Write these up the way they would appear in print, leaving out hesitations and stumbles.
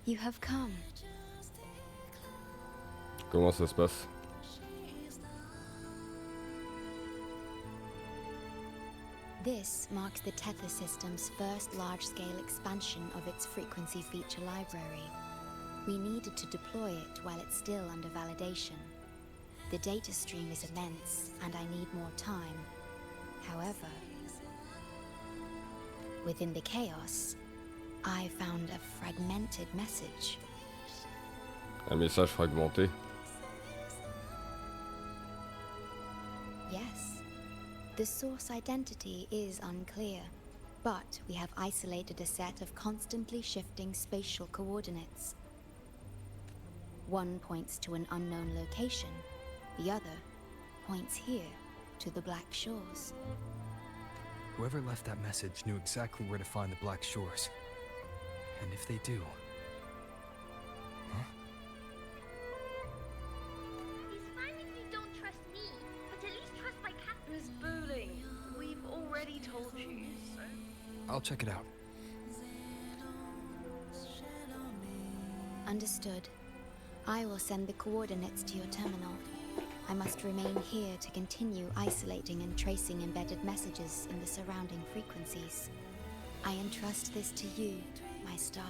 You have come. Comment ça se passe? This marks the Tether system's first large-scale expansion of its frequency feature library. We needed to deploy it while it's still under validation. The data stream is immense, and I need more time. However, within the chaos, I found a fragmented message. Un message fragmenté? Yes. The source identity is unclear, but we have isolated a set of constantly shifting spatial coordinates. One points to an unknown location, the other points here to the Black Shores. Whoever left that message knew exactly where to find the Black Shores. And if they do... Huh? It's fine if you don't trust me, but at least trust my cat. Miss Booling, we've already told you, so... I'll check it out. Understood. I will send the coordinates to your terminal. I must remain here to continue isolating and tracing embedded messages in the surrounding frequencies. I entrust this to you, my star.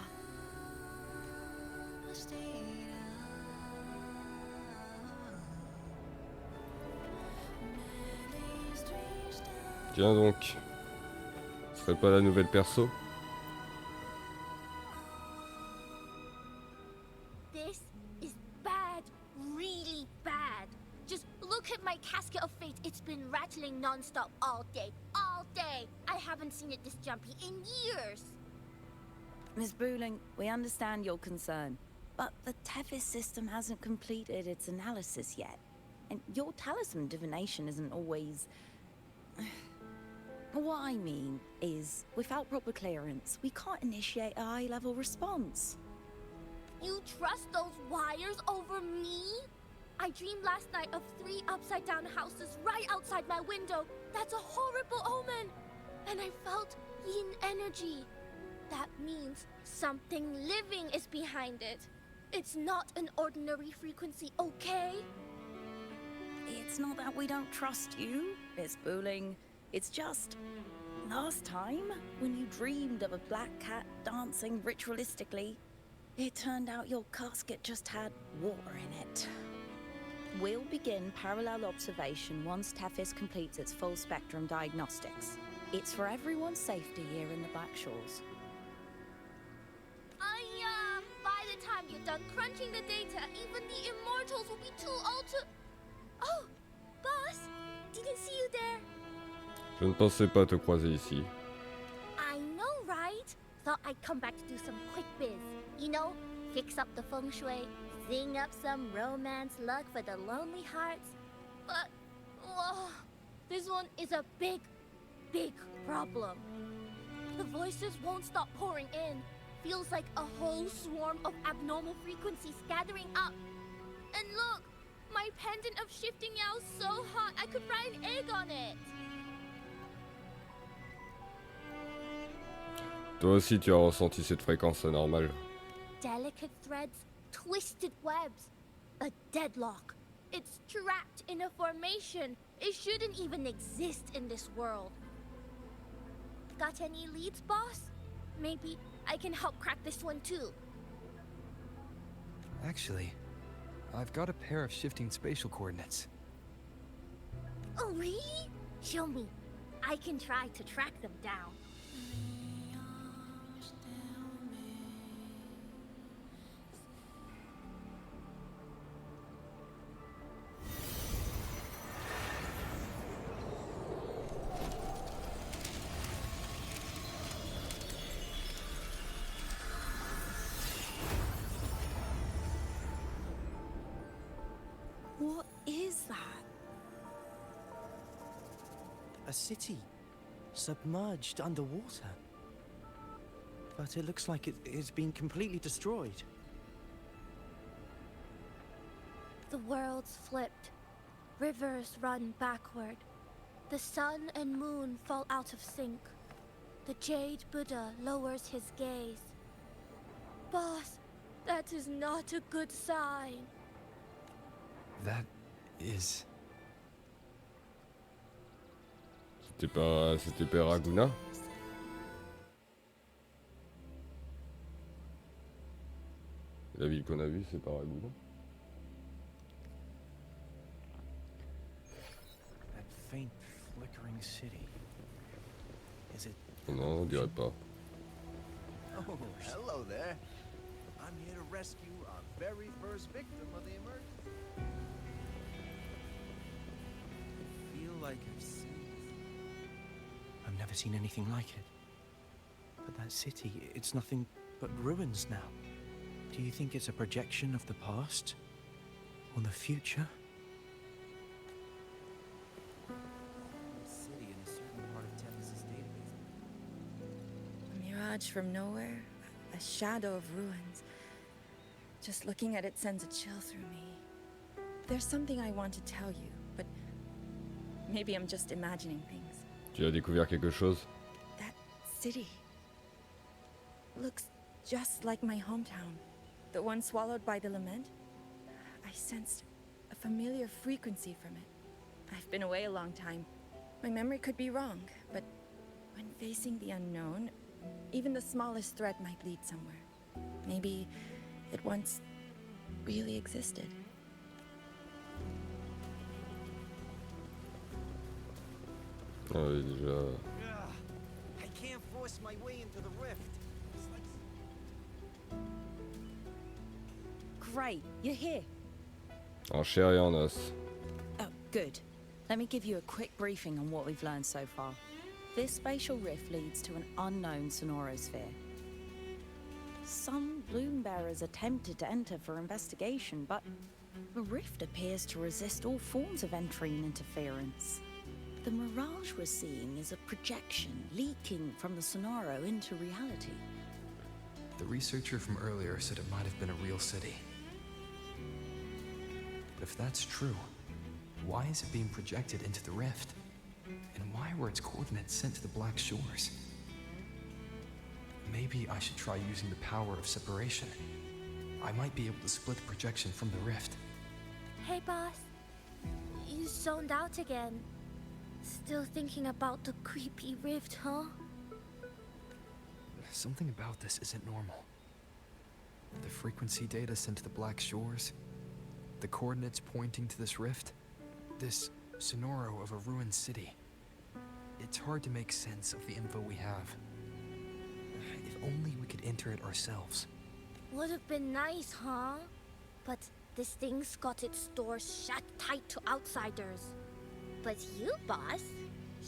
Tiens donc. Ce serait pas la nouvelle perso? This is bad, really bad. Just look at my casket of fate. It's been rattling non-stop all day. All day! I haven't seen it this jumpy in years. Miss Booling, we understand your concern, but the Tethys system hasn't completed its analysis yet. And your talisman divination isn't always... What I mean is, without proper clearance, we can't initiate a high-level response. You trust those wires over me? I dreamed last night of 3 upside-down houses right outside my window. That's a horrible omen. And I felt yin energy. That means something living is behind it. It's not an ordinary frequency, okay? It's not that we don't trust you, Miss Booling. It's just... Last time, when you dreamed of a black cat dancing ritualistically, it turned out your casket just had water in it. We'll begin parallel observation once Tethys completes its full spectrum diagnostics. It's for everyone's safety here in the Black Shores. By the time you're done crunching the data, even the immortals will be too old to... Oh, boss, didn't see you there. Je ne pensais pas te croiser ici. I know, right? Thought I'd come back to do some quick biz. You know, fix up the feng shui, sing up some romance luck for the lonely hearts. But, this one is a big, big problem. The voices won't stop pouring in. Feels like a whole swarm of abnormal frequencies gathering up. And look, my pendant of shifting yao is so hot I could fry an egg on it. Toi aussi tu as ressenti cette fréquence anormale. Delicate threads, twisted webs, a deadlock. It's trapped in a formation. It shouldn't even exist in this world. Got any leads, boss? Maybe I can help crack this one too. Actually, I've got a pair of shifting spatial coordinates. Oh, really? Show me. I can try to track them down. What is that? A city, submerged underwater. But it looks like it's been completely destroyed. The world's flipped. Rivers run backward. The sun and moon fall out of sync. The Jade Buddha lowers his gaze. Boss, That is not a good sign. That is... C'était Peraguna? La ville qu'on a vue, c'est Peraguna. That faint, flickering city. Is it? Non, on dirait pas. Oh, hello there. I'm here to rescue our very first victim of the emergency. I feel like I've seen this. I've never seen anything like it. But that city, it's nothing but ruins now. Do you think it's a projection of the past? Or the future? City in a certain part of Tethys' database. A mirage from nowhere, a shadow of ruins. Just looking at it sends a chill through me. There's something I want to tell you, but maybe I'm just imagining things. Tu as découvert quelque chose? That city looks just like my hometown, the one swallowed by the lament. I sensed a familiar frequency from it. I've been away a long time. My memory could be wrong, but when facing the unknown, even the smallest threat might lead somewhere. Maybe it once really existed. Ah oui, déjà. Ugh, I can't force my way into the rift. It's like Great, you're here. En chair et en os. Oh, good. Let me give you a quick briefing on what we've learned so far. This spatial rift leads to an unknown sonorosphere. Some bloom bearers attempted to enter for investigation, but the rift appears to resist all forms of entry and interference. The mirage we're seeing is a projection leaking from the sonoro into reality. The researcher from earlier said it might have been a real city. But if that's true, why is it being projected into the rift? And why were its coordinates sent to the Black Shores? Maybe I should try using the power of separation. I might be able to split the projection from the rift. Hey, boss. You zoned out again. Still thinking about the creepy rift, huh? Something about this isn't normal. The frequency data sent to the Black Shores, the coordinates pointing to this rift, this sonoro of a ruined city. It's hard to make sense of the info we have. If only we could enter it ourselves. Would have been nice, huh? But this thing's got its doors shut tight to outsiders. But you, boss,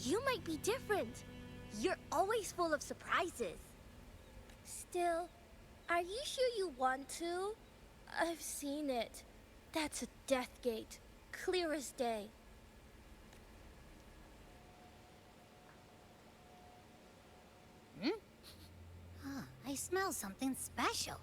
you might be different. You're always full of surprises. Still, are you sure you want to? I've seen it. That's a death gate, clear as day. I smell something special.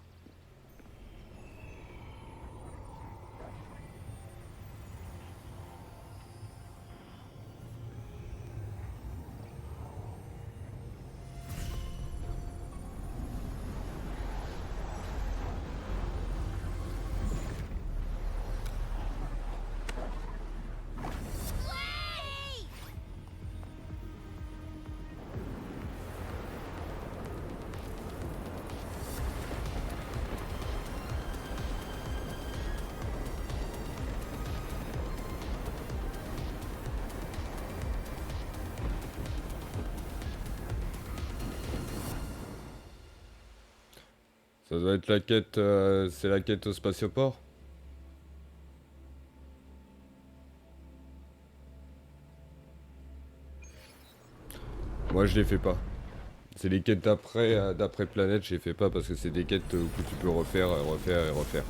Ça doit être la quête, c'est la quête au spatioport. Moi je les fais pas. C'est les quêtes d'après planète, je les fais pas parce que c'est des quêtes que tu peux refaire, refaire et refaire.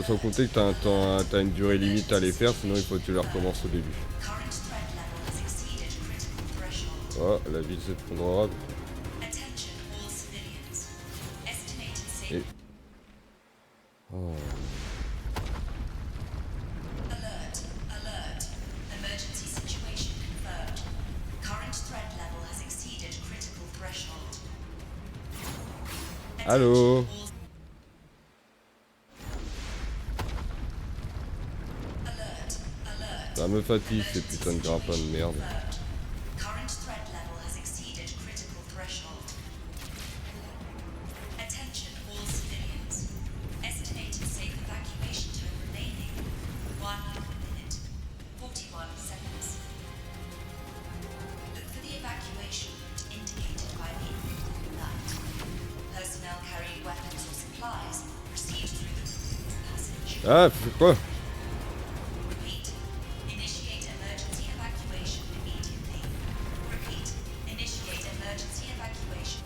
Sans compter que t'as une durée limite à les faire, sinon il faut que tu les recommences au début. Oh, la ville s'effondrera. Et... Oh. Alert, alert. Emergency situation confirmed. Current threat level has exceeded critical threshold. Allô? Alert, alert. Ça me fatigue ces putains de grappins de merde. Current threat level has exceeded critical threshold. Attention all civilians. Estimated safe evacuation time remaining 1 minute 41 seconds. Look for the evacuation route indicated by the light. Personnel carrying weapons or supplies proceed through the passage. Ah, c'est quoi? Repeat. Initiate emergency evacuation immediately. Repeat. Initiate emergency evacuation.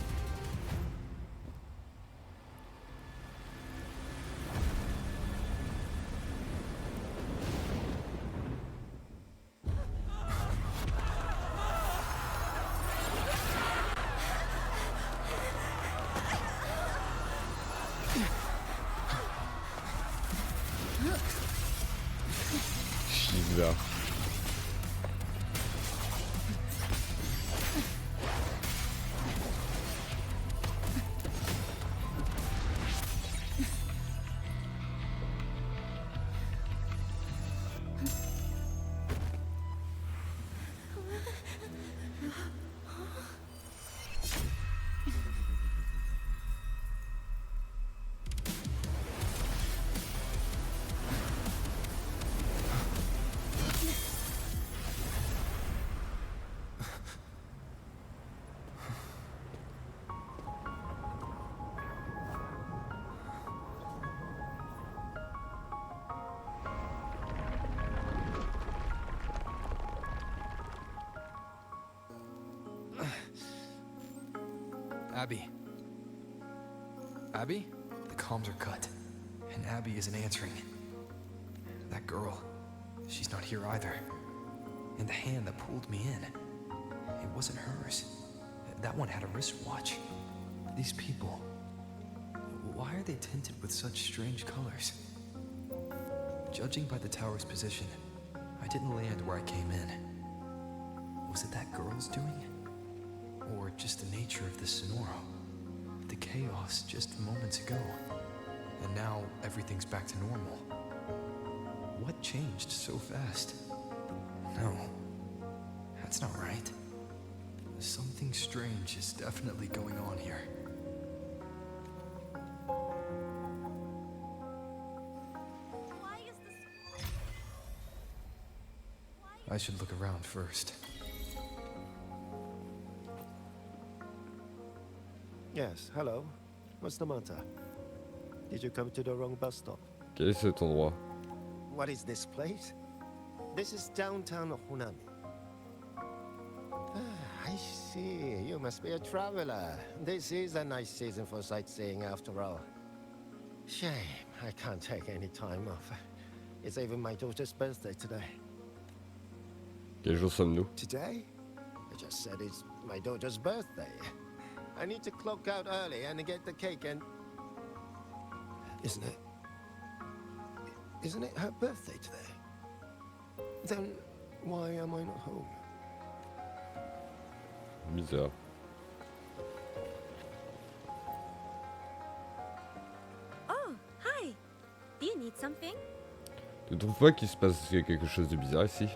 Chisa. Abby. Abby? The comms are cut, and Abby isn't answering. That girl, she's not here either. And the hand that pulled me in, it wasn't hers. That one had a wristwatch. These people, why are they tinted with such strange colors? Judging by the tower's position, I didn't land where I came in. Was it that girl's doing? Or just the nature of the Sonoro? The chaos just moments ago. And now everything's back to normal. What changed so fast? No, that's not right. Something strange is definitely going on here. Why is this? I should look around first. Yes, hello. What's the matter? Did you come to the wrong bus stop? Quel est cet endroit? What is this place? This is downtown Honami. I see. You must be a traveler. This is a nice season for sightseeing after all. Shame, I can't take any time off. It's even my daughter's birthday today. Quel jour sommes-nous? Today? I just said it's my daughter's birthday. I need to clock out early and get the cake and... Isn't it her birthday today? Then why am I not home? Bizarre. Oh, hi. Do you need something? Tu trouves pas qu'il se passe quelque chose de bizarre ici?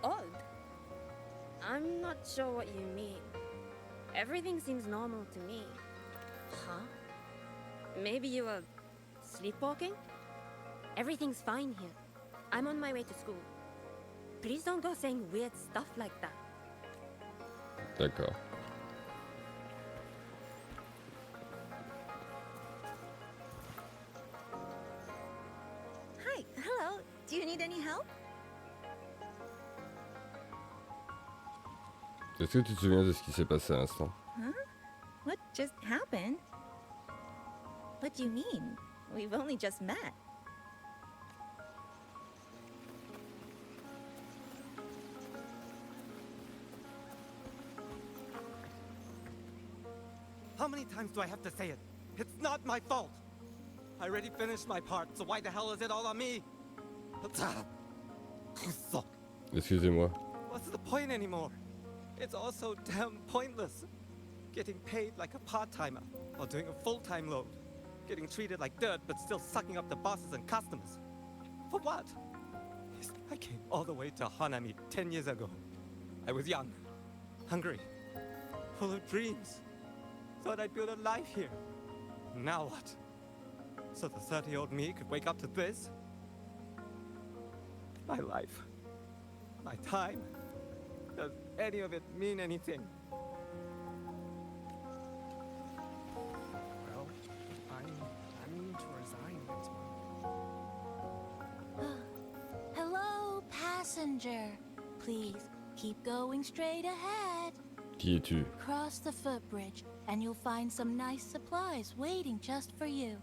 Odd. I'm not sure what you mean. Everything seems normal to me. Huh? Maybe you were sleepwalking? Everything's fine here. I'm on my way to school. Please don't go saying weird stuff like that. D'accord. Hi, hello. Do you need any help? Est-ce que tu te souviens de ce qui s'est passé à l'instant? Huh? What just happened? What do you mean? We've only just met. How many times do I have to say it? It's not my fault! I already finished my part, so why the hell is it all on me? Excusez-moi. What's the point anymore? It's all so damn pointless. Getting paid like a part-timer, while doing a full-time load. Getting treated like dirt, but still sucking up the bosses and customers. For what? I came all the way to Hanami 10 years ago. I was young, hungry, full of dreams. Thought I'd build a life here. Now what? So the 30-year-old me could wake up to this? My life, my time, does any of it mean anything? Well, I'm to resign next month. Hello, passenger. Please keep going straight ahead. Qui es-tu? Cross the footbridge, and you'll find some nice supplies waiting just for you.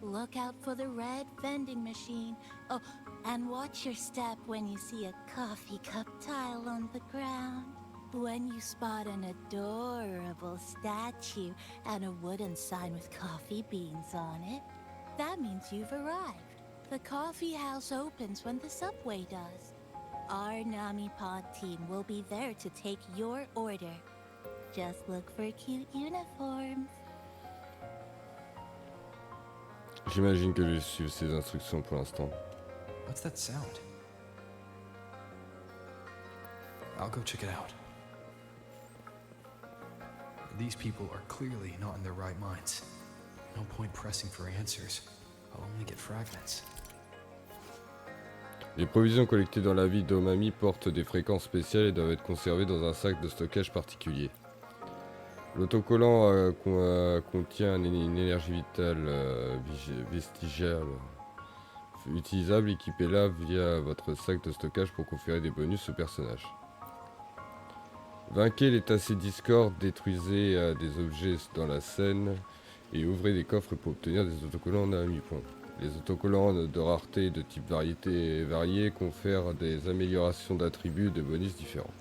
Look out for the red vending machine. Oh, and watch your step when you see a coffee cup tile on the ground. When you spot an adorable statue and a wooden sign with coffee beans on it, that means you've arrived. The coffee house opens when the subway does. Our Nami Pod team will be there to take your order. Just look for cute uniforms. J'imagine que je vais suivre ces instructions pour l'instant. What's that sound? I'll go check it out. These people are clearly not in their right minds. No point pressing for answers. I'll only get fragments. Les provisions collectées dans la ville d'Omami portent des fréquences spéciales et doivent être conservées dans un sac de stockage particulier. L'autocollant contient une énergie vitale vestigiale utilisable. Équipez-la via votre sac de stockage pour conférer des bonus au personnage. Vainquez les tassés discordes, détruisez des objets dans la scène et ouvrez des coffres pour obtenir des autocollants à mi-point. Les autocollants de rareté de type varié confèrent des améliorations d'attributs et de bonus différents.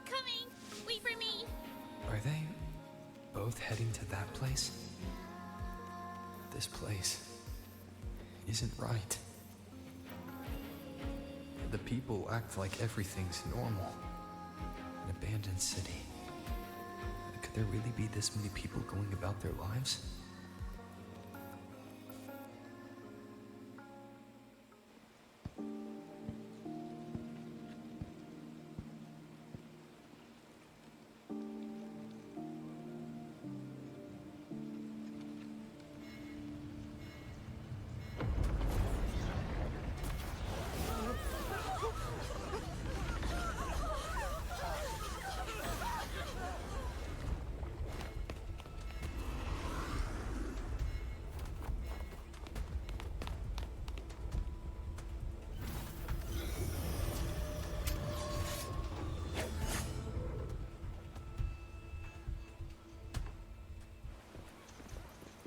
Coming! Wait for me! Are they both heading to that place? This place isn't right. The people act like everything's normal. An abandoned city. Could there really be this many people going about their lives?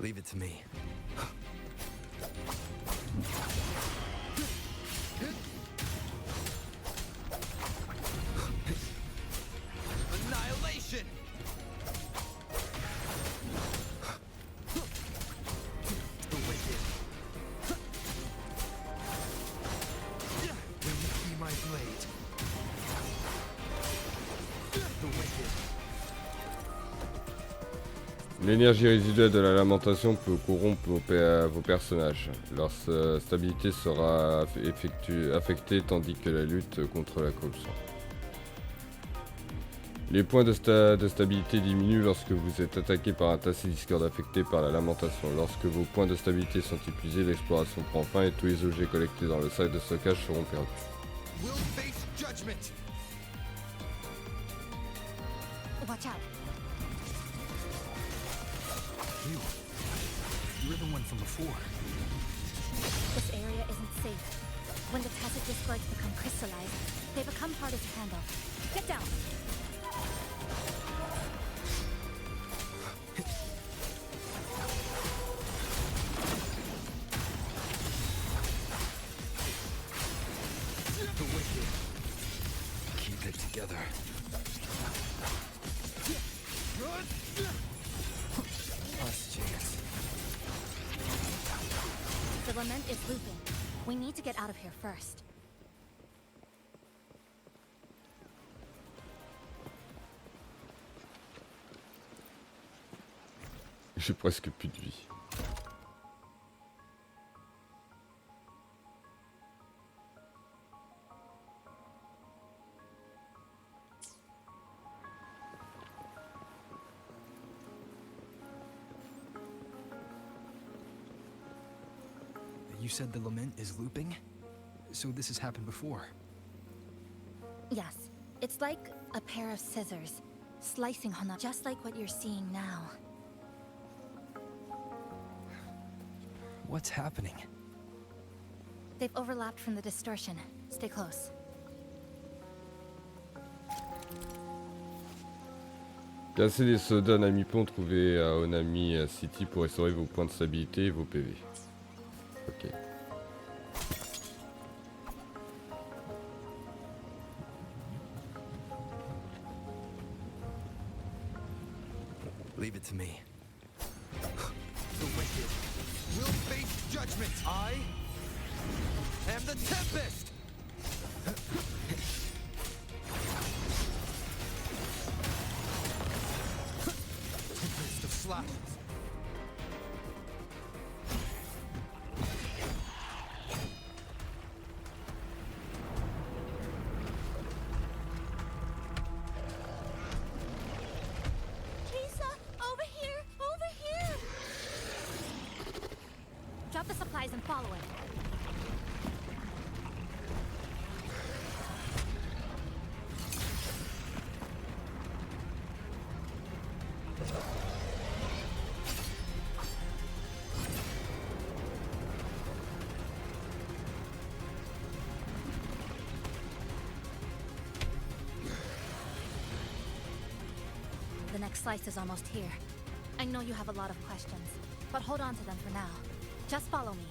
Leave it to me. Annihilation! The wicked. Will you see my blade? The wicked. L'énergie résiduelle de la lamentation peut corrompre vos personnages. Leur stabilité sera affectée tandis que la lutte contre la corruption. Les points de stabilité diminuent lorsque vous êtes attaqué par un tassé discorde affecté par la lamentation. Lorsque vos points de stabilité sont épuisés, l'exploration prend fin et tous les objets collectés dans le sac de stockage seront perdus. Watch out. You're the one from before. This area isn't safe. When the tacit discords become crystallized, they become harder to handle. Get down! The wicked. Keep it together. Last chance. The lament is looping. We need to get out of here first. J'ai presque plus de vie. You said the lament is looping? So this has happened before? Yes. It's like a pair of scissors, slicing Hana just like what you're seeing now. What's happening? They've overlapped from the distortion. Stay close. Cassez les sodas Nami-Pont trouvés à Onami City pour restaurer vos points de stabilité et vos PV. Ok. Leave it to me. The wicked will face judgment. I am the Tempest! Tempest of slashes. Chisa! Over here! Over here! Drop the supplies and follow it. The next slice is almost here. I know you have a lot of questions, but hold on to them for now. Just follow me.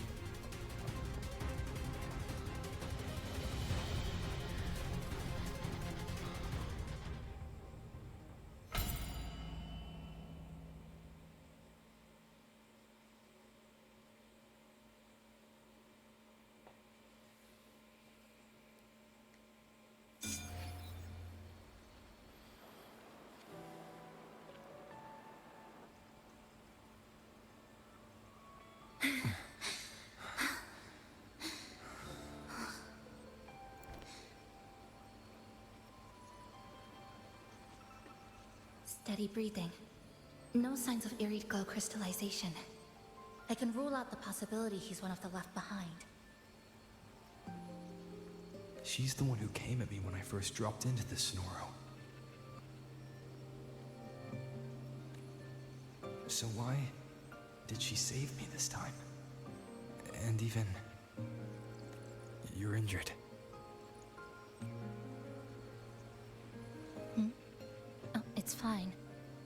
Steady breathing. No signs of eerie glow crystallization. I can rule out the possibility he's one of the left behind. She's the one who came at me when I first dropped into the Sonoro. So why did she save me this time? And even... you're injured. Oh, it's fine.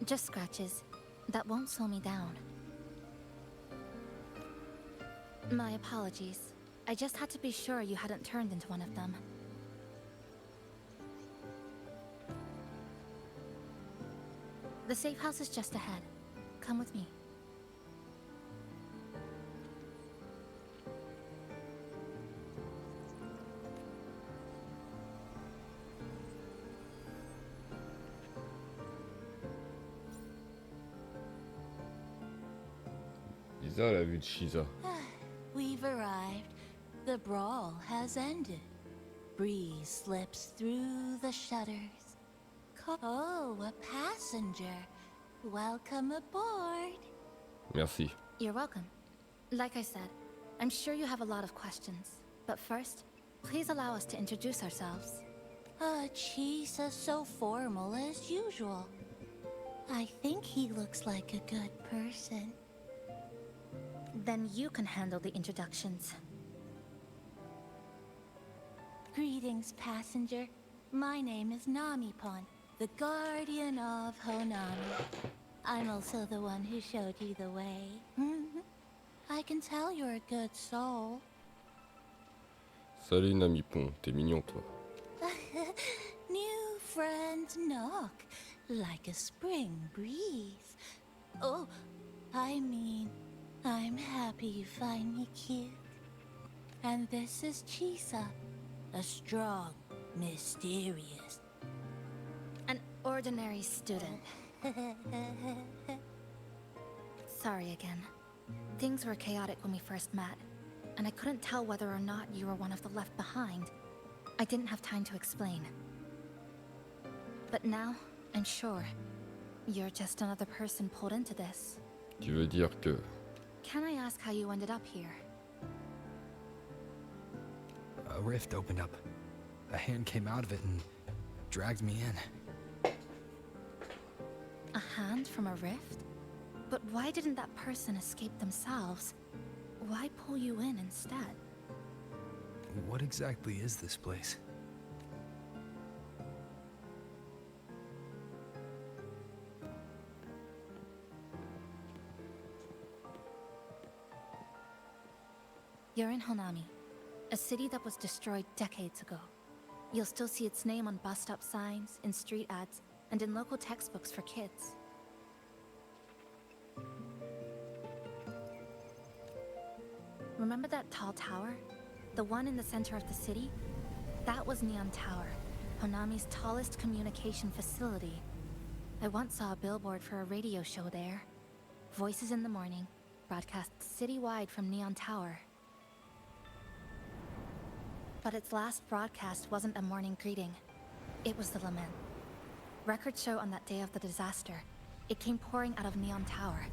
Just scratches. That won't slow me down. My apologies. I just had to be sure you hadn't turned into one of them. The safe house is just ahead. Come with me. Bizarre la vue de Chisa. We've arrived. The brawl has ended. Breeze slips through the shutters. Oh, a passenger. Welcome aboard. Merci. You're welcome. Like I said, I'm sure you have a lot of questions. But first, please allow us to introduce ourselves. Chisa so formal as usual. I think he looks like a good person. Then you can handle the introductions. Greetings, passenger. My name is Namipon, the guardian of Honami. I'm also the one who showed you the way. I can tell you're a good soul. Salut Namipon, t'es mignon toi. New friends knock like a spring breeze. Oh, I mean, I'm happy you find me cute. And this is Chisa, a strong, mysterious, An ordinary student. Sorry again. Things were chaotic when we first met, and I couldn't tell whether or not you were one of the left behind. I didn't have time to explain. But now, I'm sure. You're just another person pulled into this. Tu veux dire que... Can I ask how you ended up here? A rift opened up. A hand came out of it and dragged me in. A hand from a rift? But why didn't that person escape themselves? Why pull you in instead? What exactly is this place? You're in Honami, a city that was destroyed decades ago. You'll still see its name on bus stop signs, in street ads, and in local textbooks for kids. Remember that tall tower? The one in the center of the city? That was Neon Tower, Honami's tallest communication facility. I once saw a billboard for a radio show there. Voices in the morning, broadcast citywide from Neon Tower. But its last broadcast wasn't a morning greeting. It was the lament. Records show on that day of the disaster, it came pouring out of Neon Tower,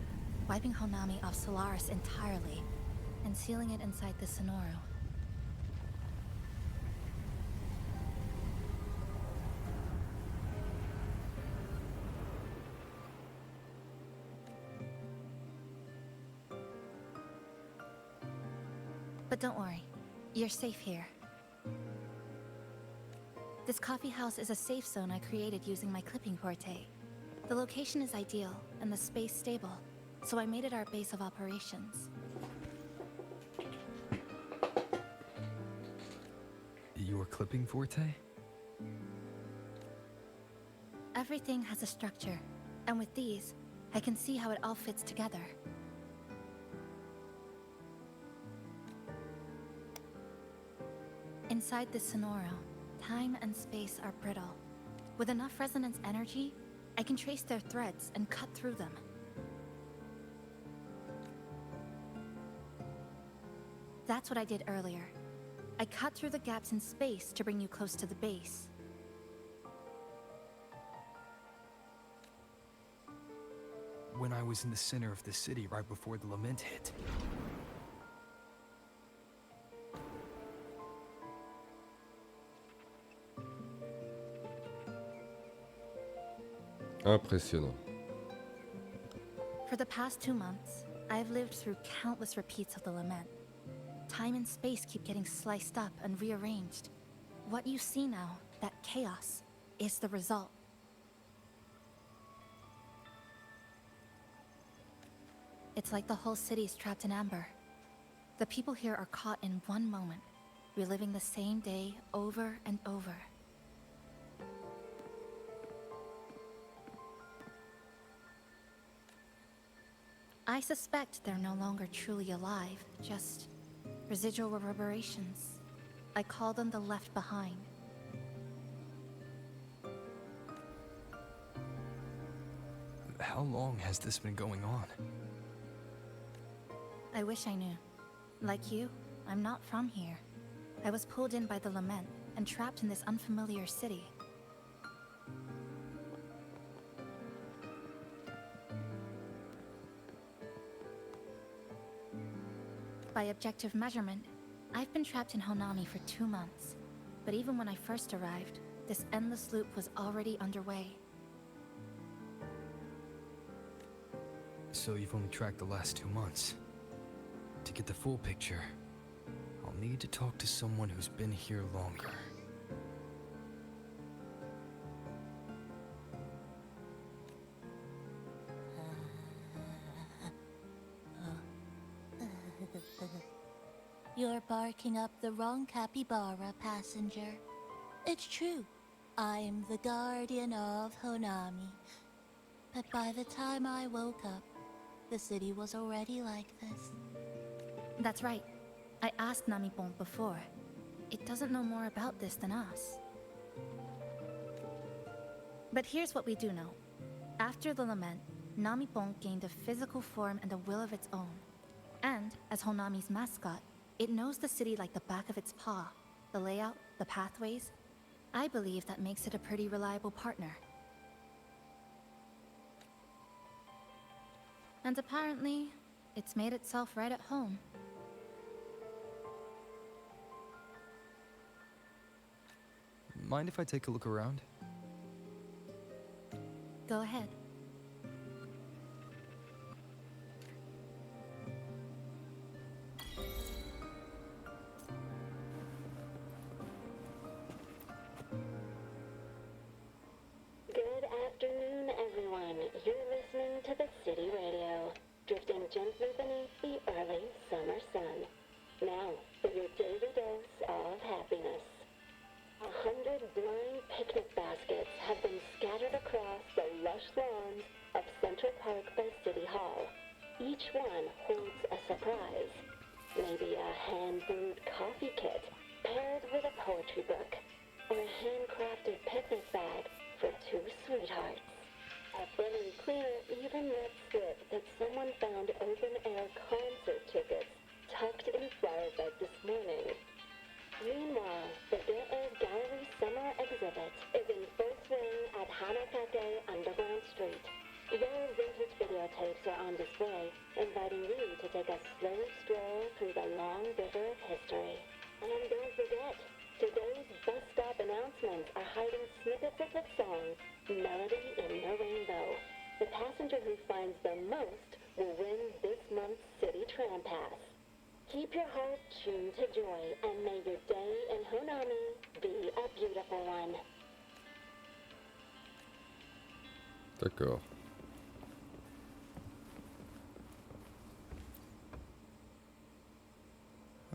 wiping Honami off Solaris entirely, and sealing it inside the Sonoru. But don't worry, you're safe here. This coffee house is a safe zone I created using my clipping forte. The location is ideal, and the space stable, so I made it our base of operations. Your clipping forte? Everything has a structure, and with these, I can see how it all fits together. Inside this Sonoru, time and space are brittle. With enough resonance energy, I can trace their threads and cut through them. That's what I did earlier. I cut through the gaps in space to bring you close to the base. When I was in the center of the city right before the lament hit. Impressionnant. For the past 2 months, I've lived through countless repeats of the lament. Time and space keep getting sliced up and rearranged. What you see now, that chaos, is the result. It's like the whole city's trapped in amber. The people here are caught in one moment, reliving the same day over and over. I suspect they're no longer truly alive, just residual reverberations. I call them the left behind. How long has this been going on? I wish I knew. Like you, I'm not from here. I was pulled in by the lament and trapped in this unfamiliar city. By objective measurement, I've been trapped in Honami for 2 months. But even when I first arrived, this endless loop was already underway. So you've only tracked the last 2 months. To get the full picture, I'll need to talk to someone who's been here longer. You're barking up the wrong capybara, passenger. It's true. I'm the guardian of Honami. But by the time I woke up, the city was already like this. That's right. I asked Namipon before. It doesn't know more about this than us. But here's what we do know. After the lament, Namipon gained a physical form and a will of its own. And, as Honami's mascot, it knows the city like the back of its paw. The layout, the pathways. I believe that makes it a pretty reliable partner. And apparently, it's made itself right at home. Mind if I take a look around? Go ahead. Good afternoon, everyone. You're listening to the City Radio, drifting gently beneath the early summer sun. Now, for your daily dose of happiness. 100 blind picnic baskets have been scattered across the lush lawns of Central Park by City Hall. Each one holds a surprise. Maybe a hand-brewed coffee kit paired with a poetry book, or a handcrafted picnic bag for two sweethearts. A friendly clear even let slip that someone found open-air concert tickets tucked in flower bed this morning. Meanwhile, the Air Gallery Summer Exhibit is in full swing at Hanakake Underground Street. Rare vintage videotapes are on display, inviting you to take a slow stroll through the long river of history. And don't forget, today's bus stop announcements are hiding snippets of the song, Melody in the Rainbow. The passenger who finds the most will win this month's City Tram Pass. Keep your heart tuned to joy, and may your day in Honami be a beautiful one. D'accord.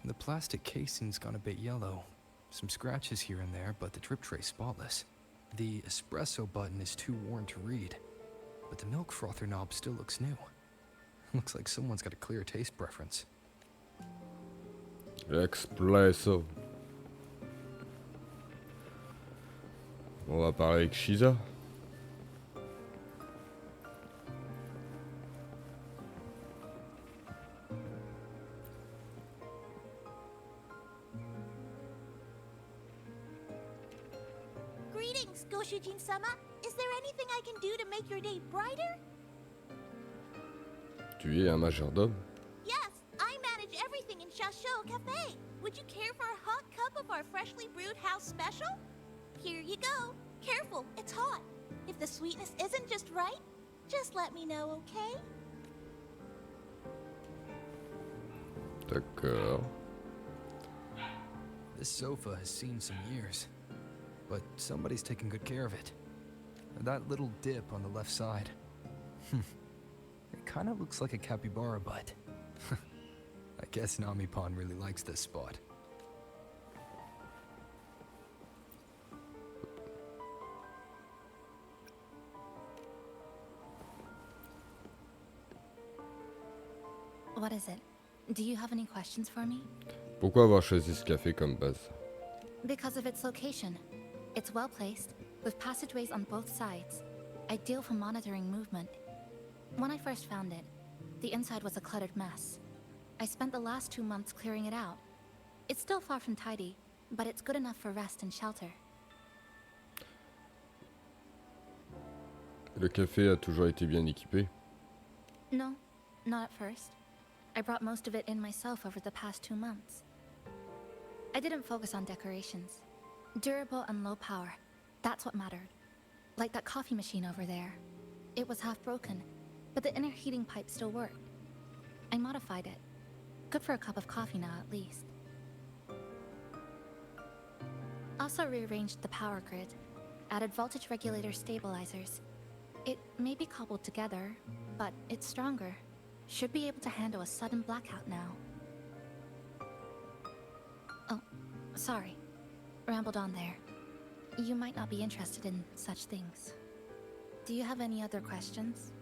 The plastic casing's gone a bit yellow. Some scratches here and there, but the drip tray's spotless. The espresso button is too worn to read, but the milk frother knob still looks new. Looks like someone's got a clear taste preference. Expresso. On va parler avec Chisa. Greetings, Goshujin-sama. Is there anything I can do to make your day brighter? Tu es un majordome? Yes, I manage everything in Shasho Cafe. Would you care for a hot cup of our freshly brewed house special? Here you go. Careful, it's hot. If the sweetness isn't just right, just let me know, okay? D'accord. This sofa has seen some years, but somebody's taken good care of it. That little dip on the left side. It kind of looks like a capybara butt. I guess Namipon really likes this spot. What is it? Do you have any questions for me? Pourquoi avoir choisi ce café comme base? Because of its location. It's well placed, with passageways on both sides, ideal for monitoring movement. When I first found it, the inside was a cluttered mess. I spent the last 2 months clearing it out. It's still far from tidy, but it's good enough for rest and shelter. Le café a toujours été bien équipé? No, not at first. I brought most of it in myself over the past 2 months. I didn't focus on decorations. Durable and low power, that's what mattered. Like that coffee machine over there. It was half broken, but the inner heating pipe still worked. I modified it. Good for a cup of coffee now, at least. Also rearranged the power grid, added voltage regulator stabilizers. It may be cobbled together, but it's stronger. Should be able to handle a sudden blackout now. Oh, sorry. Rambled on there. You might not be interested in such things. Do you have any other questions?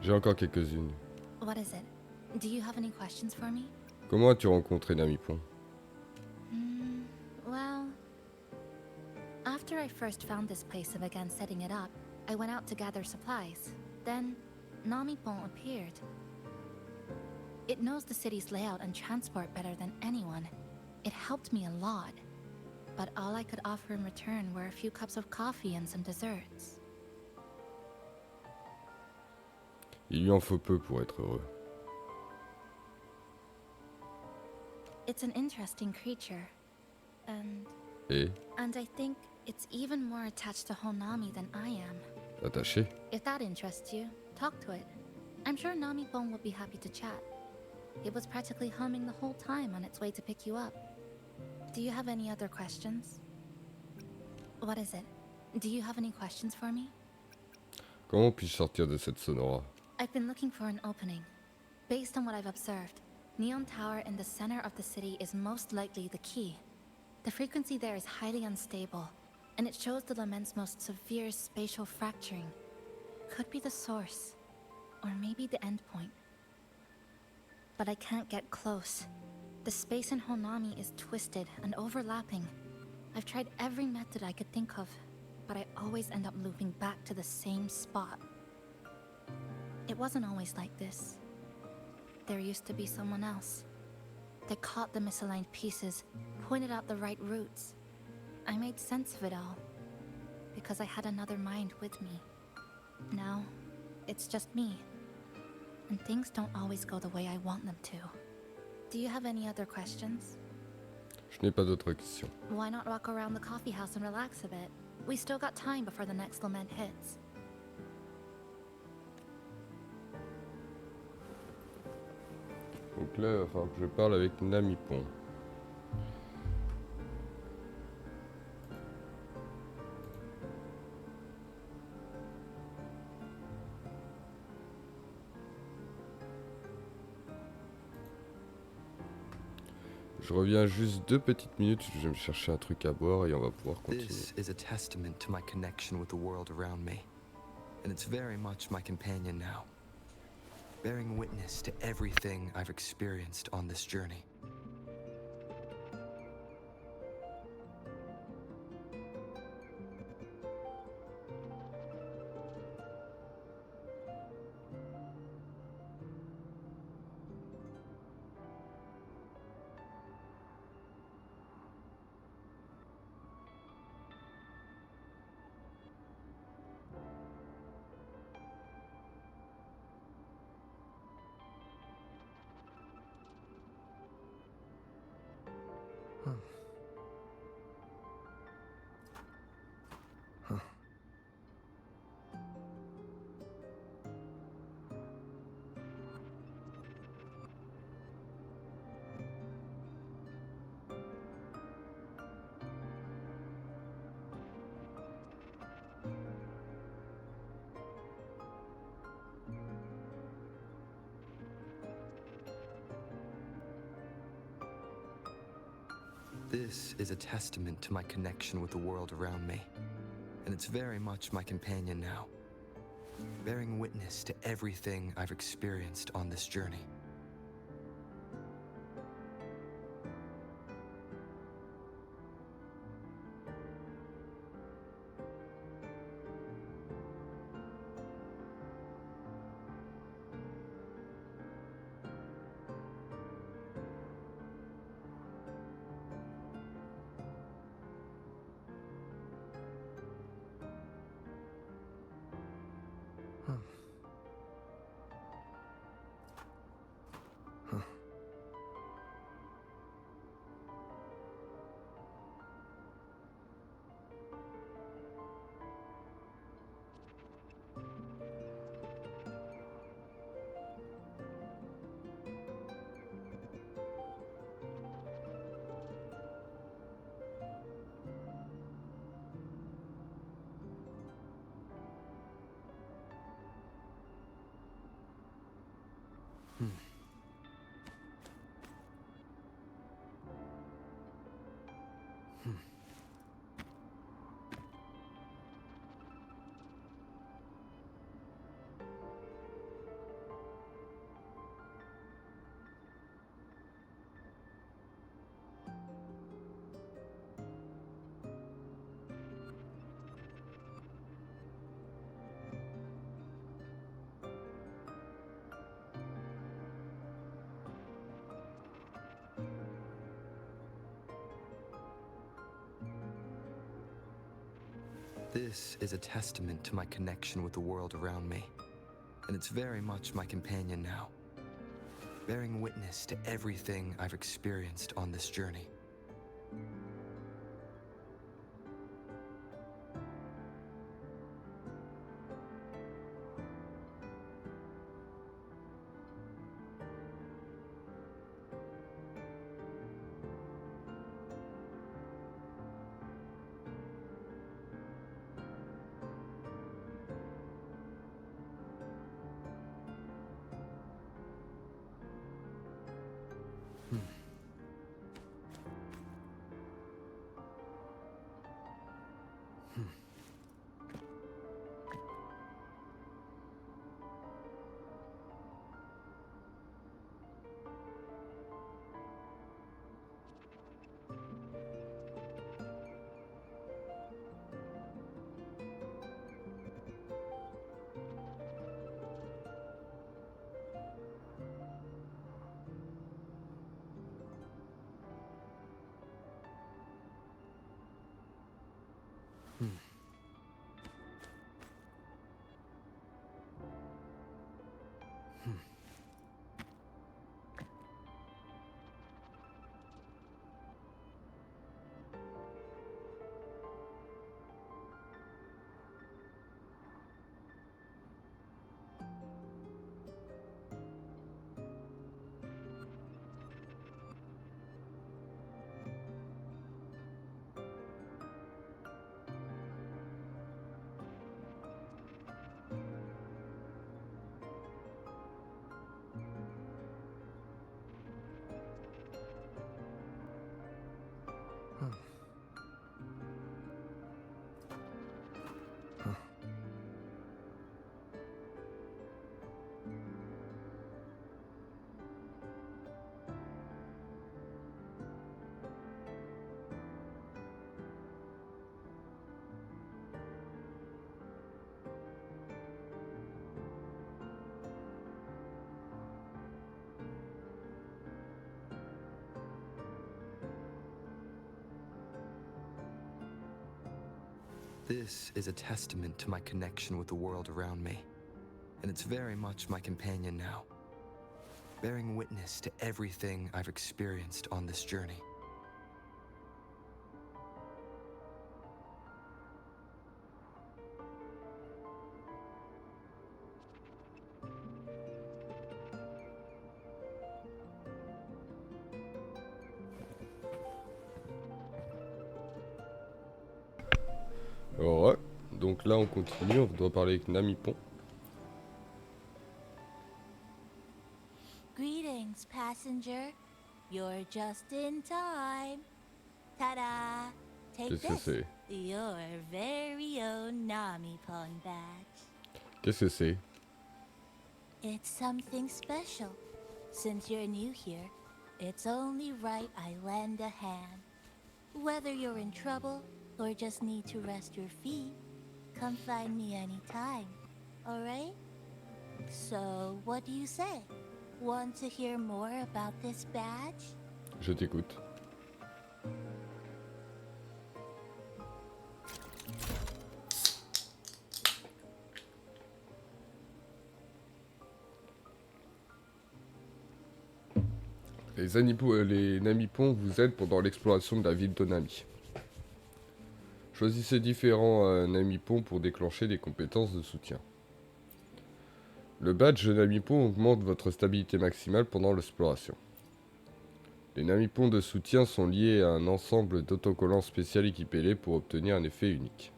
J'ai encore quelques-unes. What is it? Do you have any questions for me? Comment as-tu rencontré Namipon? Well... After I first found this place and began setting it up, I went out to gather supplies. Then, Namipon appeared. It knows the city's layout and transport better than anyone. It helped me a lot. But all I could offer in return were a few cups of coffee and some desserts. Il lui en faut peu pour être heureux. It's an interesting creature. Et And I think it's even more attached to Honami than I am. attaché? If that interests you, talk to it. I'm sure Namipon would be happy to chat. It was practically humming the whole time on its way to pick you up. Do you have any other questions? What is it? Do you have any questions for me? Comment puis-je sortir de cette sonora? I've been looking for an opening. Based on what I've observed, Neon Tower in the center of the city is most likely the key. The frequency there is highly unstable, and it shows the lament's most severe spatial fracturing. Could be the source, or maybe the endpoint. But I can't get close. The space in Honami is twisted and overlapping. I've tried every method I could think of, but I always end up looping back to the same spot. It wasn't always like this. There used to be someone else. They caught the misaligned pieces, pointed out the right routes. I made sense of it all, because I had another mind with me. Now, it's just me. And things don't always go the way I want them to. Do you have any other questions? Je n'ai pas d'autres questions. Why not walk around the coffee house and relax a bit? We still got time before the next lament hits. Donc là, il va falloir que je parle avec Namipon. Je reviens juste 2 petites minutes, je vais me chercher un truc à boire et on va pouvoir continuer. This is a testament to my connection with the world around me, and it's very much my companion now, bearing witness to everything I've experienced on this journey. This is a testament to my connection with the world around me, and it's very much my companion now, bearing witness to everything I've experienced on this journey. This is a testament to my connection with the world around me, and it's very much my companion now, bearing witness to everything I've experienced on this journey. This is a testament to my connection with the world around me, and it's very much my companion now, bearing witness to everything I've experienced on this journey. Ouais, donc là on continue, on doit parler avec Namipon. Greetings, passenger. You're just in time. Ta-da! Take Qu'est-ce que this. c'est? Your very own Namipon badge. Qu'est-ce que c'est? It's something special. Since you're new here, it's only right I lend a hand. Whether you're in trouble or just need to rest your feet, come find me anytime, alright? So, what do you say? Want to hear more about this badge? Je t'écoute. Les Namipons vous aident pendant l'exploration de la ville d'Onami. Choisissez différents Namipons pour déclencher des compétences de soutien. Le badge de Namipon augmente votre stabilité maximale pendant l'exploration. Les Namipons de soutien sont liés à un ensemble d'autocollants spéciaux équipés pour obtenir un effet unique.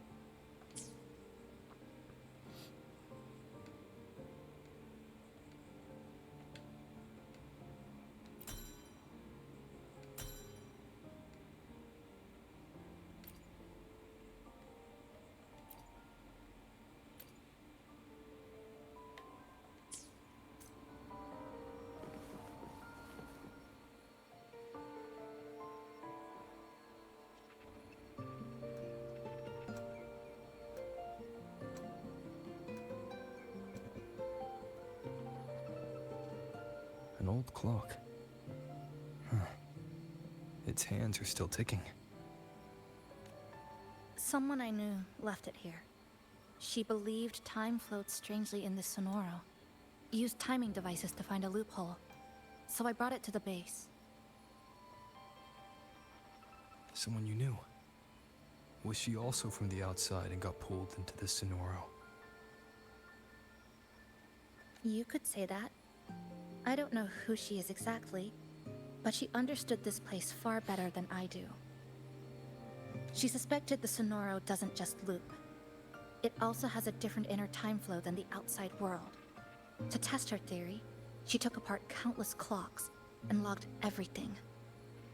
An old clock. Huh. Its hands are still ticking. Someone I knew left it here. She believed time flowed strangely in this Sonoro. Used timing devices to find a loophole. So I brought it to the base. Someone you knew? Was she also from the outside and got pulled into this Sonoro? You could say that. I don't know who she is exactly, but she understood this place far better than I do. She suspected the Sonoro doesn't just loop. It also has a different inner time flow than the outside world. To test her theory, she took apart countless clocks and logged everything.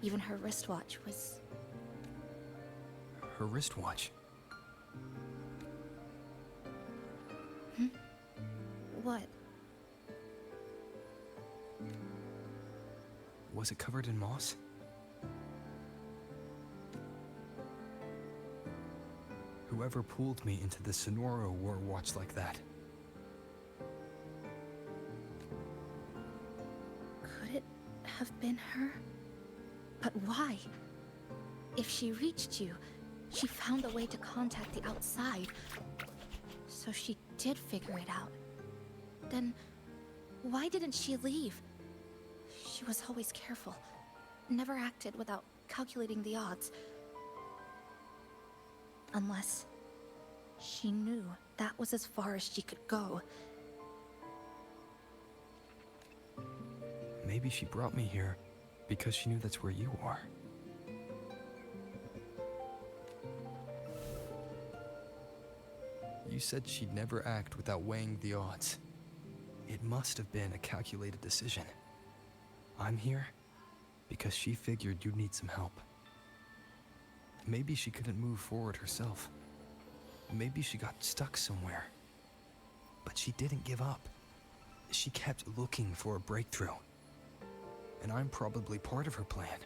Even her wristwatch was... Her wristwatch? What? Was it covered in moss? Whoever pulled me into the Sonoro wore a watch like that. Could it have been her? But why? If she reached you, she found a way to contact the outside. So she did figure it out. Then, why didn't she leave? She was always careful. Never acted without calculating the odds. Unless she knew that was as far as she could go. Maybe she brought me here because she knew that's where you are. You said she'd never act without weighing the odds. It must have been a calculated decision. I'm here because she figured you'd need some help. Maybe she couldn't move forward herself. Maybe she got stuck somewhere. But she didn't give up. She kept looking for a breakthrough. And I'm probably part of her plan.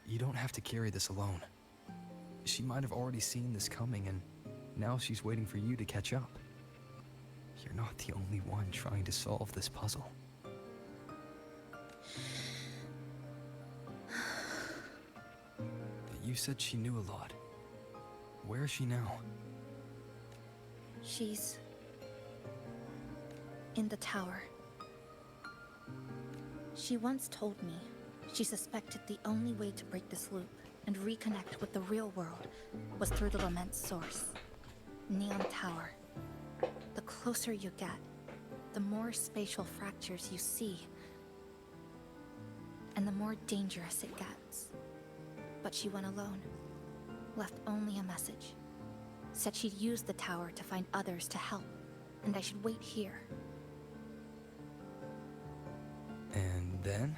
You don't have to carry this alone. She might have already seen this coming, and now she's waiting for you to catch up. You're not the only one trying to solve this puzzle. You said she knew a lot. Where is she now? She's... in the tower. She once told me she suspected the only way to break this loop and reconnect with the real world was through the lament source, Neon Tower. The closer you get, the more spatial fractures you see, and the more dangerous it gets. But she went alone, left only a message. Said she'd use the tower to find others to help, and I should wait here. And then?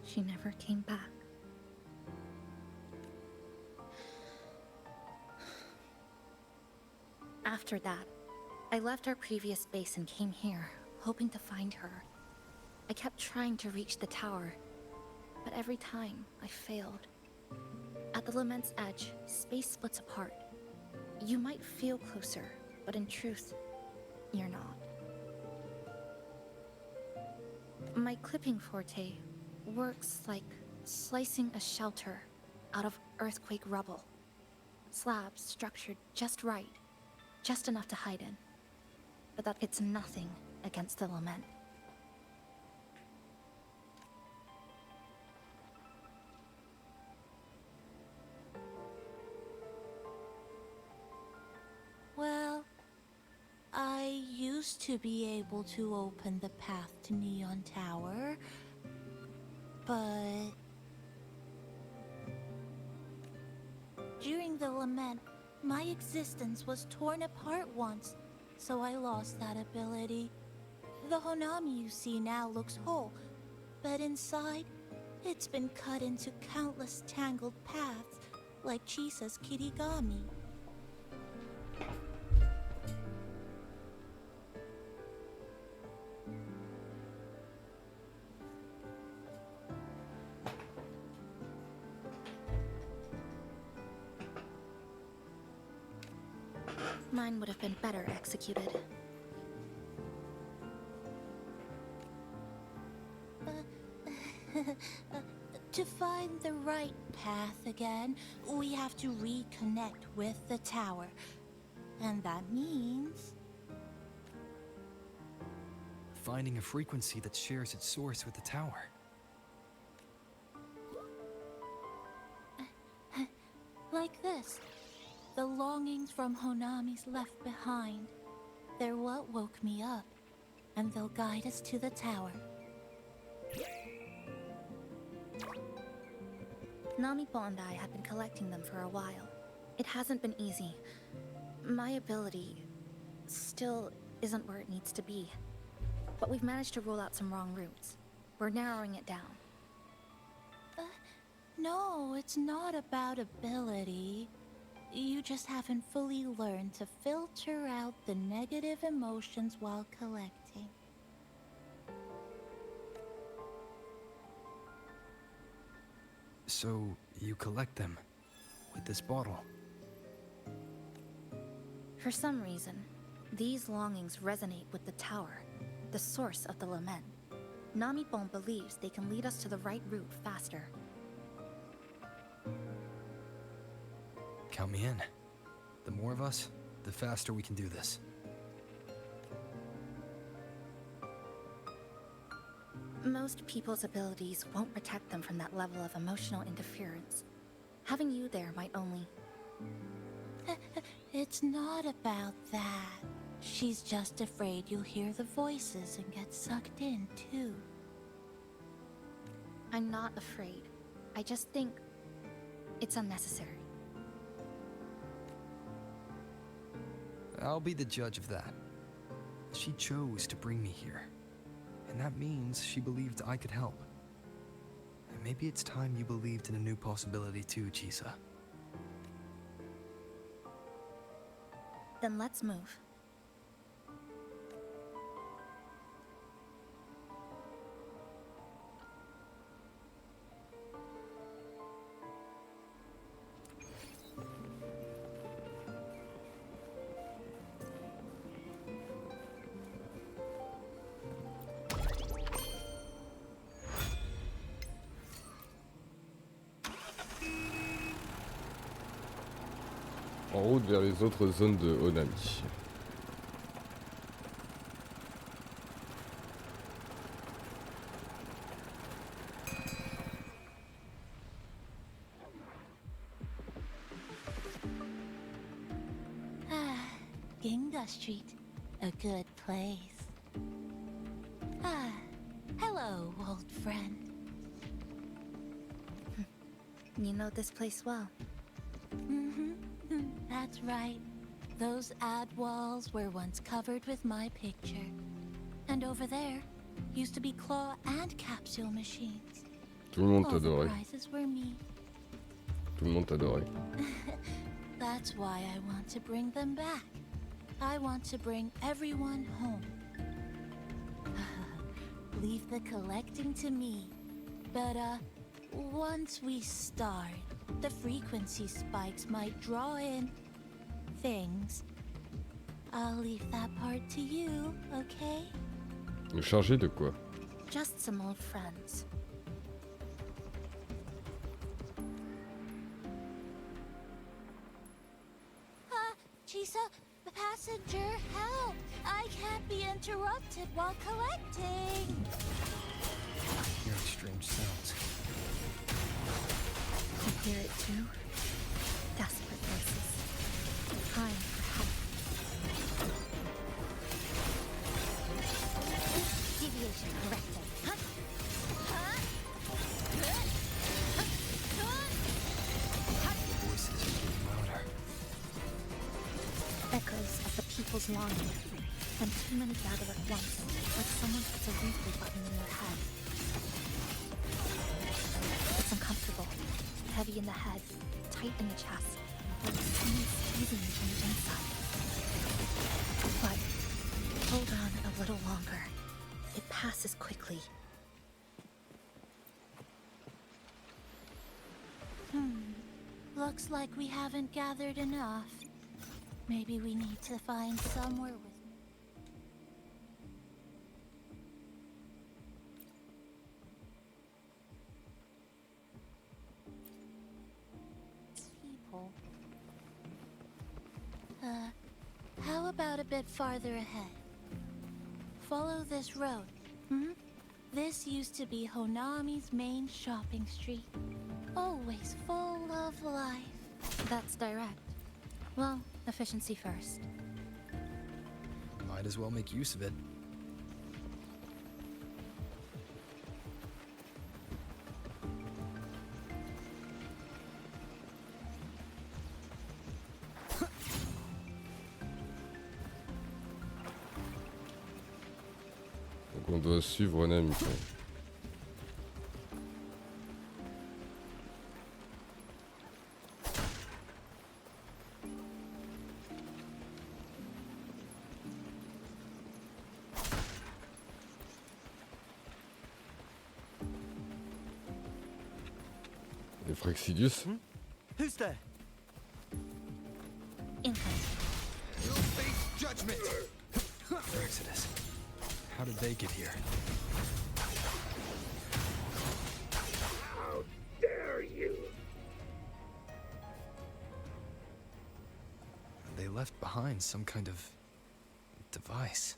She never came back. After that, I left our previous base and came here, hoping to find her. I kept trying to reach the tower, but every time I failed. At the Lament's edge, space splits apart. You might feel closer, but in truth, you're not. My clipping forte works like slicing a shelter out of earthquake rubble. Slabs structured just right, just enough to hide in. But that it's nothing against the Lament. Well, I used to be able to open the path to Neon Tower, but during the Lament, my existence was torn apart once, so I lost that ability. The Honami you see now looks whole, but inside, it's been cut into countless tangled paths, like Chisa's Kirigami. Mine would have been better executed. To find the right path again, we have to reconnect with the tower. And that means... Finding a frequency that shares its source with the tower. Like this. The longings from Honami's left behind. They're what woke me up, and they'll guide us to the tower. Namipo and I have been collecting them for a while. It hasn't been easy. My ability still isn't where it needs to be. But we've managed to rule out some wrong routes. We're narrowing it down. No, it's not about ability. You just haven't fully learned to filter out the negative emotions while collecting. So, you collect them with this bottle. For some reason, these longings resonate with the tower, the source of the lament. Namipon believes they can lead us to the right route faster. Count me in. The more of us, the faster we can do this. Most people's abilities won't protect them from that level of emotional interference. Having you there might only... It's not about that. She's just afraid you'll hear the voices and get sucked in, too. I'm not afraid. I just think it's unnecessary. I'll be the judge of that. She chose to bring me here. And that means she believed I could help. And maybe it's time you believed in a new possibility too, Chisa. Then let's move. En route vers les autres zones de Honami. Ginga Street, a good place. Hello, old friend. You know this place well. That's right. Those ad walls were once covered with my picture. And over there used to be claw and capsule machines. Tout le monde All the t'adorait. prizes were me. Tout le monde t'adorait. That's why I want to bring them back. I want to bring everyone home. Leave the collecting to me. But, once we start, the frequency spikes might draw in things. I'll leave that part to you, okay? Chargé de quoi? Just some old friends. Chisa, passenger, help! I can't be interrupted while collecting. Hearing strange sounds. You hear it too? Desperate voices. Crying for help. Deviation corrected. The voices are getting louder. Echoes of the people's longing. And too many gather at once, like someone puts a replay button in their head. It's uncomfortable. Heavy in the head, tight in the chest, like someone squeezing you from the inside. But hold on a little longer. It passes quickly. Looks like we haven't gathered enough. Maybe we need to find somewhere with... How about a bit farther ahead? Follow this road. This used to be Honami's main shopping street. Always full of life. That's direct. Well, efficiency first. Might as well make use of it. Donc on doit suivre Nami. Quoi. Et Fraxidus. Who's there? Incoming. You'll face judgment! Exodus. How did they get here? How dare you! They left behind some kind of device.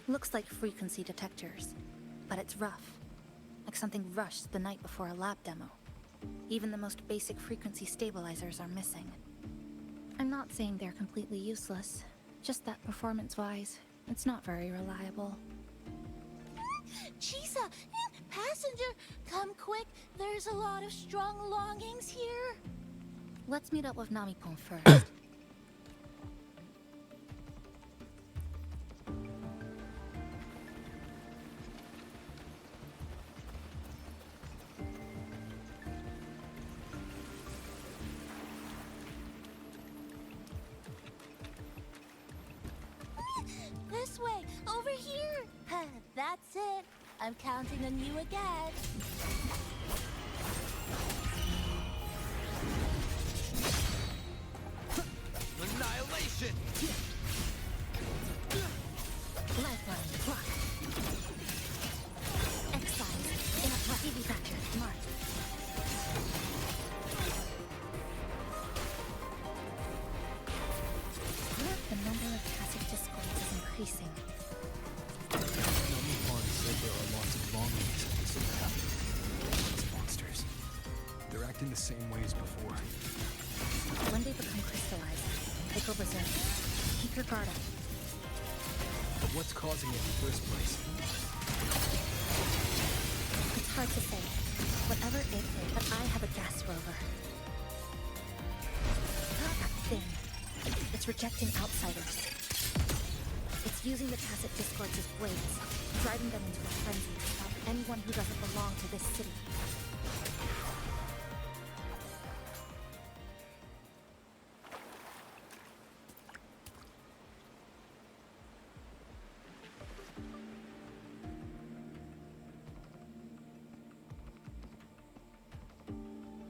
Looks like frequency detectors, but it's rough. Like something rushed the night before a lab demo. Even the most basic frequency stabilizers are missing. I'm not saying they're completely useless, just that performance-wise, it's not very reliable. Chisa! Passenger! Come quick! There's a lot of strong longings here! Let's meet up with Namipon first. This way! Over here! That's it! I'm counting on you again! Annihilation! Lifeline, block. Exile, in a TV fracture, mark. The number of tacit discords is increasing. Namipon said there are lots of longings at this lab. These monsters. They're acting the same way as before. When they become crystallized, they go berserk. Keep your guard up. But what's causing it in the first place? It's hard to say. Whatever it is, but I have a gas rover. That thing. It's rejecting outsiders. It's using the tacit discords as blades, driving them into a frenzy to stop anyone who doesn't belong to this city.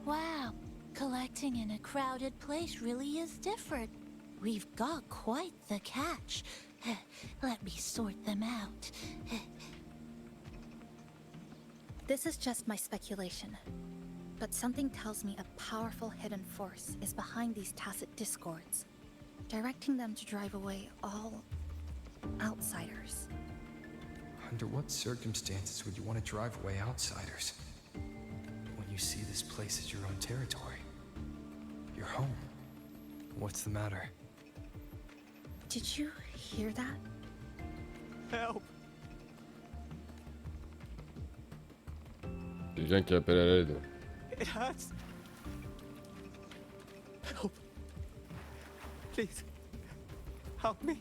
Wow, collecting in a crowded place really is different. We've got quite the catch. Let me sort them out. This is just my speculation, but something tells me a powerful hidden force is behind these tacit discords, directing them to drive away all outsiders. Under what circumstances would you want to drive away outsiders? When you see this place as your own territory. Your home. What's the matter? Did you hear that? Help! Quelqu'un qui appelle à l'aide. It hurts. Help. Please. Help me.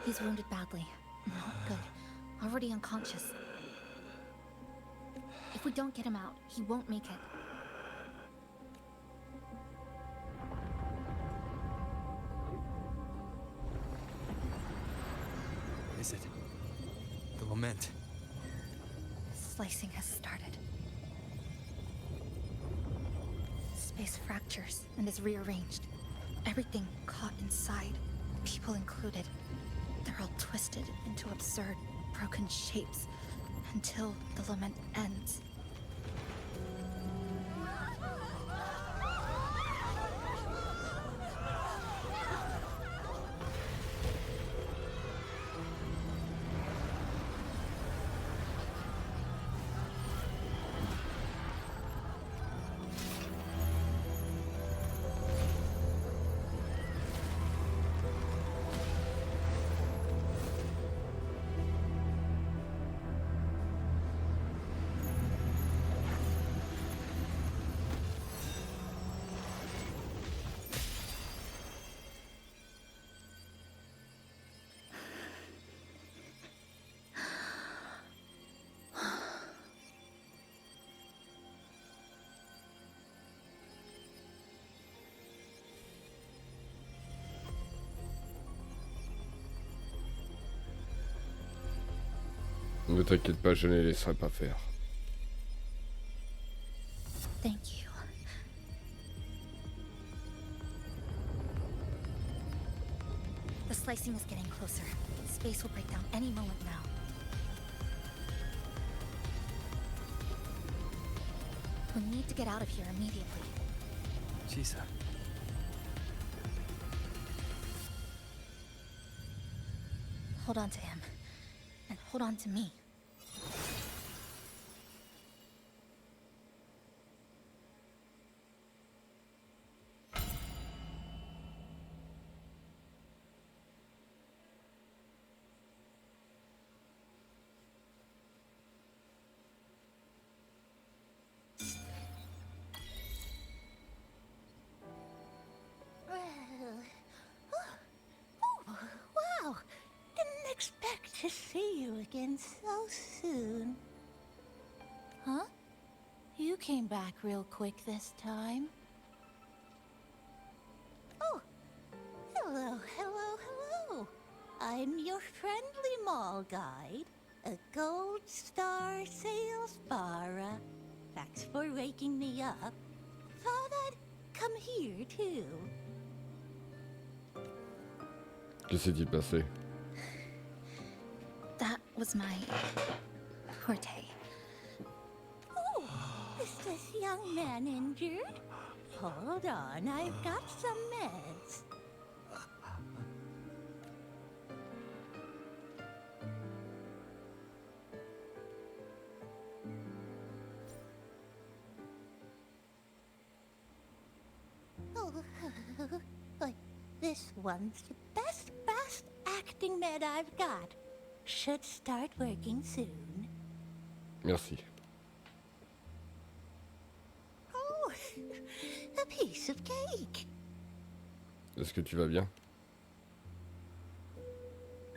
He's wounded badly. Not good. Already unconscious. If we don't get him out, he won't make it. Is it? The lament. slicing has started. Space fractures and is rearranged. Everything caught inside, people included. They're all twisted into absurd, broken shapes until the lament ends. Ne t'inquiète pas, je ne les laisserai pas faire. Thank you. The slicing is getting closer. Space will break down any moment now. We need to get out of here immediately. Chisa. Hold on to him. And hold on to me. Wow! Didn't expect to see you again so soon. Huh? You came back real quick this time. Oh! Hello, hello, hello! I'm your friendly mall guide, a gold star sales barra. Thanks for waking me up. Thought I'd come here too. Que s'est-il passé? That was my forte. Oh, is this young man injured? Hold on, I've got some meds. Oh, but this one's the best acting med I've got. Should start working soon. Merci. Oh, a piece of cake. Est-ce que tu vas bien?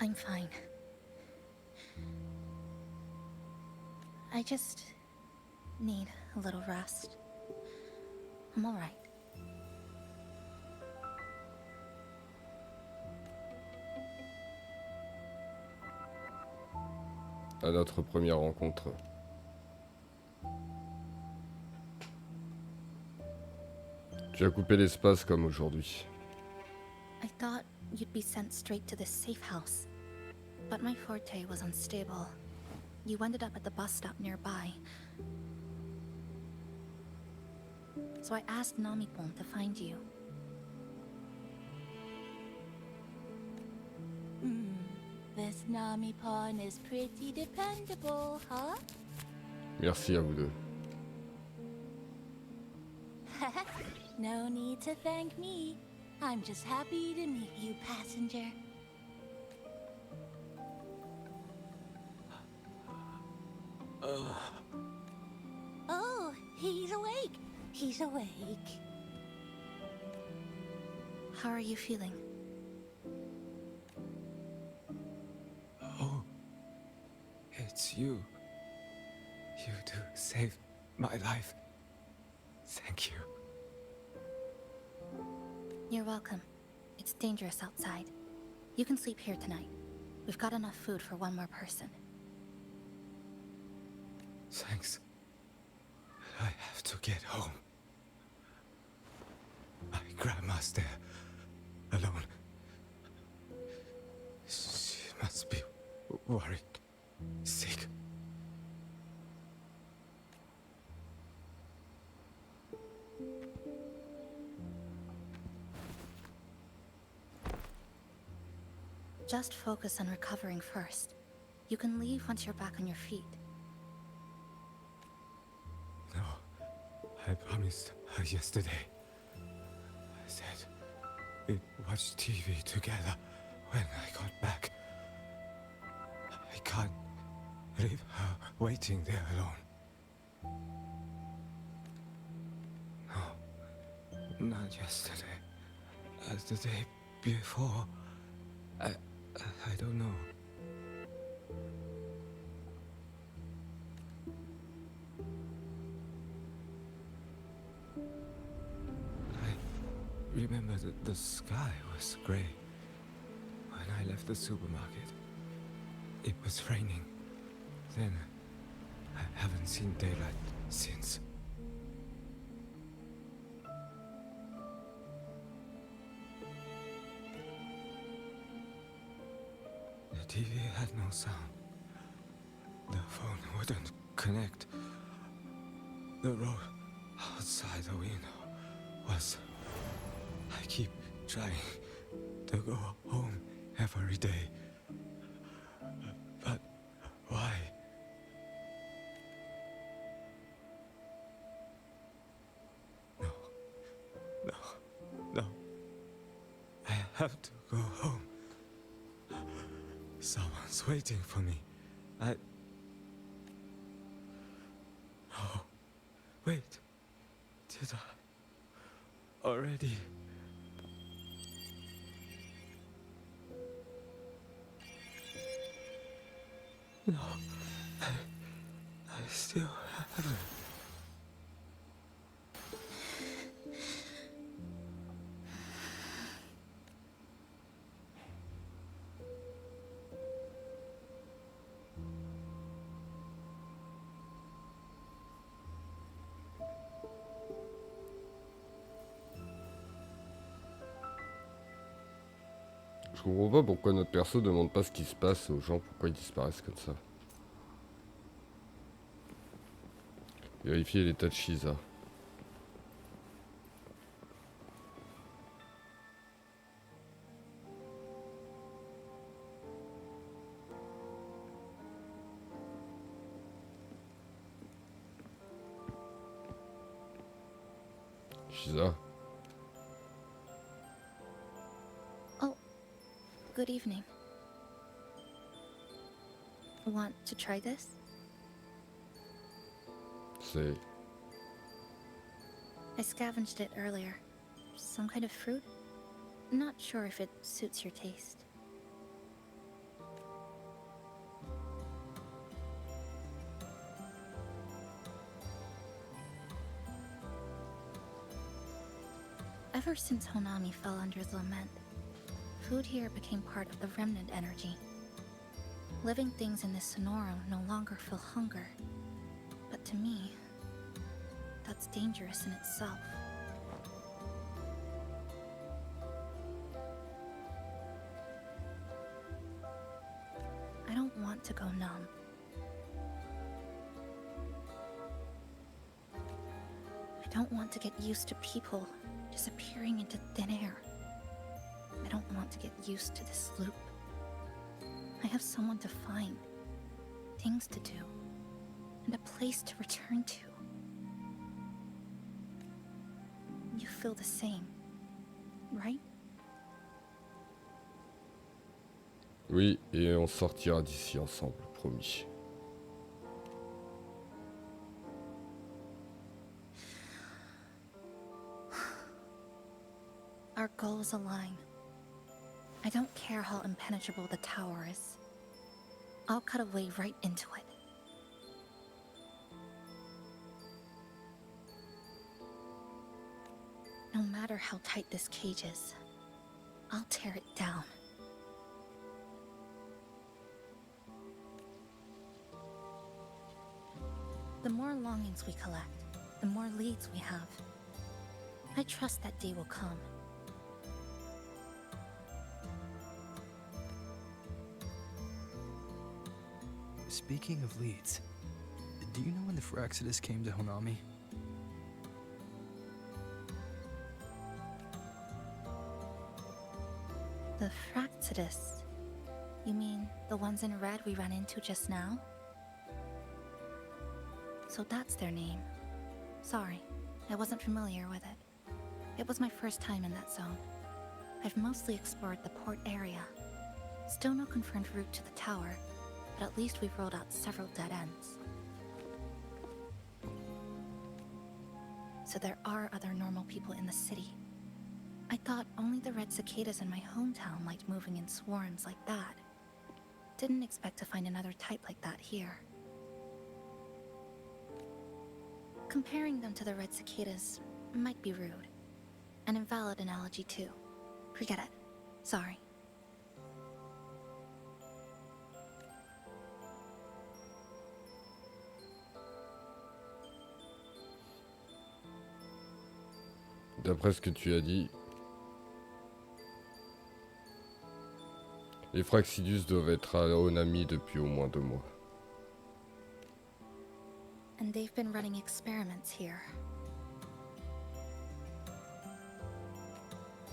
I'm fine. I just need a little rest. I'm all right. À notre première rencontre. Tu as coupé l'espace comme aujourd'hui. I thought you'd be sent straight to this safe house. But my forte was unstable. You ended up at the bus stop nearby. So I asked Namipon to find you. This Namipon is pretty dependable, huh? Merci à vous deux. No need to thank me. I'm just happy to meet you, passenger. Oh, he's awake. He's awake. How are you feeling? Oh, it's you. You do save my life. Thank you. You're welcome. It's dangerous outside. You can sleep here tonight. We've got enough food for one more person. Thanks. I have to get home. My grandma's there, alone. She must be worried, sick. Just focus on recovering first. You can leave once you're back on your feet. No, I promised her yesterday. I said we'd watch TV together when I got back. I can't leave her waiting there alone. No, not yesterday. The day before. I don't know. I remember that the sky was grey when I left the supermarket. It was raining. Then I haven't seen daylight since. The TV had no sound. The phone wouldn't connect. The road outside the window was... I keep trying to go home every day. But why? No. I have to go home. Someone's waiting for me. Oh, wait. Did I already? No, I still haven't. Je comprends pas pourquoi notre perso demande pas ce qui se passe aux gens, pourquoi ils disparaissent comme ça. Vérifier l'état de Chisa. Chisa. Good evening. Want to try this? C'est... I scavenged it earlier. Some kind of fruit? Not sure if it suits your taste. Ever since Honami fell under the lament, food here became part of the remnant energy. Living things in this Sonoro no longer feel hunger. But to me, that's dangerous in itself. I don't want to go numb. I don't want to get used to people disappearing into thin air. I don't want to get used to this loop. I have someone to find, things to do, and a place to return to. You feel the same, right? Oui, et on sortira d'ici ensemble, promis. Our goals align. I don't care how impenetrable the tower is. I'll cut a way right into it. No matter how tight this cage is, I'll tear it down. The more longings we collect, the more leads we have. I trust that day will come. Speaking of leads, do you know when the Fraxidus came to Honami? The Fraxidus? You mean the ones in red we ran into just now? So that's their name. Sorry, I wasn't familiar with it. It was my first time in that zone. I've mostly explored the port area. Still no confirmed route to the tower, but at least we've rolled out several dead ends. So there are other normal people in the city. I thought only the red cicadas in my hometown liked moving in swarms like that. Didn't expect to find another type like that here. Comparing them to the red cicadas might be rude. An invalid analogy too. Forget it. Sorry. D'après ce que tu as dit, les Fraxidus doivent être à Onami depuis au moins 2 mois. And they've been running experiments here.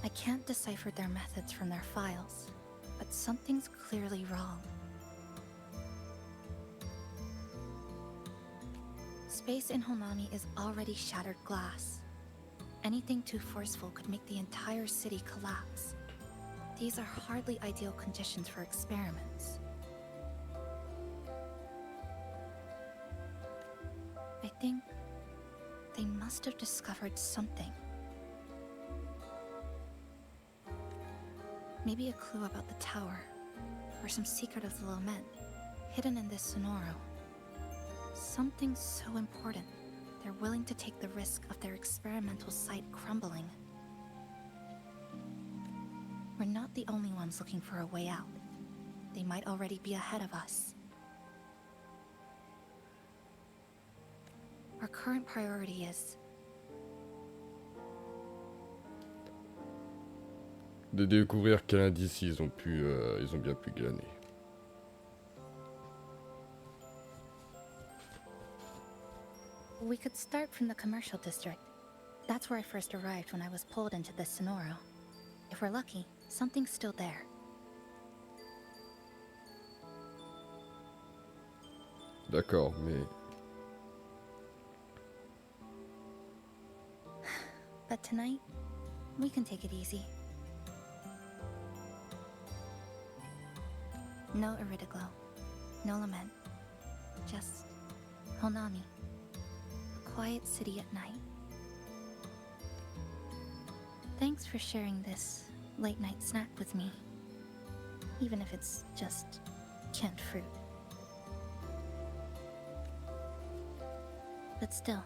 I can't decipher their methods from their files, but something's clearly wrong. Space in Honami is already shattered glass. Anything too forceful could make the entire city collapse. These are hardly ideal conditions for experiments. I think they must have discovered something. Maybe a clue about the tower, or some secret of the lament, hidden in this Sonoro. Something so important, they're willing to take the risk of their experimental site crumbling. We're not the only ones looking for a way out. They might already be ahead of us. Our current priority is de découvrir quel indice ils ont bien pu glaner. We could start from the commercial district. That's where I first arrived when I was pulled into the Sonoro. If we're lucky, something's still there. D'accord, mais... But tonight, we can take it easy. No Iridaglow, no lament, just Honami. A quiet city at night. Thanks for sharing this late-night snack with me. Even if it's just canned fruit. But still,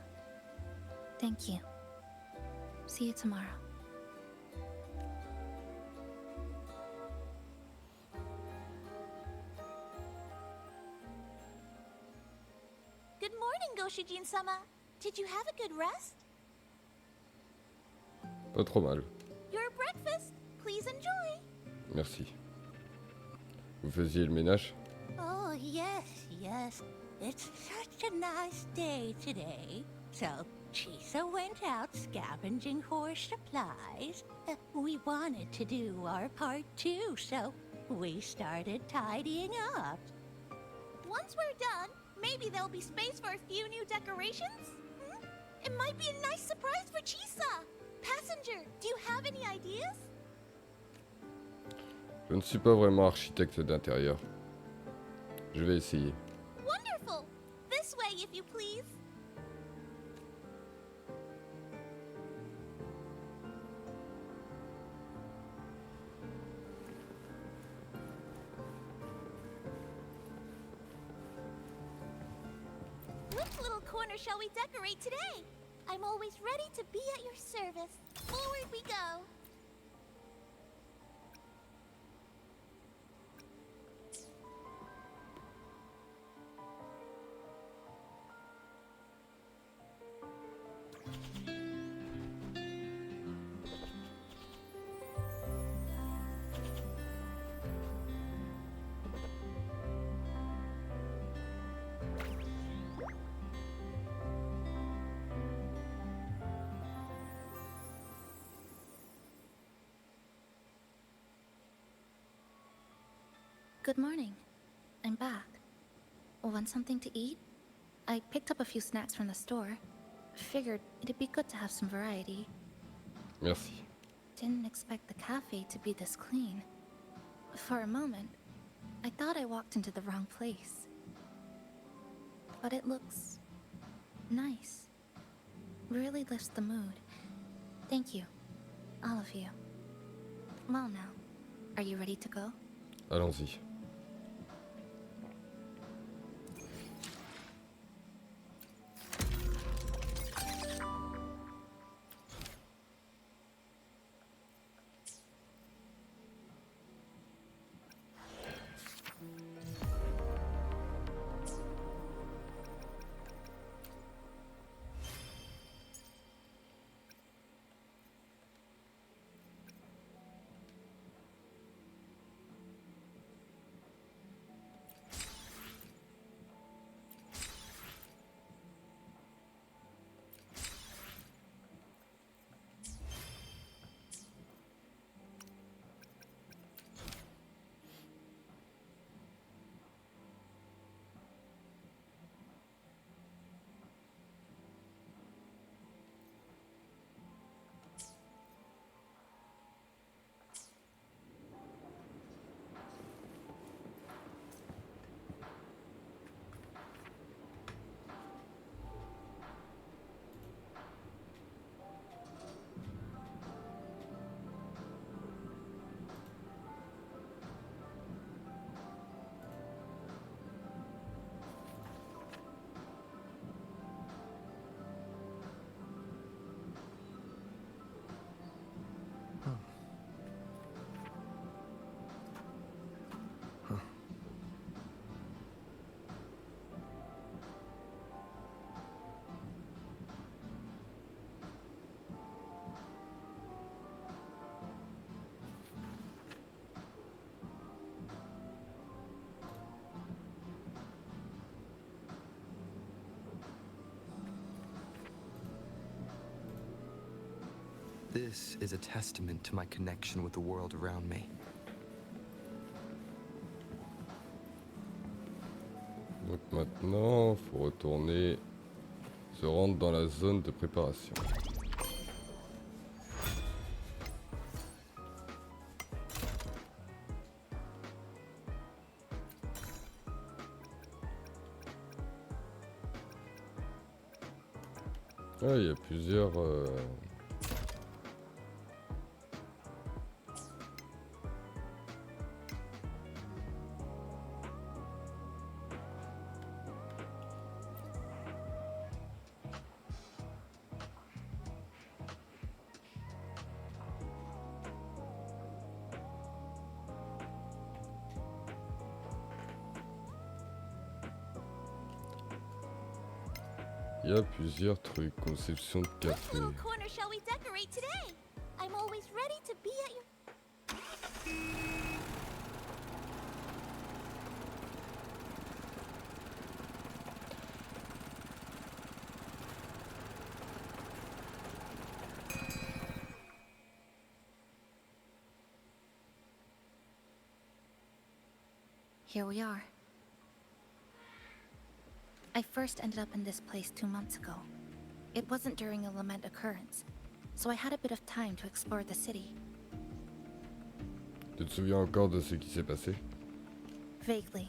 thank you. See you tomorrow. Good morning, Goshijin-sama. Did you have a good rest? Pas trop mal, Your breakfast. Please enjoy. merci. Vous faisiez le ménage? Oh, yes, yes. It's such a nice day today. So, Chisa went out scavenging for supplies. We wanted to do our part too, so we started tidying up. Once we're done, maybe there'll be space for a few new decorations? It might be a nice surprise for Chisa. Passenger, do you have any ideas? Je ne suis pas vraiment architecte d'intérieur. Je vais essayer. Wonderful. This way, if you please. Which little corner shall we decorate today? I'm always ready to be at your service. Forward we go. Good morning. I'm back. Want something to eat? I picked up a few snacks from the store. Figured it'd be good to have some variety. Merci. Didn't expect the cafe to be this clean. For a moment, I thought I walked into the wrong place. But it looks nice. Really lifts the mood. Thank you, all of you. Well now, are you ready to go? Allons-y. This is a testament to my connection with the world around me. Donc maintenant, faut retourner, se rendre dans la zone de préparation. Ah, il y a plusieurs... Il y a plusieurs trucs, conception de café. What little corner shall we decorate today? I'm always ready to be at your... Here we are. I first ended up in this place 2 months ago. It wasn't during a lament occurrence, so I had a bit of time to explore the city. Tu te souviens encore de ce qui s'est passé? Vaguely.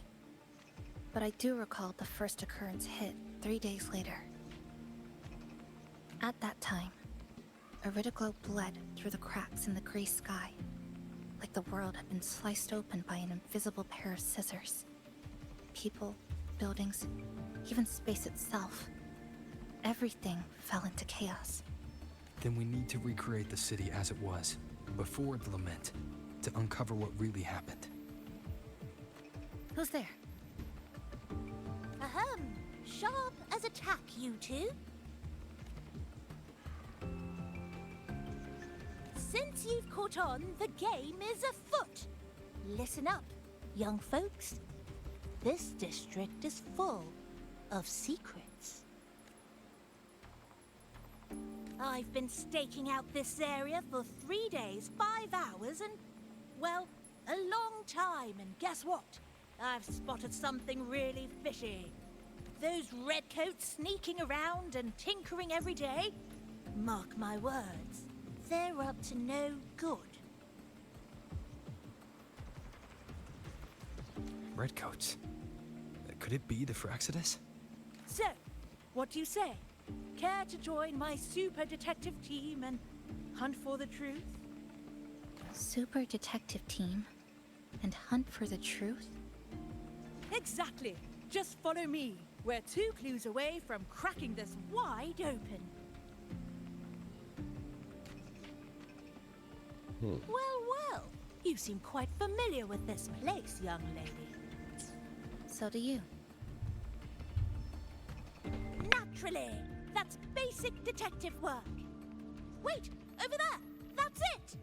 But I do recall the first occurrence hit 3 days later. At that time, Iridoglow bled through the cracks in the gray sky, like the world had been sliced open by an invisible pair of scissors. People, buildings, even space itself. Everything fell into chaos. Then we need to recreate the city as it was, before the lament, to uncover what really happened. Who's there? Ahem. Sharp as a tack, you two. Since you've caught on, the game is afoot. Listen up, young folks. This district is full of secrets. I've been staking out this area for 3 days, 5 hours, and, well, a long time, and guess what? I've spotted something really fishy. Those redcoats sneaking around and tinkering every day? Mark my words, they're up to no good. Redcoats? Could it be the Fraxidus? So, what do you say? Care to join my super detective team and hunt for the truth? Super detective team? And hunt for the truth? Exactly. Just follow me. We're 2 clues away from cracking this wide open. Well, you seem quite familiar with this place, young lady. So do you. Naturally. That's basic detective work. Wait, over there. That's it.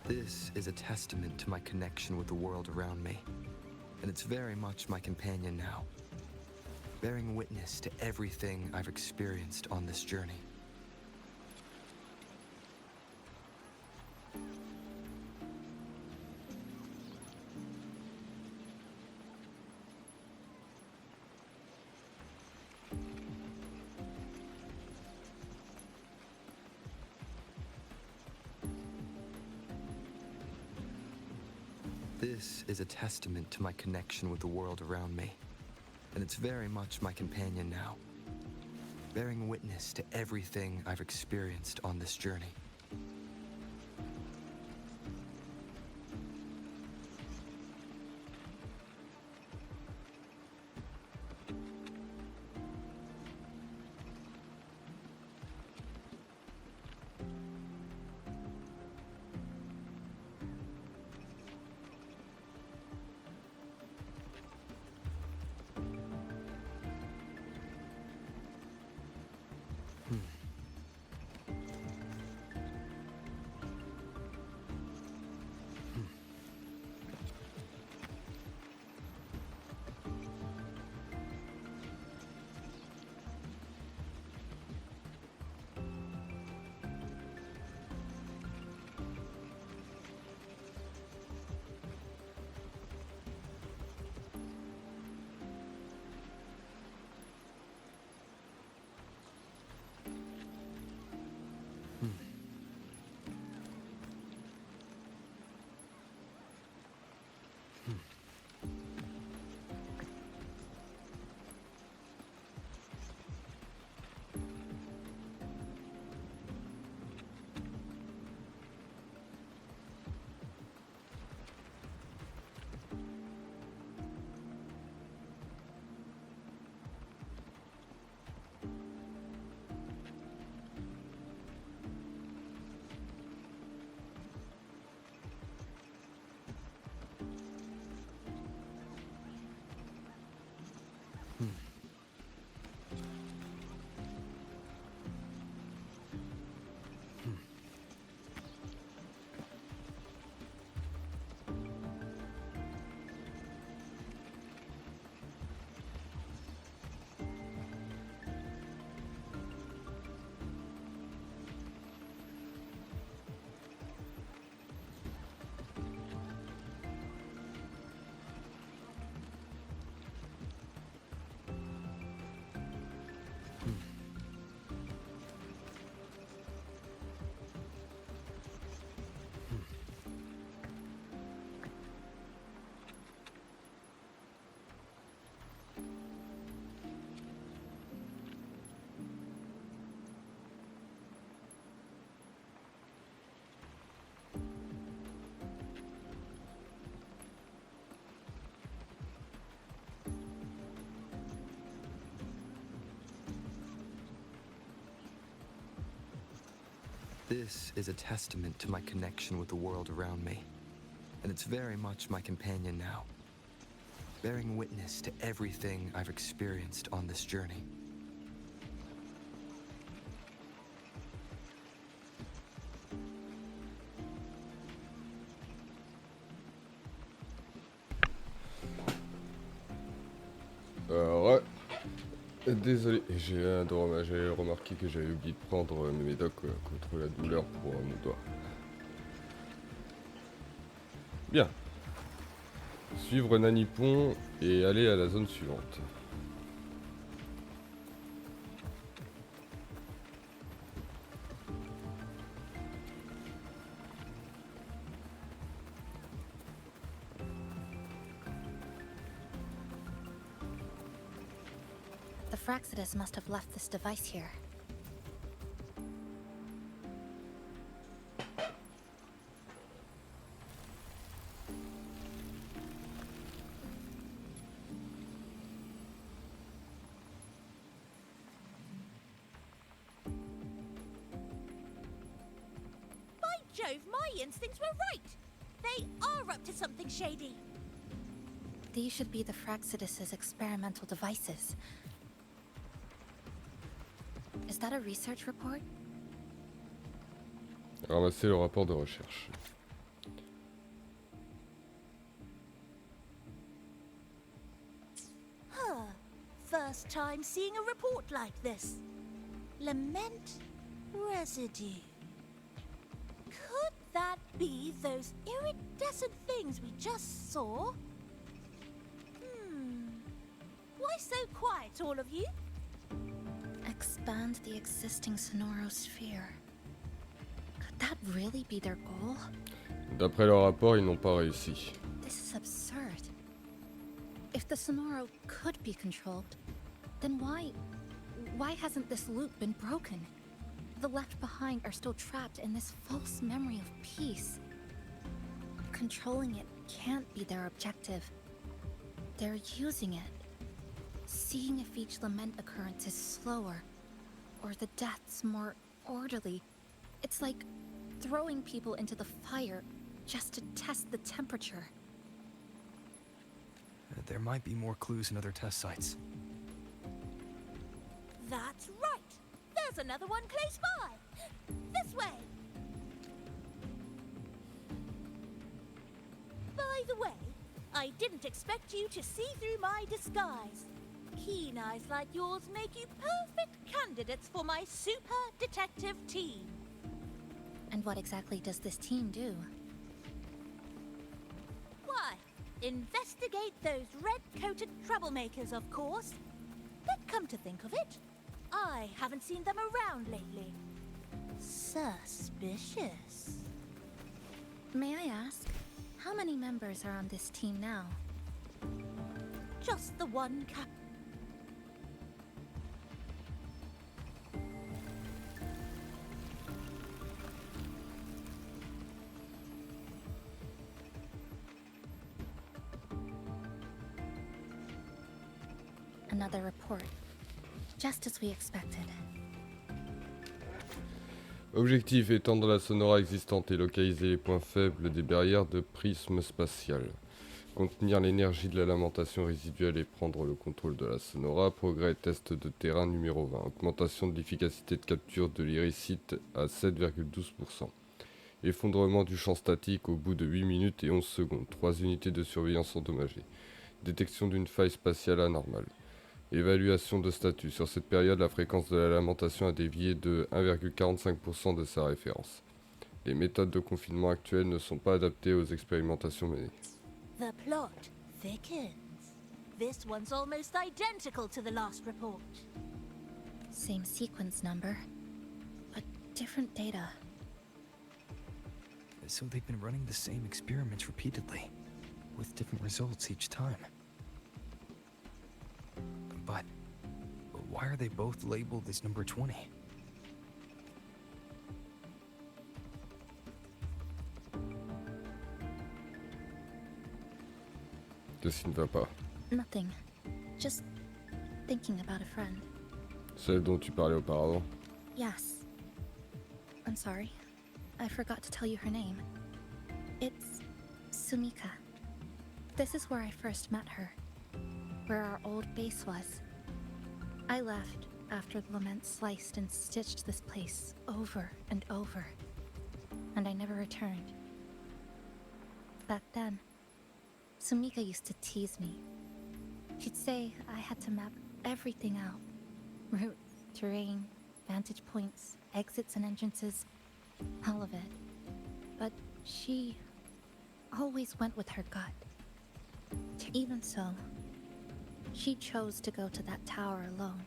This is a testament to my connection with the world around me, and it's very much my companion now, bearing witness to everything I've experienced on this journey. This is a testament to my connection with the world around me, and it's very much my companion now, bearing witness to everything I've experienced on this journey. This is a testament to my connection with the world around me, and it's very much my companion now, bearing witness to everything I've experienced on this journey. Ouais. Désolé, j'ai remarqué que j'avais oublié de prendre mes médocs contre la douleur pour mon doigt. Bien. Suivre Nanipon et aller à la zone suivante. The Fraxidus must have left this device here. By Jove, my instincts were right! They are up to something shady. These should be the Fraxidus's experimental devices. Is that a research report? Ramasser le rapport de recherche. Huh. First time seeing a report like this. Lament residue. Could that be those iridescent things we just saw? Why so quiet, all of you? Expand the existing sonorosphere. Could that really be their goal? D'après leur rapport, ils n'ont pas réussi. This is absurd. If the Sonoro could be controlled, then why hasn't this loop been broken? The left behind are still trapped in this false memory of peace. Controlling it can't be their objective. They're using it. Seeing if each lament occurrence is slower, or the deaths more orderly. It's like throwing people into the fire just to test the temperature. There might be more clues in other test sites. That's right! There's another one close by! This way! By the way, I didn't expect you to see through my disguise. Keen eyes like yours make you perfect candidates for my super detective team. And what exactly does this team do? Why, investigate those red-coated troublemakers, of course. But come to think of it, I haven't seen them around lately. Suspicious. May I ask, how many members are on this team now? Just the one cap. Another report. Just as we expected. Objectif, étendre la sonora existante et localiser les points faibles des barrières de prisme spatial. Contenir l'énergie de la lamentation résiduelle et prendre le contrôle de la sonora. Progrès test de terrain numéro 20. Augmentation de l'efficacité de capture de l'iricite à 7,12%. Effondrement du champ statique au bout de 8 minutes et 11 secondes. 3 unités de surveillance endommagées. Détection d'une faille spatiale anormale. Évaluation de statut. Sur cette période, la fréquence de la lamentation a dévié de 1,45% de sa référence. Les méthodes de confinement actuelles ne sont pas adaptées aux expérimentations menées. The plot thickens. This one's almost identical to the last report. Same sequence number, but different data. So they've been running the same experiments repeatedly, with different results each time. But why are they both labeled as number 20? Qu'est-ce qui ne va pas? Nothing. Just thinking about a friend. Celle dont tu parlais auparavant? Yes. I'm sorry. I forgot to tell you her name. It's Sumika. This is where I first met her. Where our old base was. I left after the lament sliced and stitched this place over and over. And I never returned. Back then, Sumika used to tease me. She'd say I had to map everything out Route, terrain, vantage points, exits and entrances, all of it. But she always went with her gut. Even so, she chose to go to that tower alone.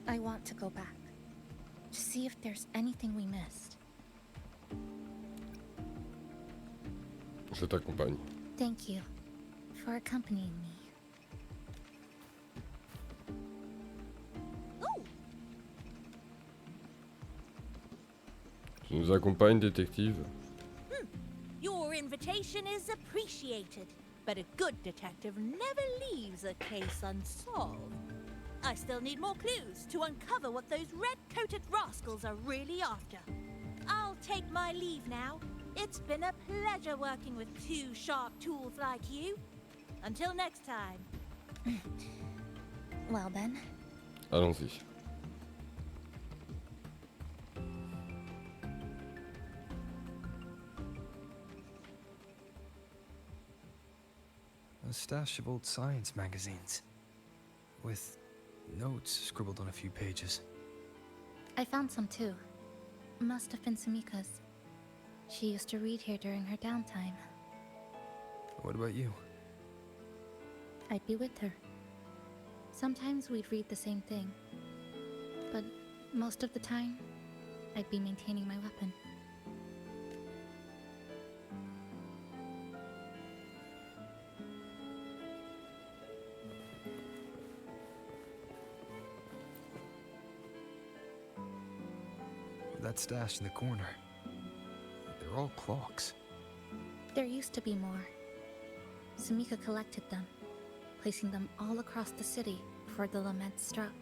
I want to go back, to see if there's anything we missed. Je t'accompagne. Thank you for accompanying me. Tu nous accompagnes, détective? Your invitation is appreciated, but a good detective never leaves a case unsolved. I still need more clues to uncover what those red-coated rascals are really after. I'll take my leave now. It's been a pleasure working with two sharp tools like you. Until next time. Well then. Allons-y. A stash of old science magazines, with notes scribbled on a few pages. I found some too. Must have been Sumika's. She used to read here during her downtime. What about you? I'd be with her. Sometimes we'd read the same thing. But most of the time, I'd be maintaining my weapon. That stash in the corner. They're all clocks. There used to be more. Sumika collected them, placing them all across the city before the lament struck.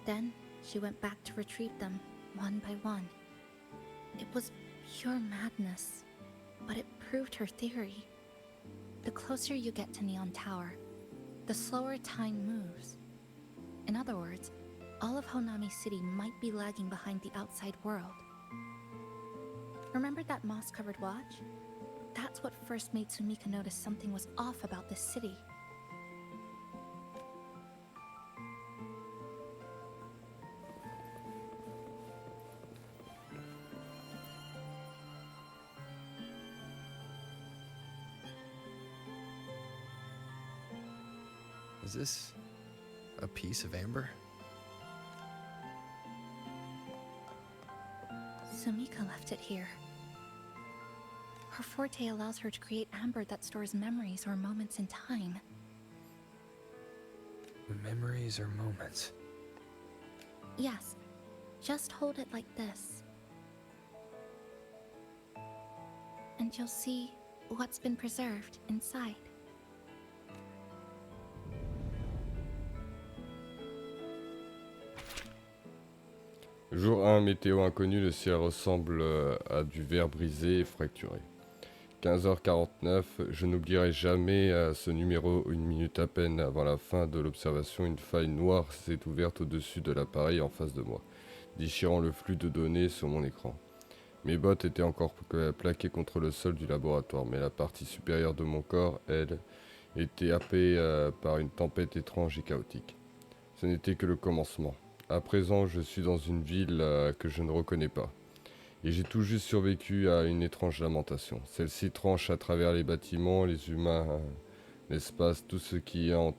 Then she went back to retrieve them one by one. It was pure madness, but it proved her theory. The closer you get to Neon Tower, the slower time moves. In other words, all of Honami City might be lagging behind the outside world. Remember that moss-covered watch? That's what first made Sumika notice something was off about this city. Is this a piece of amber? Sumika left it here. Her forte allows her to create amber that stores memories or moments in time. Memories or moments? Yes, just hold it like this. And you'll see what's been preserved inside. Jour 1, météo inconnu, le ciel ressemble à du verre brisé et fracturé. 15h49, je n'oublierai jamais ce numéro, une minute à peine avant la fin de l'observation, une faille noire s'est ouverte au-dessus de l'appareil en face de moi, déchirant le flux de données sur mon écran. Mes bottes étaient encore plaquées contre le sol du laboratoire, mais la partie supérieure de mon corps, elle, était happée par une tempête étrange et chaotique. Ce n'était que le commencement. À présent, je suis dans une ville que je ne reconnais pas. Et j'ai tout juste survécu à une étrange lamentation. Celle-ci tranche à travers les bâtiments, les humains, l'espace, tout ce qui est en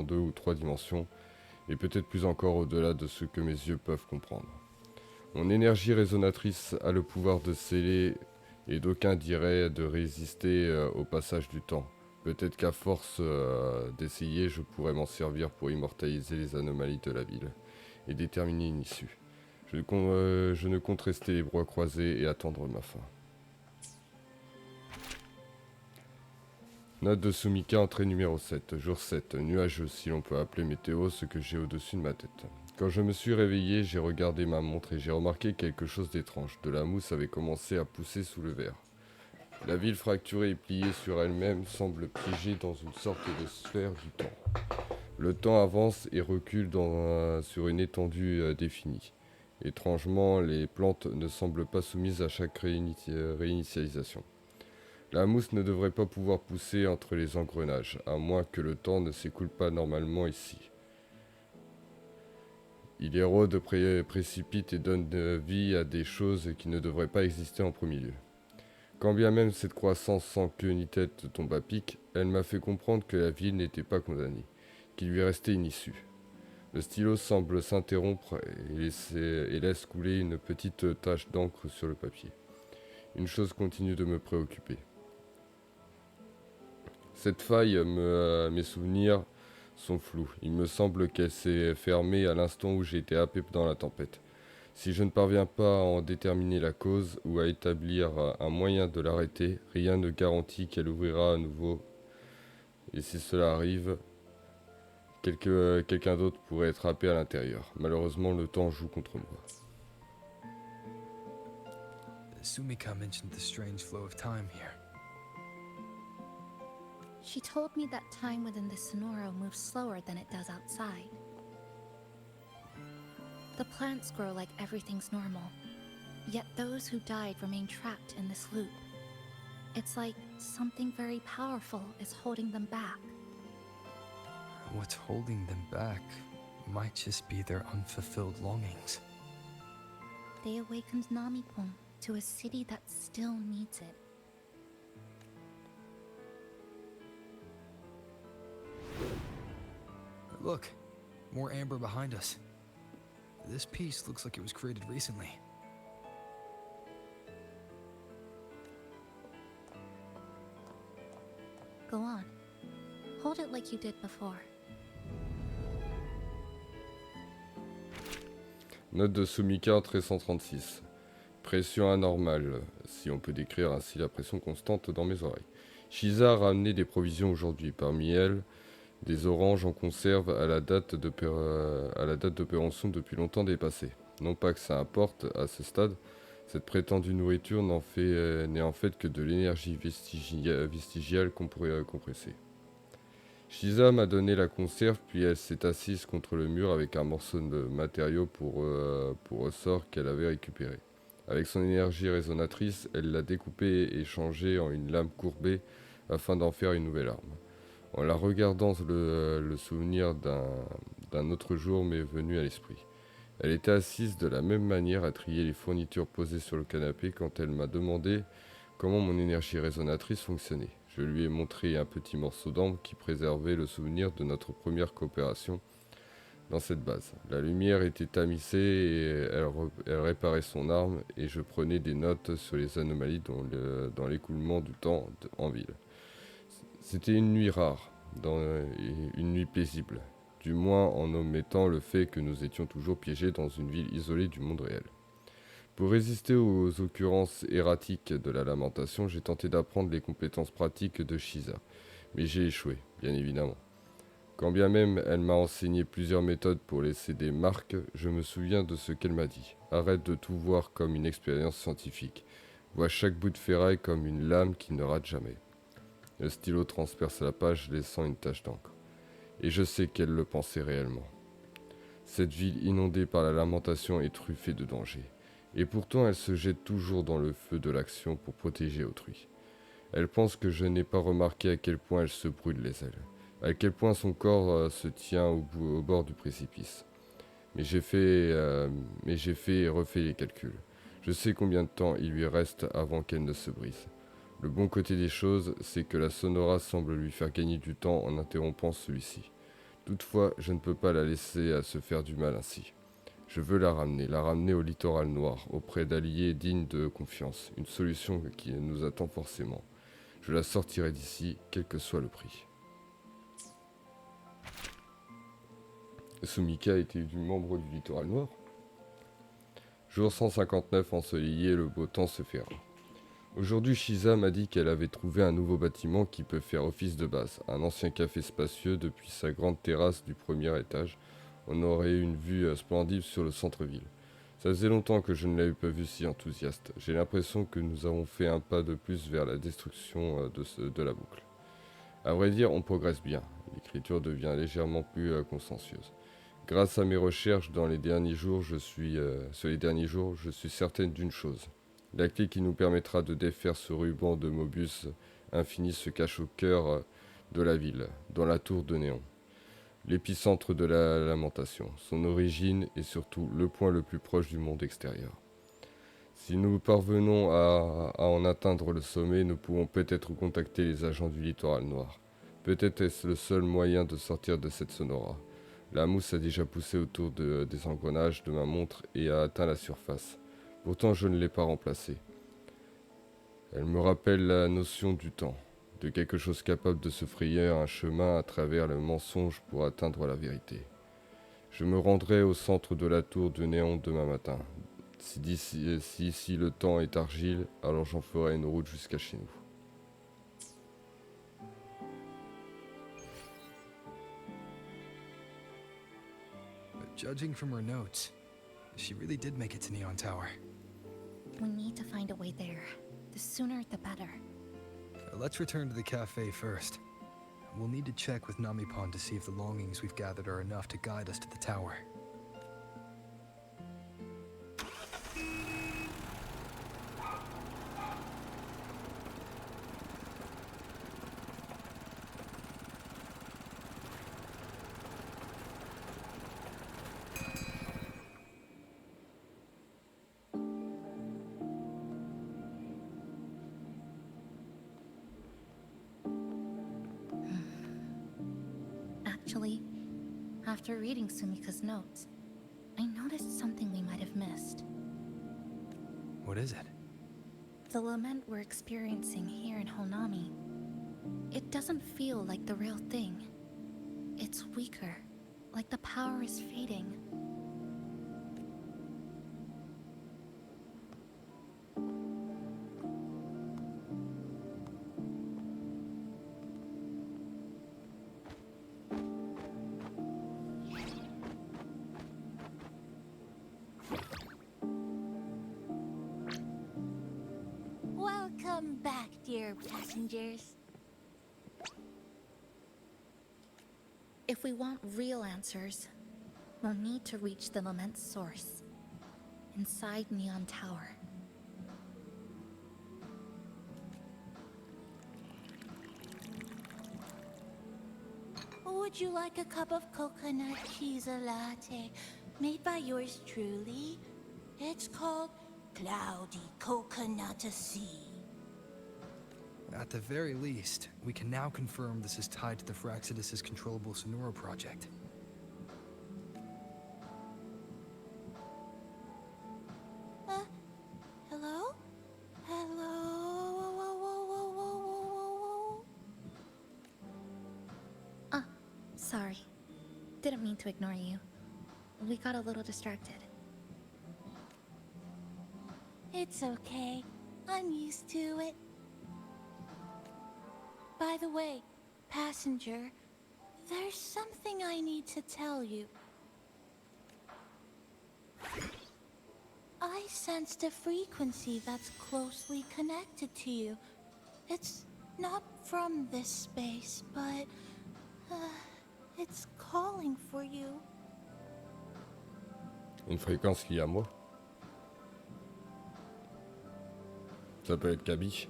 deux ou trois dimensions, et peut-être plus encore au-delà de ce que mes yeux peuvent comprendre. Mon énergie résonatrice a le pouvoir de sceller, et d'aucuns diraient de résister au passage du temps. Peut-être qu'à force d'essayer, je pourrais m'en servir pour immortaliser les anomalies de la ville et déterminer une issue. Je ne compte rester les bras croisés et attendre ma fin. Note de Sumika, entrée numéro 7, jour 7, nuageux si l'on peut appeler météo ce que j'ai au-dessus de ma tête. Quand je me suis réveillé, j'ai regardé ma montre et j'ai remarqué quelque chose d'étrange. De la mousse avait commencé à pousser sous le verre. La ville fracturée et pliée sur elle-même semble piégée dans une sorte de sphère du temps. Le temps avance et recule sur une étendue définie. Étrangement, les plantes ne semblent pas soumises à chaque réinitialisation. La mousse ne devrait pas pouvoir pousser entre les engrenages, à moins que le temps ne s'écoule pas normalement ici. Il érode, précipite et donne vie à des choses qui ne devraient pas exister en premier lieu. Quand bien même cette croissance sans queue ni tête tombe à pic, elle m'a fait comprendre que la ville n'était pas condamnée, qu'il lui restait une issue. Le stylo semble s'interrompre et laisse couler une petite tache d'encre sur le papier. Une chose continue de me préoccuper. Cette faille, mes souvenirs sont flous. Il me semble qu'elle s'est fermée à l'instant où j'ai été happé dans la tempête. Si je ne parviens pas à en déterminer la cause ou à établir un moyen de l'arrêter, rien ne garantit qu'elle ouvrira à nouveau. Et si cela arrive, quelqu'un d'autre pourrait être happé à l'intérieur. Malheureusement, le temps joue contre moi. Sumika mentioned the strange flow of time here. She told me that time within the Sonoro moves slower than it does outside. The plants grow like everything's normal, yet those who died remain trapped in this loop. It's like something very powerful is holding them back. What's holding them back might just be their unfulfilled longings. They awakened Namikun to a city that still needs it. Look, more amber behind us. This piece looks like it was created recently. Go on. Hold it like you did before. Note de Sumika 1336. Pression anormale, si on peut décrire ainsi la pression constante dans mes oreilles. Chisa a ramené des provisions aujourd'hui. Parmi elles, des oranges en conserve à la date d'opération depuis longtemps dépassée. Non pas que ça importe à ce stade, cette prétendue nourriture n'est en fait que de l'énergie vestigiale compressée. Chisa m'a donné la conserve, puis elle s'est assise contre le mur avec un morceau de matériau pour ressort qu'elle avait récupéré. Avec son énergie résonatrice, elle l'a découpé et changé en une lame courbée afin d'en faire une nouvelle arme. En la regardant, le souvenir d'un autre jour m'est venu à l'esprit. Elle était assise de la même manière à trier les fournitures posées sur le canapé quand elle m'a demandé comment mon énergie résonatrice fonctionnait. Je lui ai montré un petit morceau d'ambre qui préservait le souvenir de notre première coopération dans cette base. La lumière était tamisée et elle réparait son arme et je prenais des notes sur les anomalies dans l'écoulement du temps en ville. C'était une nuit rare, une nuit paisible, du moins en omettant le fait que nous étions toujours piégés dans une ville isolée du monde réel. Pour résister aux occurrences erratiques de la lamentation, j'ai tenté d'apprendre les compétences pratiques de Chisa, mais j'ai échoué, bien évidemment. Quand bien même elle m'a enseigné plusieurs méthodes pour laisser des marques, je me souviens de ce qu'elle m'a dit. Arrête de tout voir comme une expérience scientifique. Vois chaque bout de ferraille comme une lame qui ne rate jamais. Le stylo transperce la page, laissant une tache d'encre. Et je sais qu'elle le pensait réellement. Cette ville inondée par la lamentation est truffée de dangers. Et pourtant elle se jette toujours dans le feu de l'action pour protéger autrui. Elle pense que je n'ai pas remarqué à quel point elle se brûle les ailes. À quel point son corps se tient au bord du précipice. Mais j'ai fait et refait les calculs. Je sais combien de temps il lui reste avant qu'elle ne se brise. Le bon côté des choses, c'est que la Sonora semble lui faire gagner du temps en interrompant celui-ci. Toutefois, je ne peux pas la laisser se faire du mal ainsi. Je veux la ramener au littoral noir, auprès d'alliés dignes de confiance, une solution qui nous attend forcément. Je la sortirai d'ici, quel que soit le prix. Sumika était du membre du littoral noir. Jour 159 ensoleillé, le beau temps se fait rare. Aujourd'hui, Chisa m'a dit qu'elle avait trouvé un nouveau bâtiment qui peut faire office de base. Un ancien café spacieux depuis sa grande terrasse du premier étage. On aurait une vue splendide sur le centre-ville. Ça faisait longtemps que je ne l'avais pas vu si enthousiaste. J'ai l'impression que nous avons fait un pas de plus vers la destruction de la boucle. À vrai dire, on progresse bien. L'écriture devient légèrement plus consciencieuse. Grâce à mes recherches sur les derniers jours, je suis certaine d'une chose. La clé qui nous permettra de défaire ce ruban de Mobius infini se cache au cœur de la ville, dans la tour de néon. L'épicentre de la lamentation, son origine et surtout le point le plus proche du monde extérieur. Si nous parvenons à en atteindre le sommet, nous pouvons peut-être contacter les agents du littoral noir. Peut-être est-ce le seul moyen de sortir de cette sonora. La mousse a déjà poussé autour des engrenages de ma montre et a atteint la surface. Pourtant, je ne l'ai pas remplacée. Elle me rappelle la notion du temps, de quelque chose capable de se frayer un chemin à travers le mensonge pour atteindre la vérité. Je me rendrai au centre de la tour de néon demain matin. Si ici le temps est argile, alors j'en ferai une route jusqu'à chez nous. But judging from her notes, she really did make it to Neon Tower. We need to find a way there. The sooner, the better. Let's return to the cafe first. We'll need to check with Namipon to see if the longings we've gathered are enough to guide us to the tower. Actually, after reading Sumika's notes, I noticed something we might have missed. What is it? The lament we're experiencing here in Honami. It doesn't feel like the real thing. It's weaker, like the power is fading. Welcome back, dear passengers. If we want real answers, we'll need to reach the lament's source, inside Neon Tower. Would you like a cup of coconut Chisa latte made by yours truly? It's called Cloudy Coconut Sea. At the very least, we can now confirm this is tied to the Phraxidus' controllable Sonora project. Hello? Hello? Sorry. Didn't mean to ignore you. We got a little distracted. It's okay. I'm used to it. By the way, passenger, there's something I need to tell you. I sensed a frequency that's closely connected to you. It's not from this space, but it's calling for you. Une fréquence qui est à moi. Ça peut être Kabi.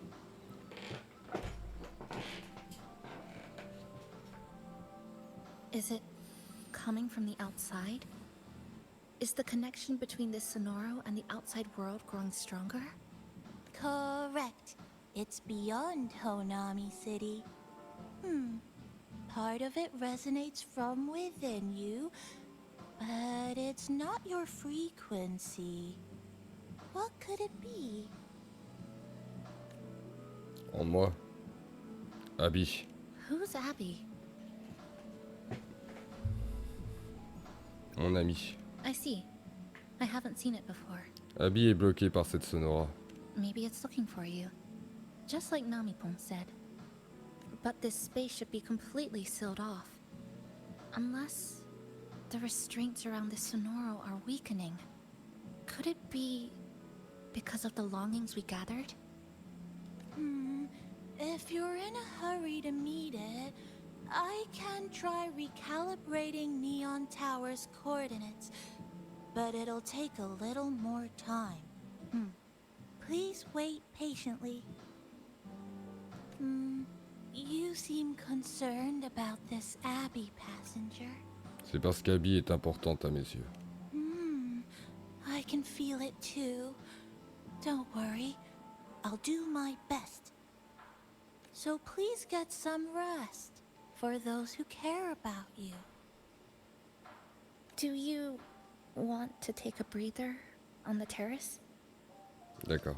Is it coming from the outside? Is the connection between this Sonoro and the outside world growing stronger? Correct. It's beyond Honami City. Part of it resonates from within you, but it's not your frequency. What could it be? En moi. Abby. Who's Abby? Mon ami. I see. I haven't seen it before. Abby est bloqué par cette sonora. Maybe it's looking for you. Just like Namipon said. But this space should be completely sealed off. Unless the restraints around this Sonoro are weakening. Could it be because of the longings we gathered? If you're in a hurry to meet it, I can try recalibrating Neon Tower's coordinates, but it'll take a little more time. Please wait patiently. You seem concerned about this Abby passenger. C'est parce qu'Abby est importante à mes yeux. I can feel it too. Don't worry, I'll do my best. So please get some rest for those who care about you. Do you want to take a breather on the terrace? D'accord.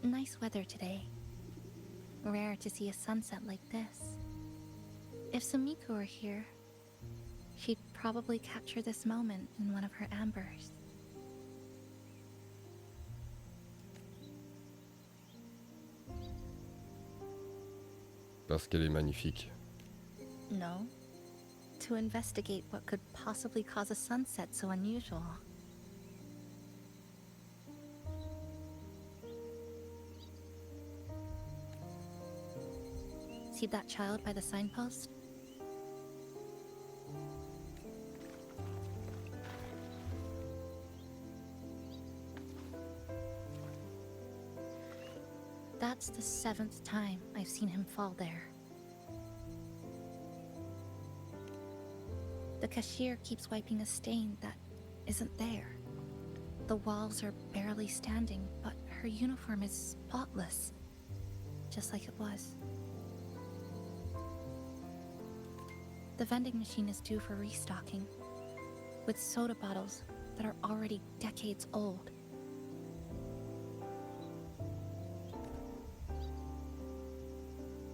Nice weather today. Rare to see a sunset like this. If Sumiko were here, she'd probably capture this moment in one of her ambers. Parce qu'elle est magnifique. No. To investigate what could possibly cause a sunset so unusual. See that child by the signpost? That's the 7th time I've seen him fall there. The cashier keeps wiping a stain that isn't there. The walls are barely standing, but her uniform is spotless, just like it was. The vending machine is due for restocking, with soda bottles that are already decades old.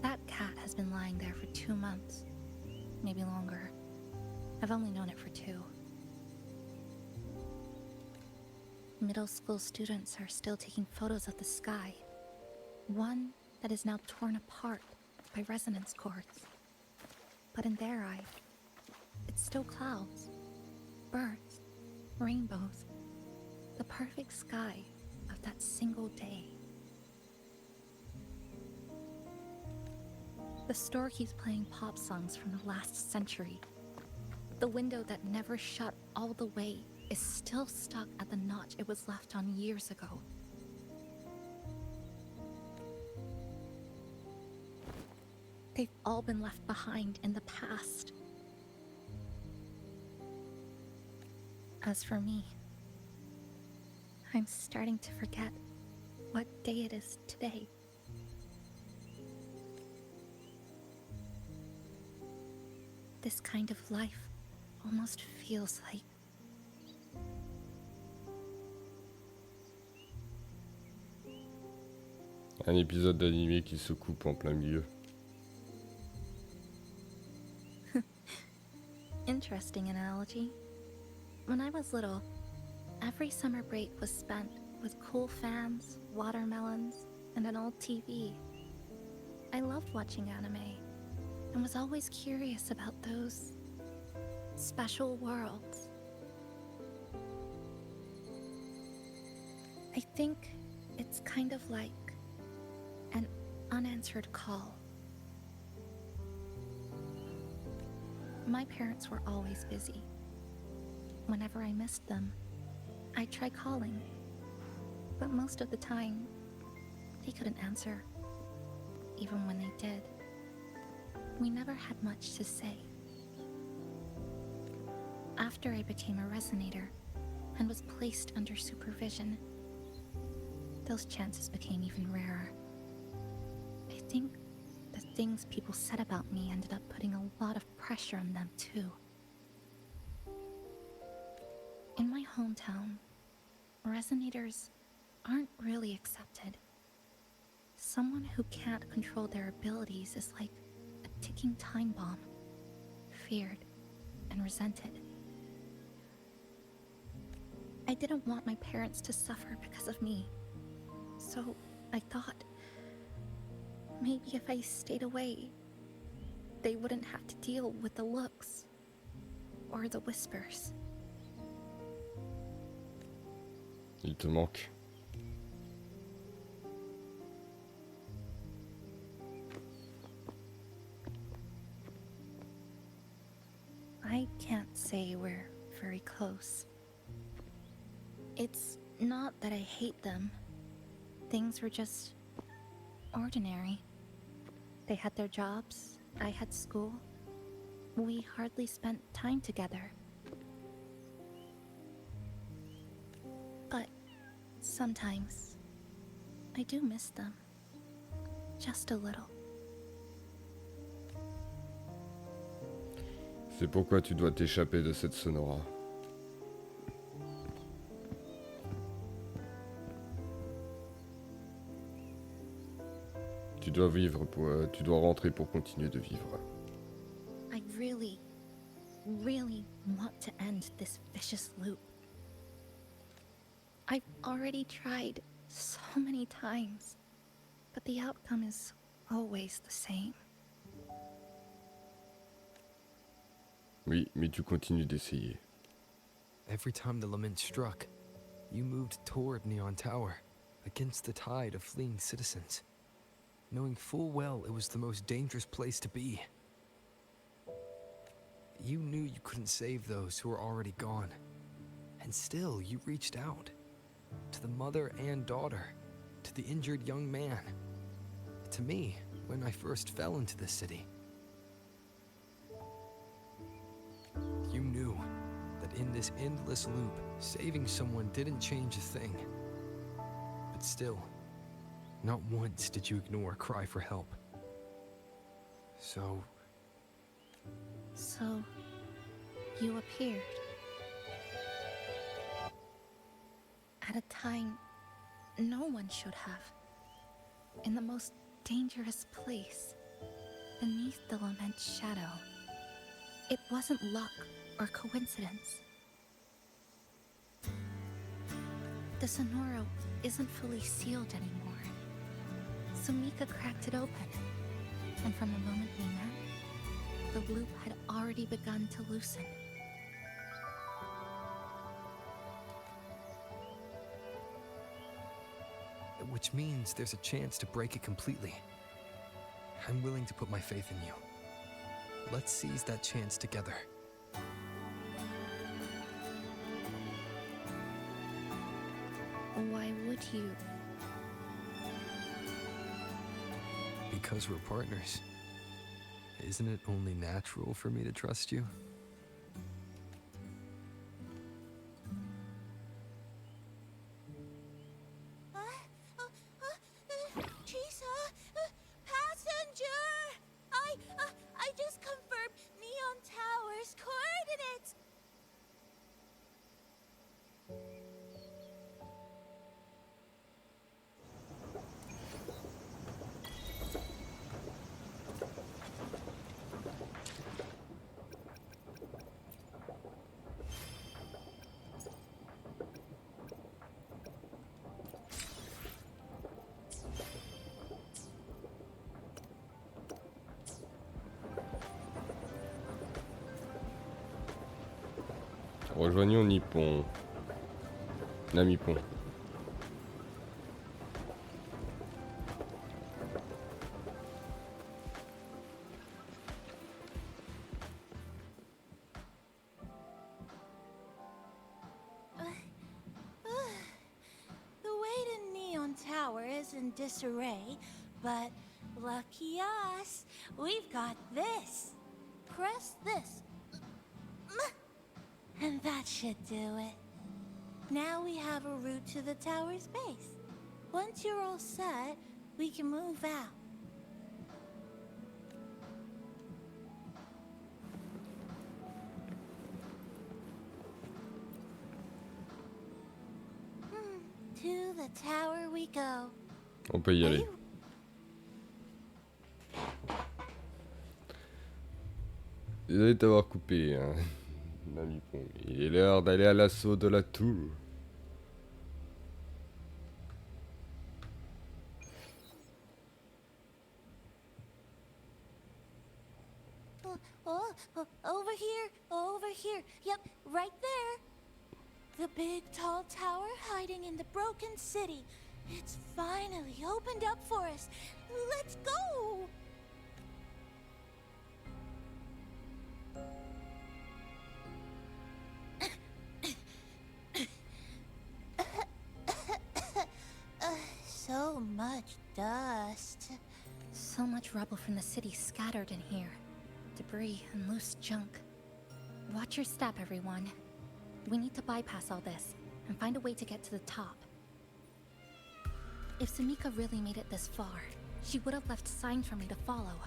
That cat has been lying there for 2 months, maybe longer. I've only known it for 2. Middle school students are still taking photos of the sky, one that is now torn apart by resonance cords. But in their eye, it's still clouds, birds, rainbows, the perfect sky of that single day. The store keeps playing pop songs from the last century. The window that never shut all the way is still stuck at the notch it was left on years ago. They've all been left behind in the past. As for me, I'm starting to forget what day it is today. This kind of life almost feels like Un épisode d'animé qui se coupe en plein milieu. interesting analogy. When I was little, every summer break was spent with cool fans, watermelons, and an old TV. I loved watching anime and was always curious about those special worlds. I think it's kind of like an unanswered call. My parents were always busy. Whenever I missed them, I'd try calling, but most of the time, they couldn't answer, even when they did. We never had much to say. After I became a resonator and was placed under supervision, those chances became even rarer. I think the things people said about me ended up putting a lot of pressure on them too. In my hometown, resonators aren't really accepted. Someone who can't control their abilities is like a ticking time bomb, feared and resented. I didn't want my parents to suffer because of me. So I thought maybe if I stayed away, they wouldn't have to deal with the looks or the whispers. Il te manque. I can't say we're very close. It's not that I hate them. Things were just ordinary. They had their jobs, I had school. We hardly spent time together. But sometimes I do miss them. Just a little. C'est pourquoi tu dois t'échapper de cette Sonora. Tu dois vivre tu dois rentrer pour continuer de vivre. I really want to end this vicious loop. I've already tried so many times, but the outcome is always the same. Oui, mais tu continues d'essayer. Every time the lament struck, you moved toward Neon Tower, against the tide of fleeing citizens, knowing full well it was the most dangerous place to be. You knew you couldn't save those who were already gone, and still you reached out, to the mother and daughter, to the injured young man, to me when I first fell into the city. You knew that in this endless loop, saving someone didn't change a thing. But still, not once did you ignore a cry for help. So, you appeared. At a time no one should have. In the most dangerous place, beneath the lament's shadow. It wasn't luck or coincidence. The Sonoro isn't fully sealed anymore. Sumika cracked it open, and from the moment we met, the loop had already begun to loosen. which means there's a chance to break it completely. I'm willing to put my faith in you. Let's seize that chance together. Why would you? Because we're partners. Isn't it only natural for me to trust you? Chisa, passenger! I just confirmed Neon Tower's coordinates. Rejoignons Nippon. Namipon. The way to Neon Tower is in disarray, but lucky us, we've got this. Press this. And that should do it. Now we have a route to the tower's base. Once you're all set, we can move out. To the tower we go. On peut y aller. Désolé de t'avoir coupé, hein. Namipon. Il est l'heure d'aller à l'assaut de la tour. Over here, over here. Yep, right there. The big tall tower hiding in the broken city. It's finally opened up for us. Let's go! So much dust. So much rubble from the city scattered in here. Debris and loose junk. Watch your step, everyone. We need to bypass all this and find a way to get to the top. If Sumika really made it this far, she would have left signs for me to follow.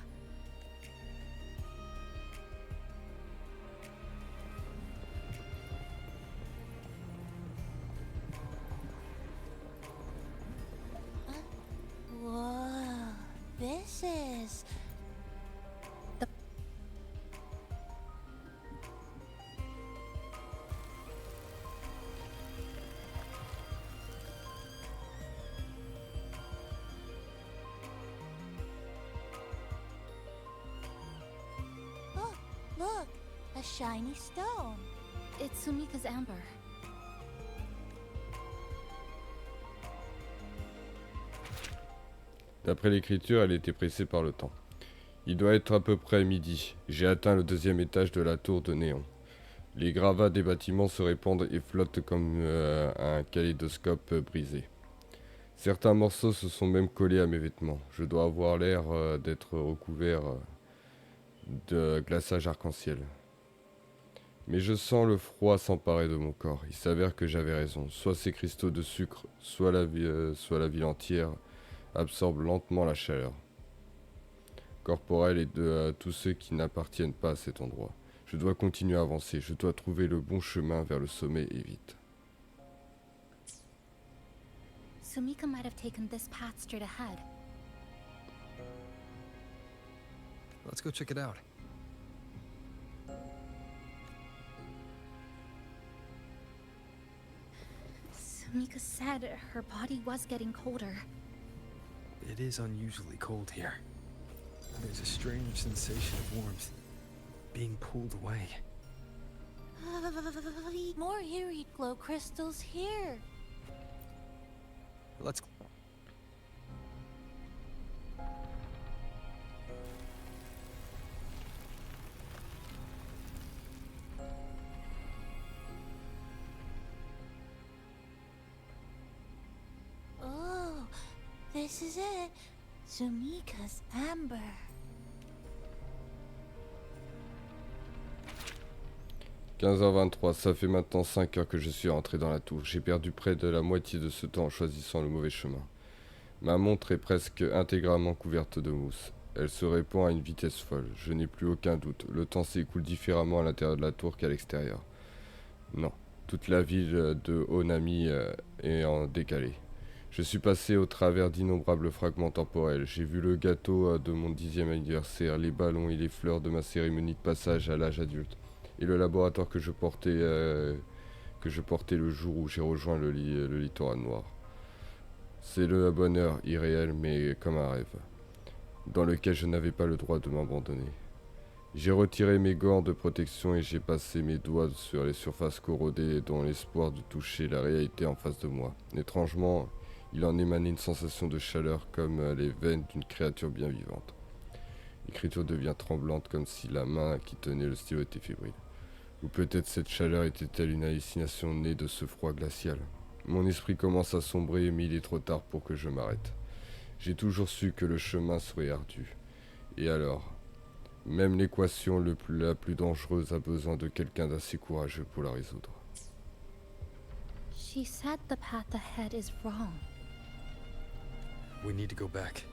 Whoa, this is... Oh, look, a shiny stone. It's Sumika's amber. D'après l'écriture, elle était pressée par le temps. Il doit être à peu près midi. J'ai atteint le 2e étage de la tour de néon. Les gravats des bâtiments se répandent et flottent comme un kaléidoscope brisé. Certains morceaux se sont même collés à mes vêtements. Je dois avoir l'air d'être recouvert de glaçage arc-en-ciel. Mais je sens le froid s'emparer de mon corps. Il s'avère que j'avais raison. Soit ces cristaux de sucre, soit la ville entière absorbe lentement la chaleur corporelle et de tous ceux qui n'appartiennent pas à cet endroit. Je dois continuer à avancer. Je dois trouver le bon chemin vers le sommet et vite. Sumika might have taken this path straight ahead. Let's go check it out. Sumika said her body was getting colder. It is unusually cold here. There's a strange sensation of warmth, being pulled away. More eerie glow crystals here. Let's... Oh, this is it. Sumika's amber. 15h23, ça fait maintenant 5 heures que je suis rentré dans la tour. J'ai perdu près de la moitié de ce temps en choisissant le mauvais chemin. Ma montre est presque intégralement couverte de mousse. Elle se répand à une vitesse folle. Je n'ai plus aucun doute. Le temps s'écoule différemment à l'intérieur de la tour qu'à l'extérieur. Non, toute la ville de Onami est en décalé. Je suis passé au travers d'innombrables fragments temporels. J'ai vu le gâteau de mon 10e anniversaire, les ballons et les fleurs de ma cérémonie de passage à l'âge adulte, et le laboratoire que je portais le jour où j'ai rejoint le littoral noir. C'est le bonheur irréel, mais comme un rêve, dans lequel je n'avais pas le droit de m'abandonner. J'ai retiré mes gants de protection et j'ai passé mes doigts sur les surfaces corrodées dans l'espoir de toucher la réalité en face de moi. Étrangement, il en émanait une sensation de chaleur comme les veines d'une créature bien vivante. L'écriture devient tremblante comme si la main qui tenait le stylo était fébrile. Ou peut-être cette chaleur était-elle une hallucination née de ce froid glacial. Mon esprit commence à sombrer, mais il est trop tard pour que je m'arrête. J'ai toujours su que le chemin serait ardu. Et alors, même l'équation la plus dangereuse a besoin de quelqu'un d'assez courageux pour la résoudre. She said the path ahead is wrong. We need to go back.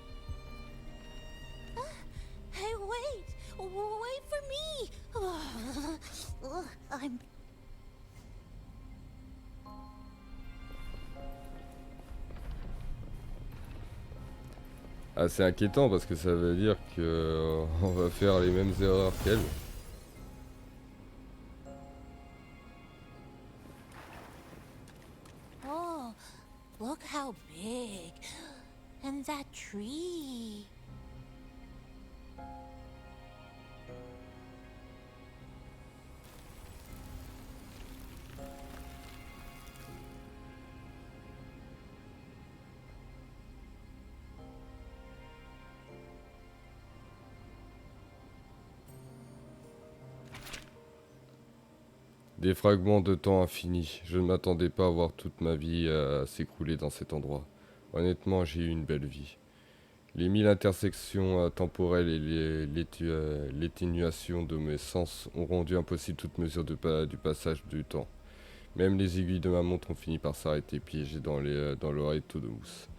Hey, wait! Wait for me! I'm... Ah, c'est inquiétant parce que ça veut dire que on va faire les mêmes erreurs qu'elle. Oh, look how big. And that tree. Des fragments de temps infinis. Je ne m'attendais pas à voir toute ma vie s'écrouler dans cet endroit. Honnêtement, j'ai eu une belle vie. Les 1000 intersections temporelles et l'atténuation de mes sens ont rendu impossible toute mesure du passage du temps. Même les aiguilles de ma montre ont fini par s'arrêter, piégées dans l'oreille de mousse.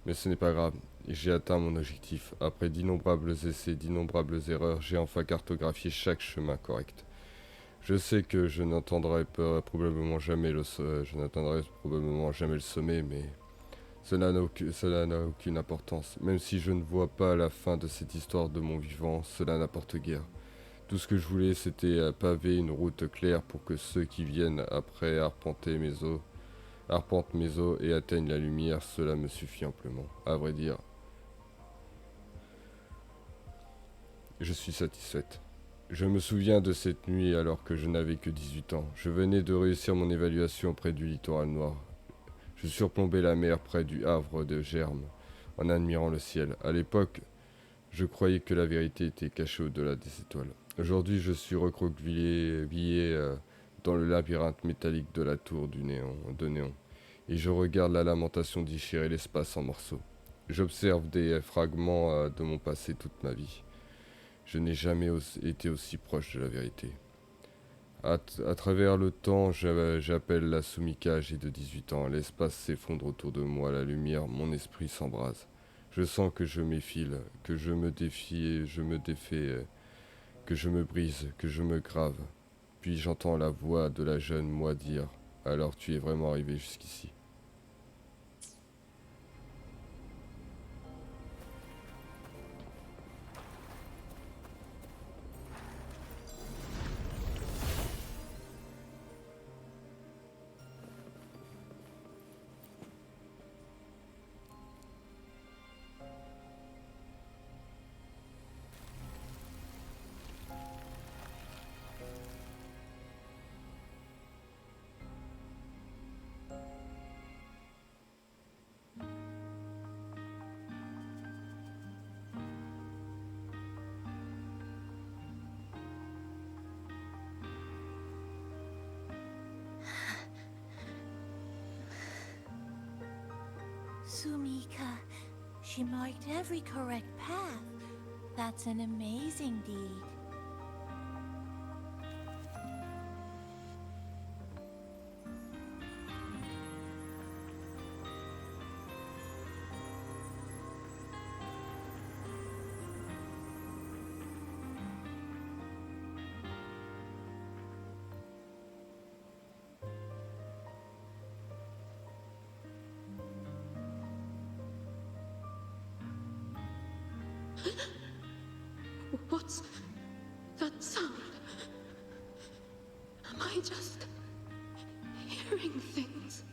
Mais ce n'est pas grave, j'ai atteint mon objectif. Après d'innombrables essais, d'innombrables erreurs, j'ai enfin cartographié chaque chemin correct. Je sais que je n'atteindrai probablement jamais le sommet, mais cela n'a aucune importance. Même si je ne vois pas la fin de cette histoire de mon vivant, cela n'apporte guère. Tout ce que je voulais, c'était paver une route claire pour que ceux qui viennent après arpentent mes eaux et atteignent la lumière. Cela me suffit amplement. À vrai dire, je suis satisfaite. Je me souviens de cette nuit alors que je n'avais que 18 ans. Je venais de réussir mon évaluation près du littoral noir. Je surplombais la mer près du havre de Germe, en admirant le ciel. À l'époque, je croyais que la vérité était cachée au-delà des étoiles. Aujourd'hui, je suis recroquevillé dans le labyrinthe métallique de la tour de néon, et je regarde la lamentation déchirer l'espace en morceaux. J'observe des fragments de mon passé toute ma vie. Je n'ai jamais été aussi proche de la vérité. À travers le temps, j'appelle la Soumika, j'ai de 18 ans. L'espace s'effondre autour de moi, la lumière, mon esprit s'embrase. Je sens que je m'effile, que je me défie, je me défais, que je me brise, que je me grave. Puis j'entends la voix de la jeune moi dire « Alors tu es vraiment arrivé jusqu'ici ». Sumika, she marked every correct path. That's an amazing deed. What's that sound? Am I just hearing things?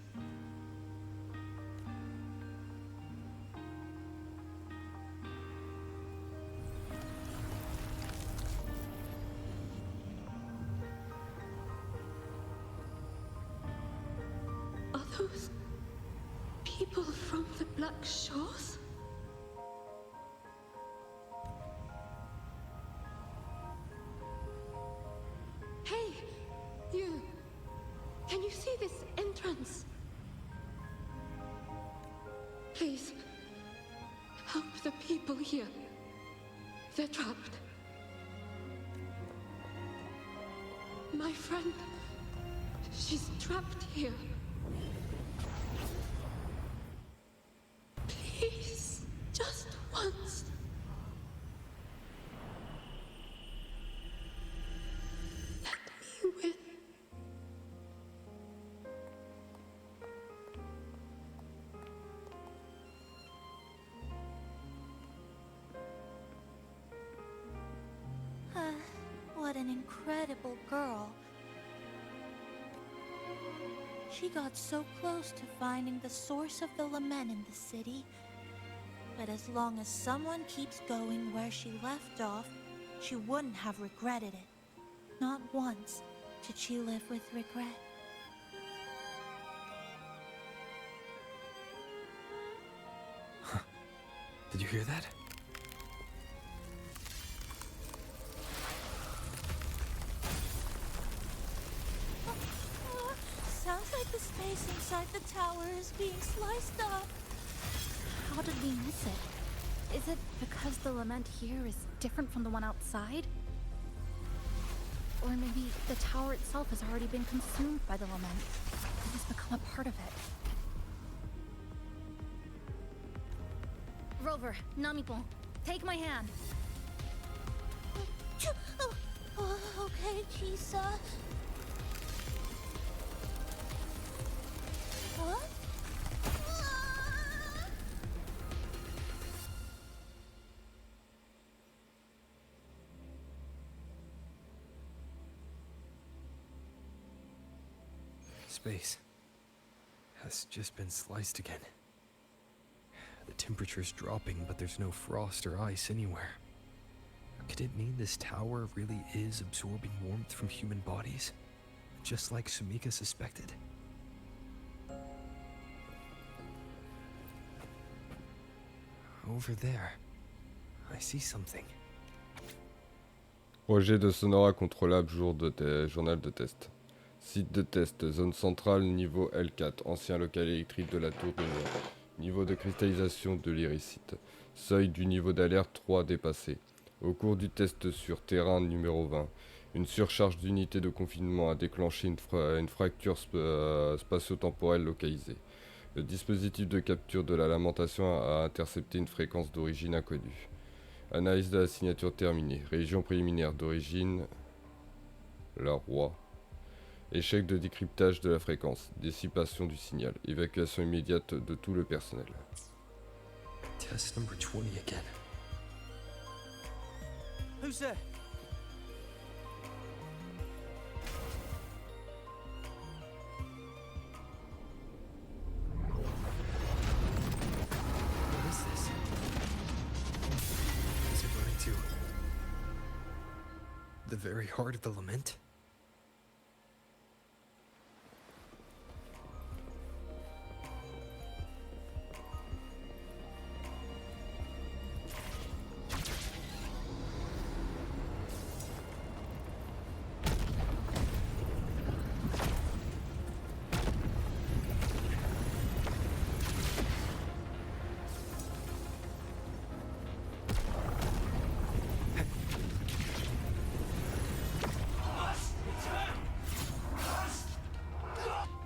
Are those people from the Black Shores? Hey, you! Can you see this entrance? Please, help the people here. They're trapped. My friend, she's trapped here. Please, just once. Let me win. What an incredible girl. She got so close to finding the source of the lament in the city. But as long as someone keeps going where she left off, she wouldn't have regretted it. Not once did she live with regret. Did you hear that? space inside the tower is being sliced up. How did we miss it? Is it because the lament here is different from the one outside? Or maybe the tower itself has already been consumed by the lament and has become a part of it. Rover, Namipon, take my hand. Okay, Chisa. Huh? Space has just been sliced again. The temperature's dropping, but there's no frost or ice anywhere. Could it mean this tower really is absorbing warmth from human bodies? Just like Sumika suspected? Over there, I see something. Rejet de Sonora contrôlable, journal de test. Site de test, zone centrale, niveau L4, ancien local électrique de la tour de Lyon. Niveau de cristallisation de l'iricite. Seuil du niveau d'alerte 3 dépassé. Au cours du test sur terrain numéro 20, une surcharge d'unité de confinement a déclenché une fracture spatio-temporelle localisée. Le dispositif de capture de la lamentation a intercepté une fréquence d'origine inconnue. Analyse de la signature terminée. Région préliminaire d'origine... La Roi. Échec de décryptage de la fréquence. Dissipation du signal. Évacuation immédiate de tout le personnel. Test number 20 again. Who's there? What is this? Is it running to the very heart of the lament?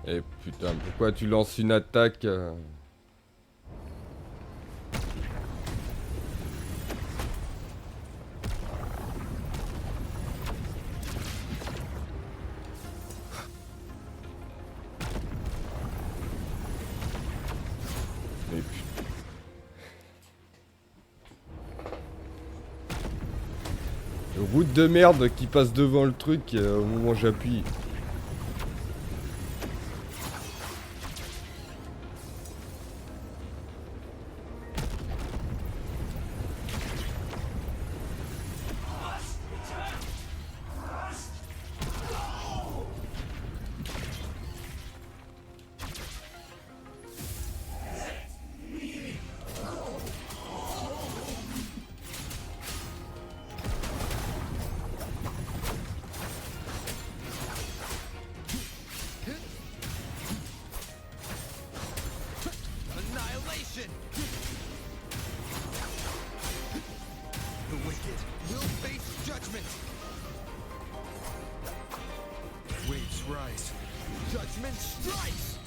Eh putain, pourquoi tu lances une attaque Mais putain. Route de merde qui passe devant le truc au moment où j'appuie. Annihilation! The wicked will face judgment! Waves rise. Judgment strikes!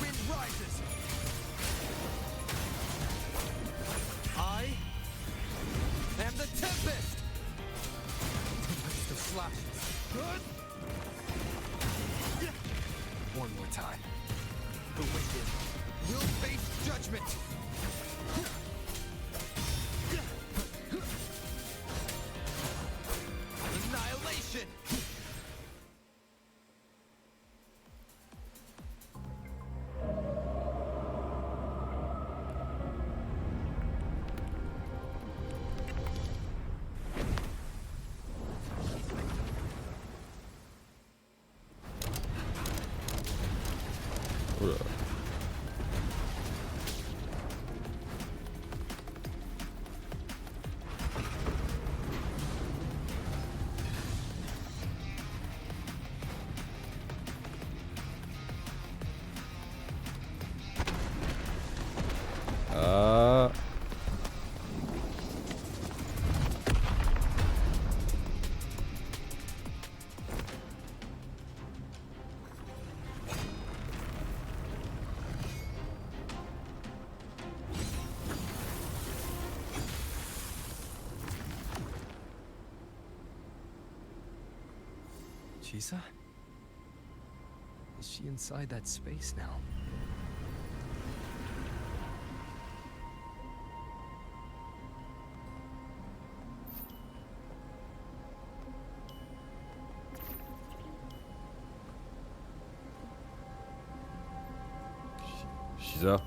Wind rises! I am the Tempest! The slashes. One more time. The wicked will face judgment! Annihilation! Chisa? Is she inside that space now? Chisa.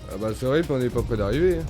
Ah bah c'est horrible, on n'est pas près d'arriver. Hein.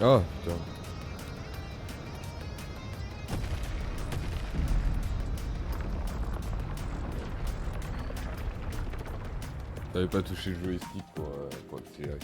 Ah, putain. T'avais pas touché le joystick pour accélérer.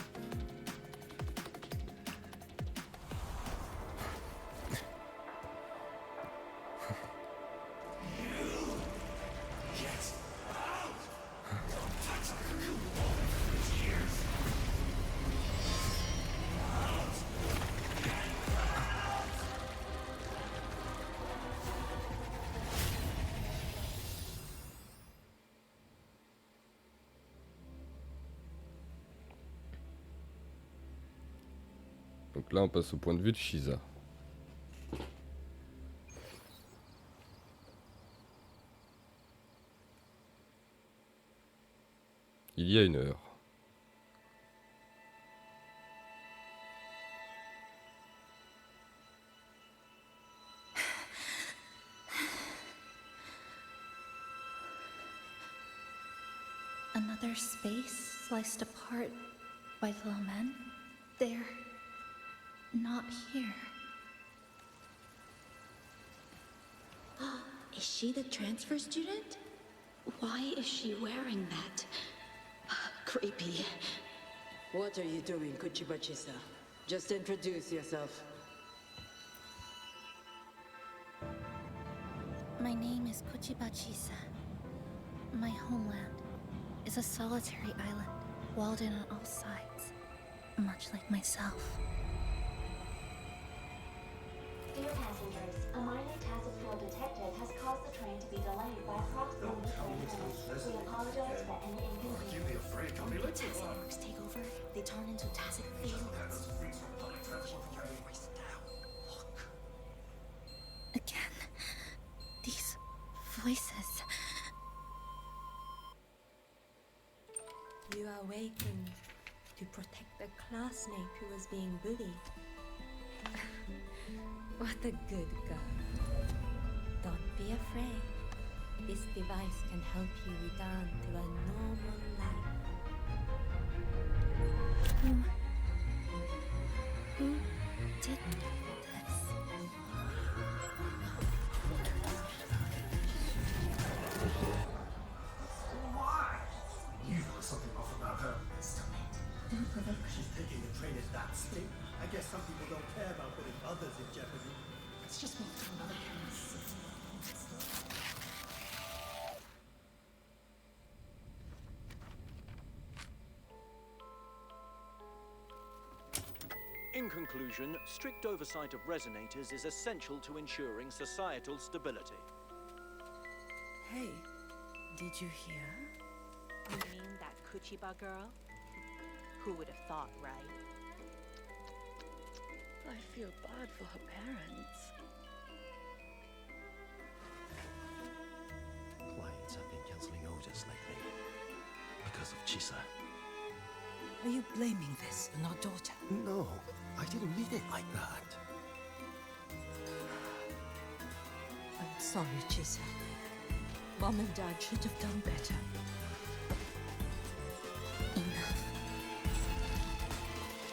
Donc là on passe au point de vue de Chisa. Il y a une heure. Another space sliced apart by the men. They're not here. Is she the transfer student? Why is she wearing that? Creepy. What are you doing, Chisa? Just introduce yourself. My name is Chisa. My homeland is a solitary island, walled in on all sides, much like myself. Dear passengers, a minor task force detective has caused the train to be delayed by approximately 30 minutes. We apologize for any inconvenience. When task force take over, they turn into tacit fiends. Again, these voices. You are awakened to protect the classmate who was being bullied. What a good girl. Don't be afraid. This device can help you return to a normal life. Who did this? You know something off about her. Stop it. Don't provoke her. She's taking the train at that speed. I guess some people don't care about putting others in jeopardy. Let's just move to another campus. In conclusion, strict oversight of resonators is essential to ensuring societal stability. Hey, did you hear? You mean that Kuchiba girl? Who would have thought, right? I feel bad for her parents. Clients have been canceling orders lately because of Chisa. Are you blaming this on our daughter? No, I didn't mean it like that. I'm sorry, Chisa. Mom and Dad should have done better. Enough.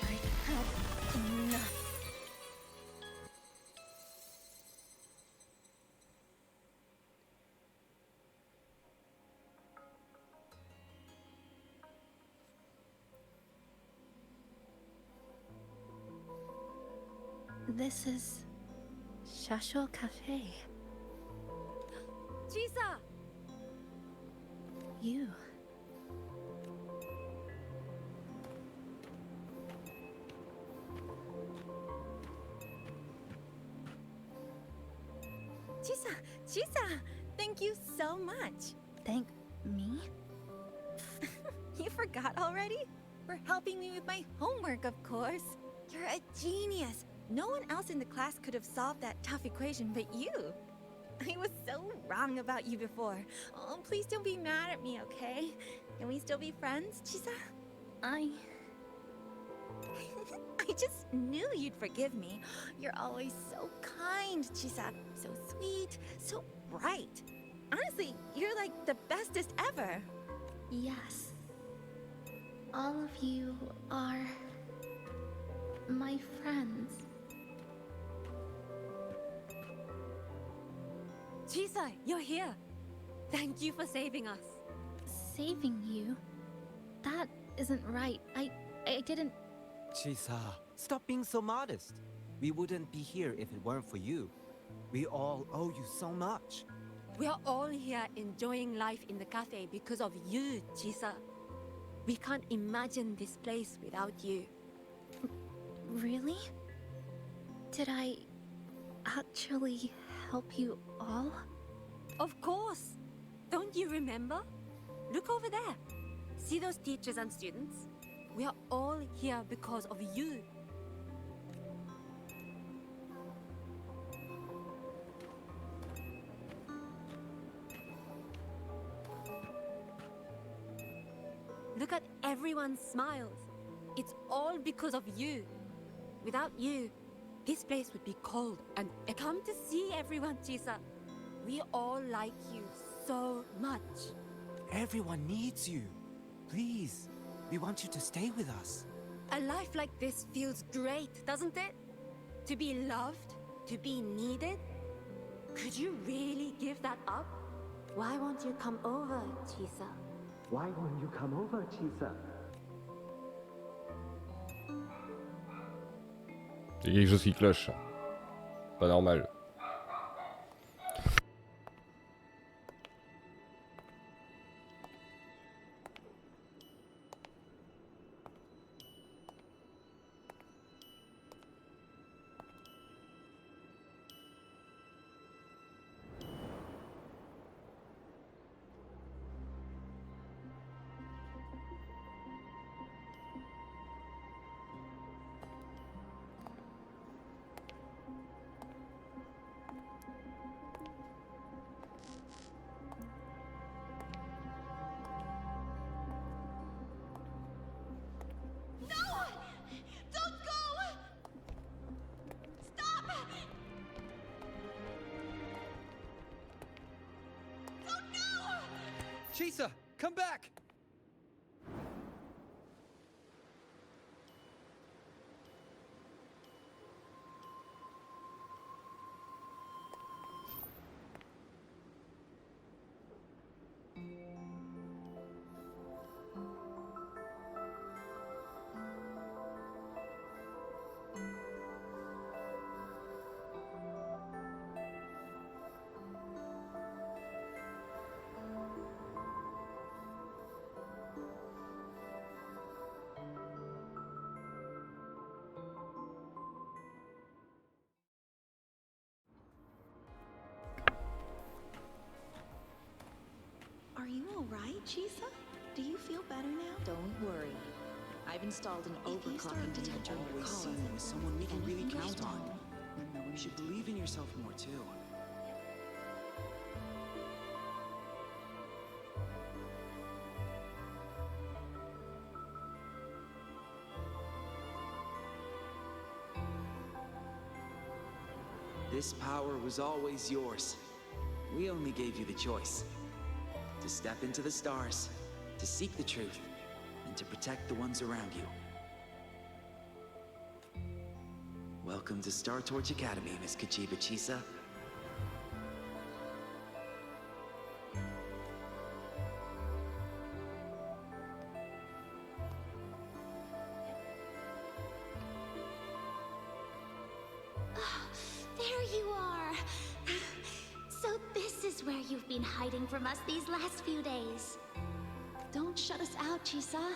I've had enough. This is Shasho Cafe. Chisa! You. Chisa! Thank you so much. Thank me? You forgot already? For helping me with my homework, of course. You're a genius. No one else in the class could have solved that tough equation but you. I was so wrong about you before. Oh, please don't be mad at me, okay? Can we still be friends, Chisa? I just knew you'd forgive me. You're always so kind, Chisa. So sweet, so bright. Honestly, you're like the bestest ever. Yes. All of you are my friends. Chisa, you're here. Thank you for saving us. Saving you? That isn't right. I didn't... Chisa, stop being so modest. We wouldn't be here if it weren't for you. We all owe you so much. We are all here enjoying life in the cafe because of you, Chisa. We can't imagine this place without you. Really? Did I actually help you all? Of course! Don't you remember? Look over there. See those teachers and students? We are all here because of you. Look at everyone's smiles. It's all because of you. Without you, this place would be cold and come to see everyone, Chisa. We all like you so much. Everyone needs you. Please, we want you to stay with us. A life like this feels great, doesn't it? To be loved, to be needed. Could you really give that up? Why won't you come over, Chisa? Why won't you come over, Chisa? Il y a quelque chose qui cloche. Pas normal. Chisa, come back! Are you alright, Chisa? Do you feel better now? Don't worry. I've installed an If you start overclocking to detector in your Always collar seen you as someone we can really anything goes count on. wrong, You should believe in yourself more too. This power was always yours. We only gave you the choice. To step into the stars, to seek the truth, and to protect the ones around you. Welcome to Star Torch Academy, Miss Kachiba Chisa. There you are! So this is where you've been hiding from us these last few days. Don't shut us out, Chisa.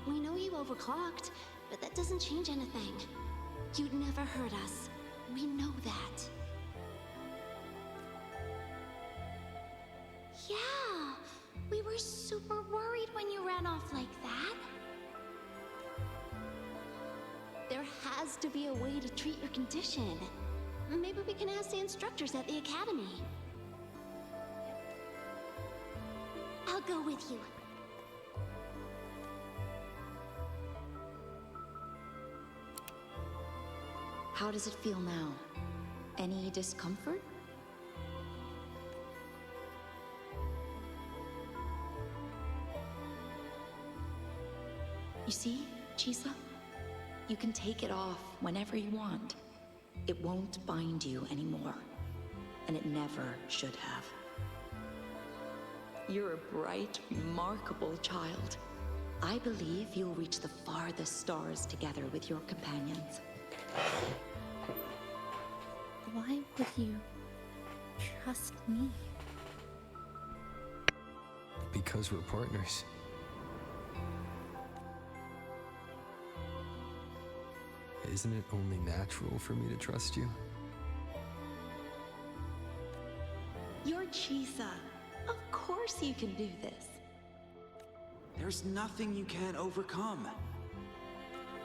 We know you overclocked, but that doesn't change anything. You'd never hurt us. We know that. Yeah, we were super worried when you ran off like that. There has to be a way to treat your condition. Maybe we can ask the instructors at the academy. I'll go with you. How does it feel now? Any discomfort? You see, Chisa? You can take it off whenever you want. It won't bind you anymore. And it never should have. You're a bright, remarkable child. I believe you'll reach the farthest stars together with your companions. Why would you trust me? Because we're partners. Isn't it only natural for me to trust you? You're Chisa. Of course you can do this. There's nothing you can't overcome.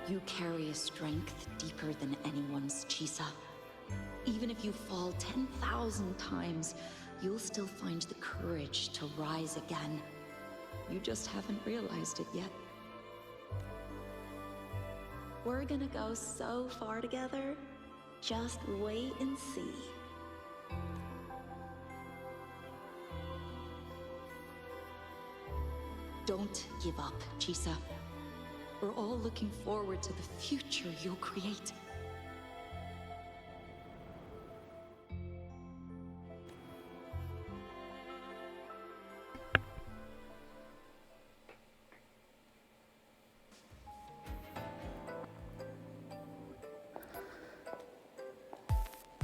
You carry a strength deeper than anyone's, Chisa. Even if you fall 10,000 times, you'll still find the courage to rise again. You just haven't realized it yet. We're gonna go so far together. Just wait and see. Don't give up, Chisa. We're all looking forward to the future you'll create.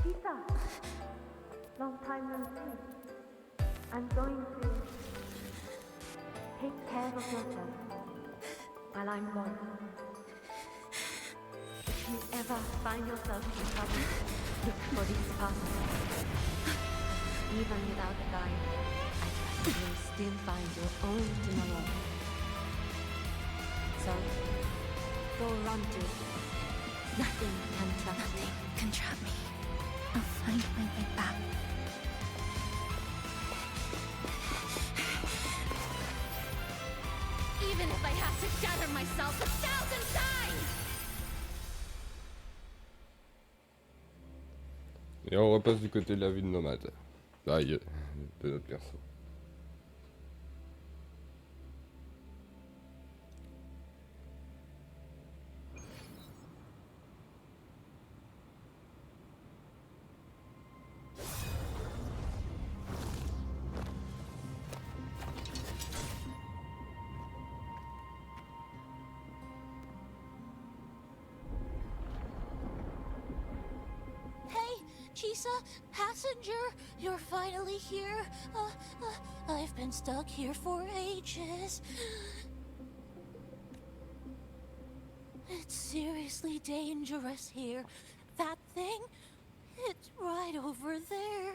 Chisa! Long time no see. I'm going to take care of yourself while I'm gone. If you ever find yourself in trouble, look for these passes. Even without a guide, you'll still find your own tomorrow. So, go run to it. Nothing can trap you. Nothing can trap me. I'll find my way back. Even if I have to shatter myself 1,000 times! Et on repasse du côté de la vie de nomade. Aïe, de notre perso. Chisa, passenger, you're finally here. I've been stuck here for ages. It's seriously dangerous here. That thing, it's right over there.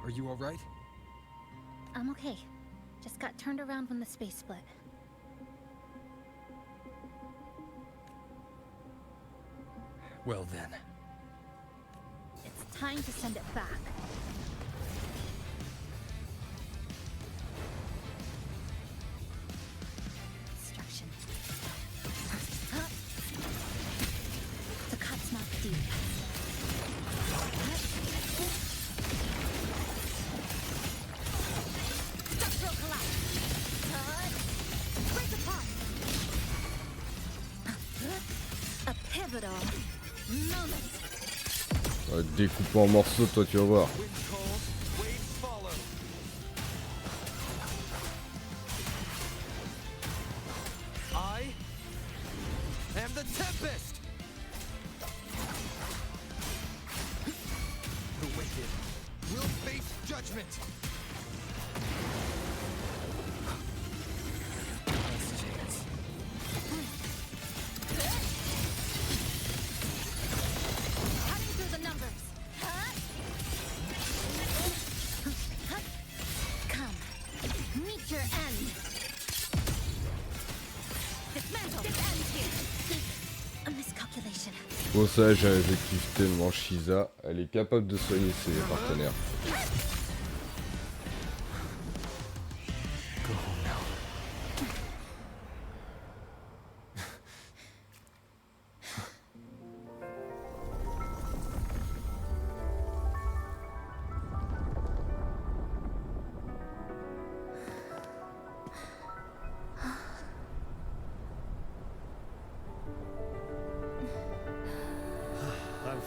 Are you all right? I'm okay. Just got turned around when the space split. Well then. It's time to send it back. Destruction. The cut's not deep. Structural collapse. Break apart. A pivotal moment. On va te découper en morceaux, toi tu vas voir. I am the Tempest! The wicked will face judgment! Last chance. Cutting through the numbers. Come, meet your end. Dismantle. This ends here. A miscalculation. Bon ça j'effective tellement Chisa, elle est capable de soigner ses partenaires.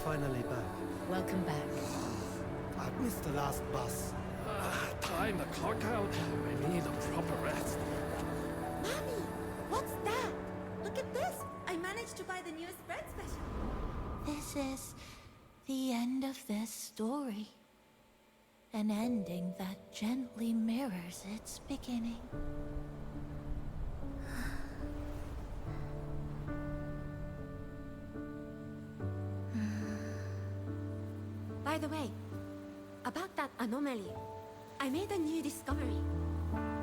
finally back. Welcome back. I missed the last bus. Time to clock out. I need a proper rest. Mommy, what's that? Look at this. I managed to buy the newest bread special. This is the end of this story. An ending that gently mirrors its beginning. By the way, about that anomaly, I made a new discovery.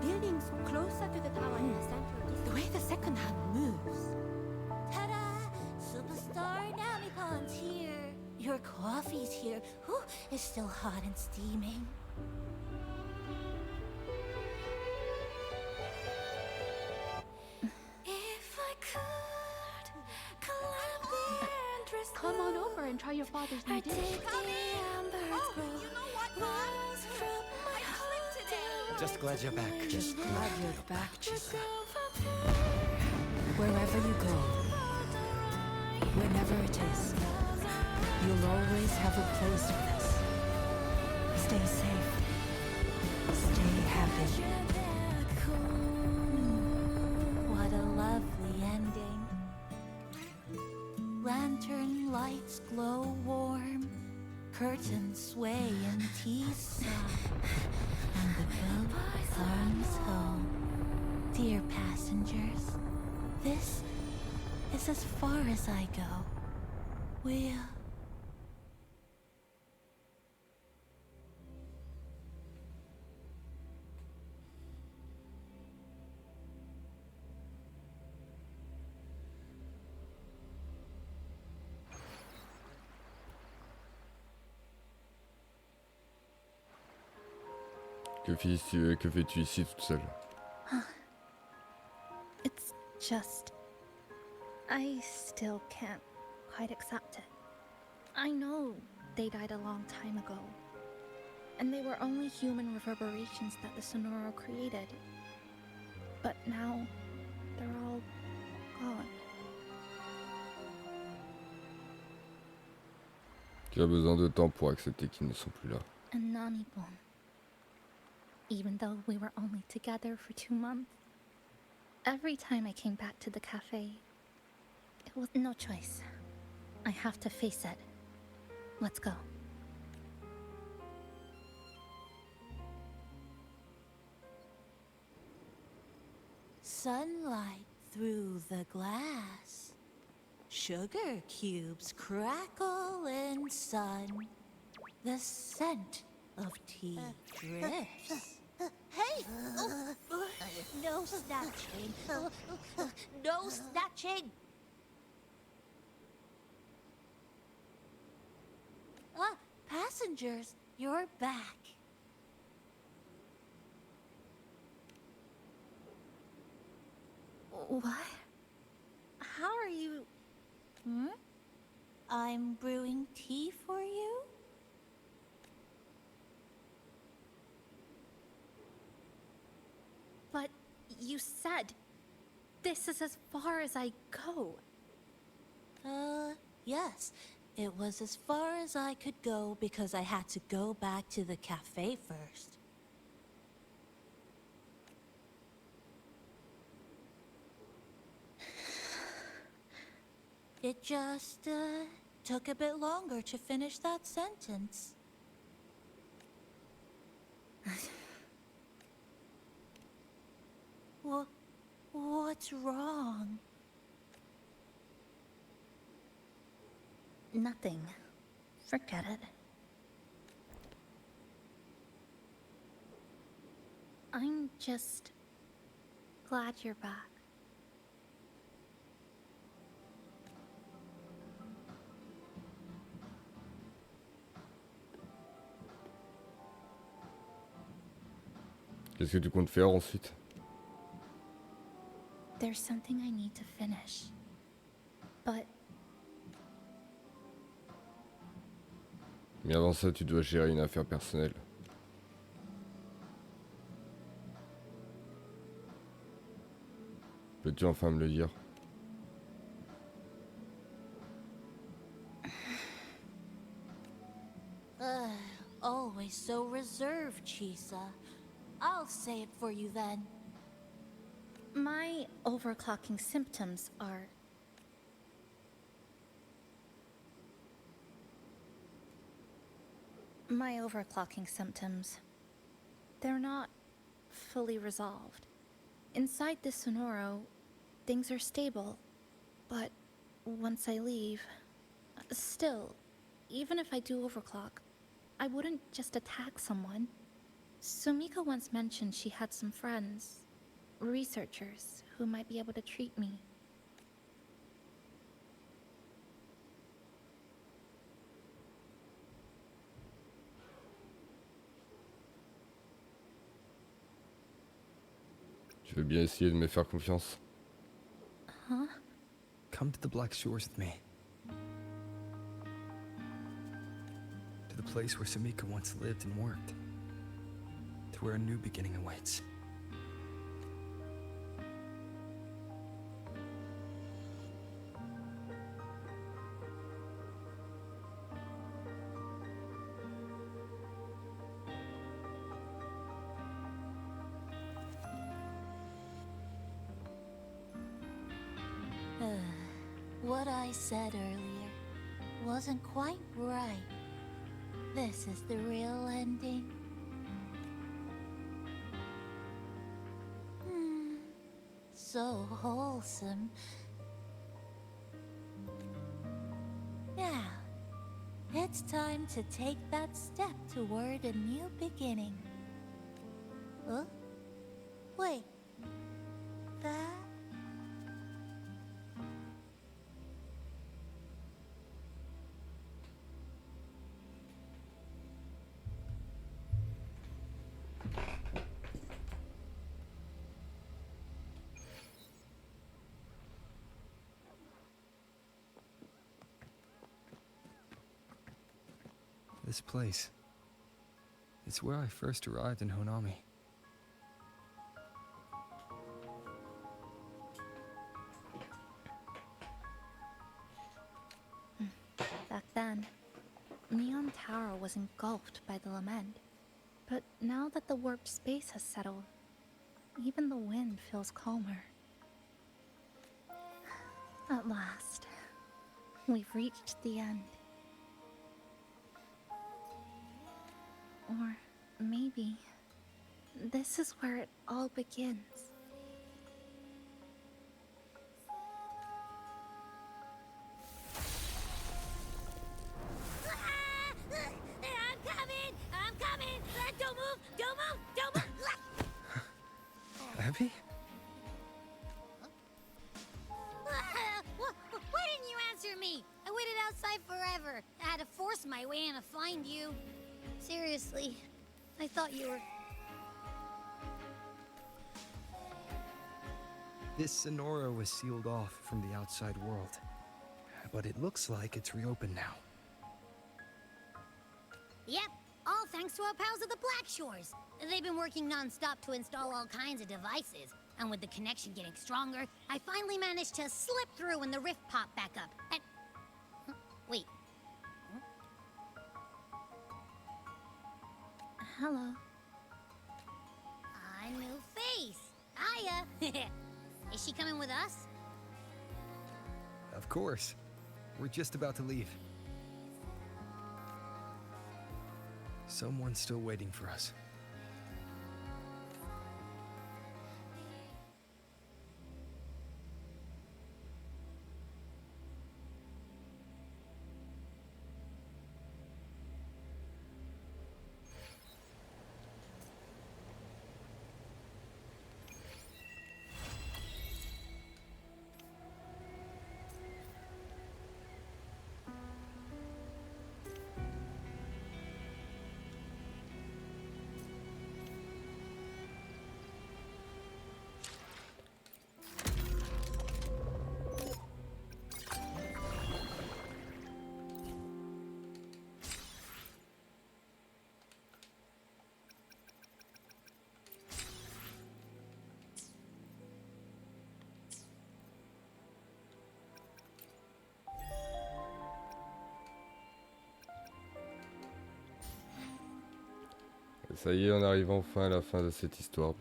Buildings closer to the tower in the center, the way the second hand moves. Ta-da! Superstar Namipon's here. Your coffee's here. Whew, it's still hot and steaming. If I could climb the endless Come on over and try your father's new dish. Just glad you're back. Just glad you're back, Chisa. Wherever you go, whenever it is, you'll always have a place with us. Stay safe. Stay happy. What a lovely ending. Lantern lights glow warm. Curtains sway in Chisa. And the boat comes home. Dear passengers, this is as far as I go. We'll... Que fais-tu ici toute seule? It's just... I still can't quite accept it. I know they died a long time ago. And they were only human reverberations that the Sonoro created. But now, they're all gone. Tu as besoin de temps pour accepter qu'ils ne sont plus là. And Namipon. Even though we were only together for 2 months. Every time I came back to the cafe, it was no choice. I have to face it. Let's go. Sunlight through the glass. Sugar cubes crackle in sun. The scent of tea drifts. Hey! No snatching. No snatching! Ah, passengers, you're back. What? How are you... Hmm? I'm brewing tea for you? But you said this is as far as I go. Yes. It was as far as I could go because I had to go back to the cafe first. It just, took a bit longer to finish that sentence. What's wrong? Nothing. Forget it. I'm just glad you're back. Qu'est-ce que tu comptes faire ensuite? There's something I need to finish. But Mais avant ça, tu dois gérer une affaire personnelle. Peux-tu enfin me le dire? always so reserved, Chisa. I'll say it for you then. My overclocking symptoms are... My overclocking symptoms... They're not fully resolved. Inside this Sonoro, things are stable, but once I leave... Still, even if I do overclock, I wouldn't just attack someone. Sumika once mentioned she had some friends, researchers, who might be able to treat me. Je veux bien essayer de me faire confiance. Huh? Come to the Black Shores with me. To the place where Sumika once lived and worked. To where a new beginning awaits. What I said earlier wasn't quite right. This is the real ending. So wholesome. Now, it's time to take that step toward a new beginning. Huh? Wait. That? This place. It's where I first arrived in Honami. Back then, Neon Tower was engulfed by the lament. But now that the warped space has settled, even the wind feels calmer. At last, we've reached the end. Or maybe this is where it all begins. I'm coming! Don't move! Don't move! Abby? Why didn't you answer me? I waited outside forever. I had to force my way in to find you. Seriously, I thought you were... This Sonoro was sealed off from the outside world. But it looks like it's reopened now. Yep, all thanks to our pals at the Black Shores. They've been working non-stop to install all kinds of devices. And with the connection getting stronger, I finally managed to slip through when the rift popped back up. And... Wait. Hello. A new face. Hiya. Is she coming with us? Of course. We're just about to leave. Someone's still waiting for us. Ça y est, on arrive enfin à la fin de cette histoire.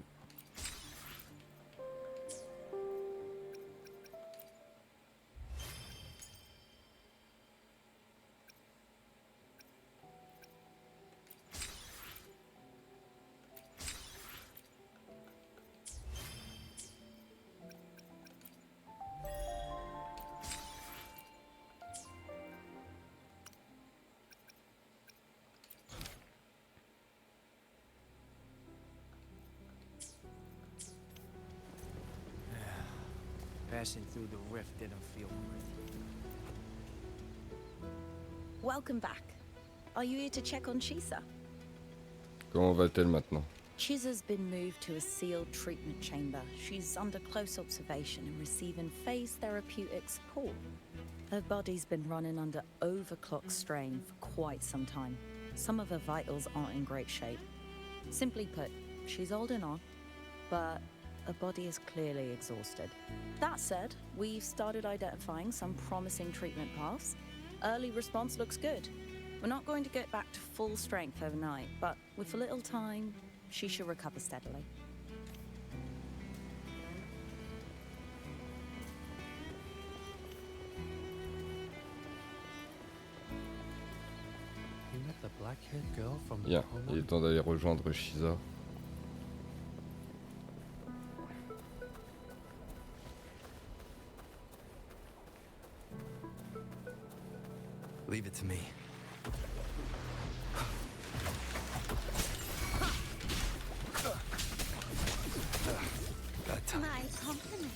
Passing through the rift didn't feel great. Welcome back. Are you here to check on Chisa? Comment va-t-elle maintenant? Chisa's been moved to a sealed treatment chamber. She's under close observation and receiving phase therapeutic support. Her body's been running under overclock strain for quite some time. Some of her vitals aren't in great shape. Simply put, she's holding on, but her body is clearly exhausted. That said, we've started identifying some promising treatment paths. Early response looks good. We're not going to get back to full strength overnight, but with a little time, she should recover steadily. You met the black-haired girl from Bien, il est temps d'aller rejoindre Chisa. Leave it to me. Got time. My compliments.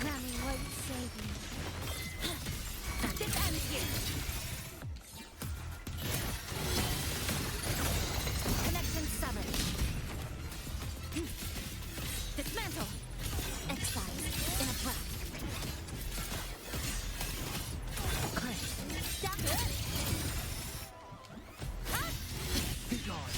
Mommy won't save me. This ends here. Connection severed. Dismantle. Exile in a trap. Stop it. Be gone.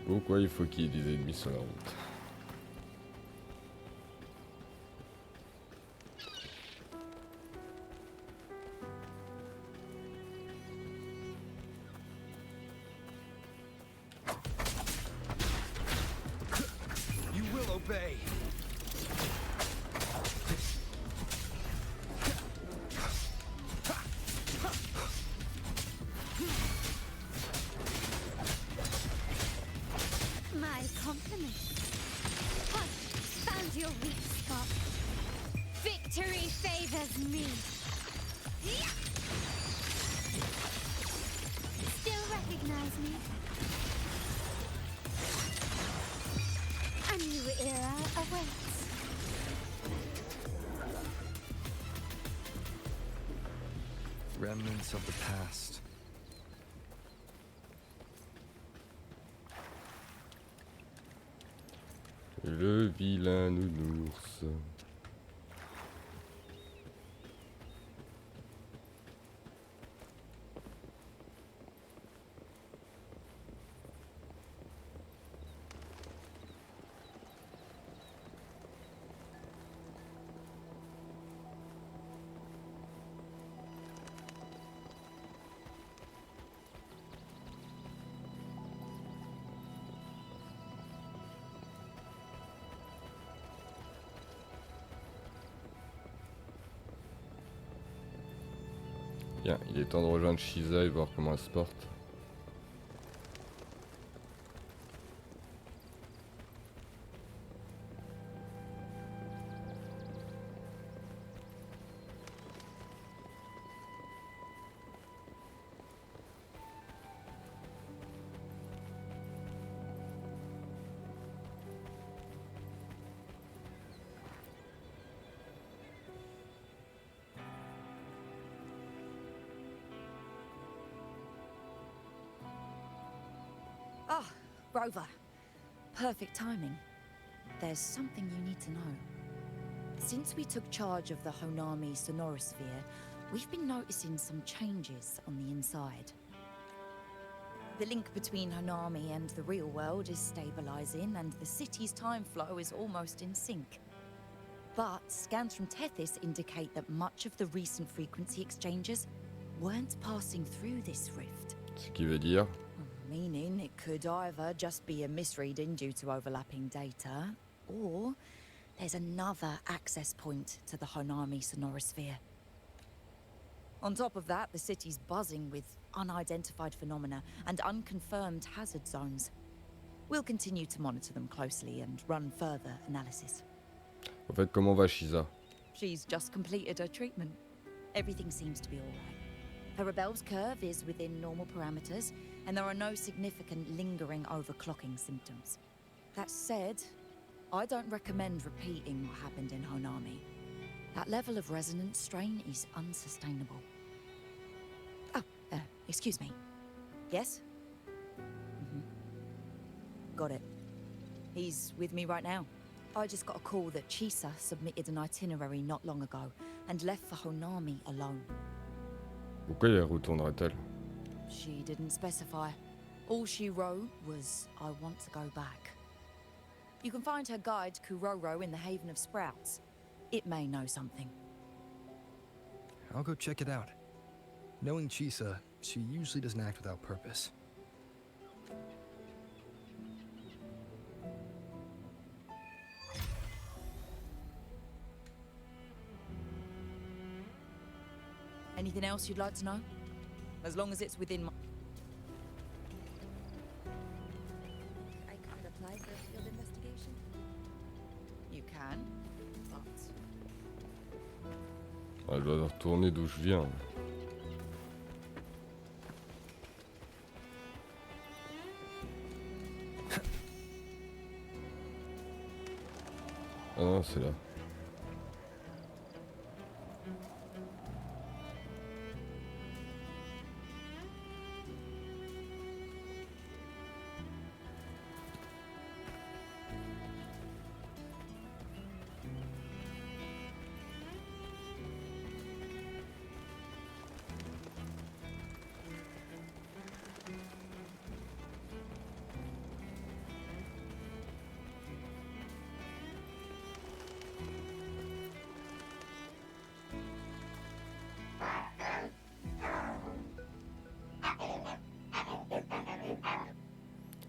Pourquoi il faut qu'il y ait des ennemis sur la route? You will obey. My compliments. Found your weak spot. Victory favors me. Still recognize me? A new era awaits. Remnants of the past. Le vilain nounours. Bien, il est temps de rejoindre Chisa et voir comment elle se porte. Rover, perfect timing. There's something you need to know. Since we took charge of the Honami Sonorosphere, we've been noticing some changes on the inside. The link between Honami and the real world is stabilizing, and the city's time flow is almost in sync. But scans from Tethys indicate that much of the recent frequency exchanges weren't passing through this rift. Ce qui veut dire... Meaning it could either just be a misreading due to overlapping data, or there's another access point to the Honami Sonorosphere. On top of that, the city's buzzing with unidentified phenomena and unconfirmed hazard zones. We'll continue to monitor them closely and run further analysis. En fait, comment va Chisa? She's just completed her treatment. Everything seems to be all right. Her rebel's curve is within normal parameters, and there are no significant lingering overclocking symptoms. That said, I don't recommend repeating what happened in Honami. That level of resonance strain is unsustainable. Oh, excuse me. Yes? Got it. He's with me right now. I just got a call that Chisa submitted an itinerary not long ago and left for Honami alone. Pourquoi y retournerait-elle? She didn't specify. All she wrote was, I want to go back. You can find her guide, Kuroro, in the Haven of Sprouts. It may know something. I'll go check it out. Knowing Chisa, she usually doesn't act without purpose. Anything else you'd like to know? As long as it's within my... I can't apply for a field investigation? You can, but... Elle doit retourner d'où je viens. Ah non, c'est là.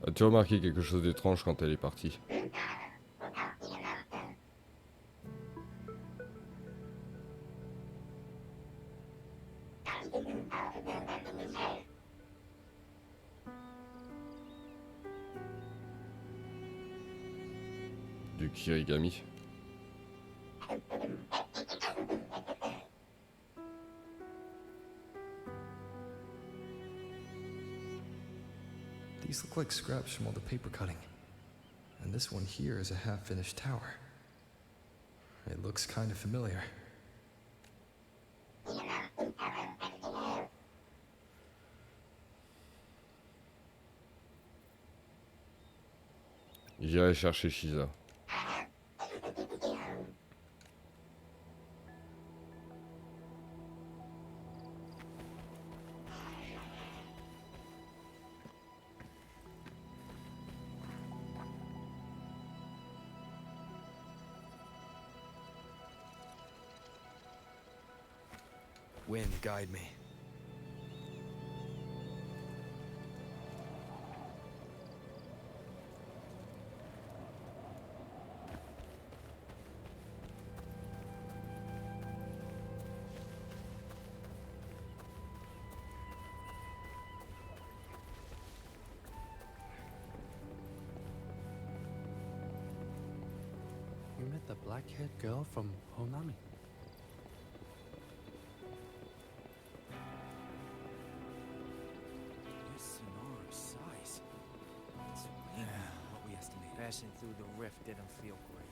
As-tu remarqué quelque chose d'étrange quand elle est partie? Du kirigami? These look like scraps from all the paper cutting. And this one here is a half-finished tower. It looks kind of familiar. J'irai chercher Chisa. Wind, guide me. You met the black-haired girl from Honami. Size. It's way more than what we estimated. Passing through the rift didn't feel great.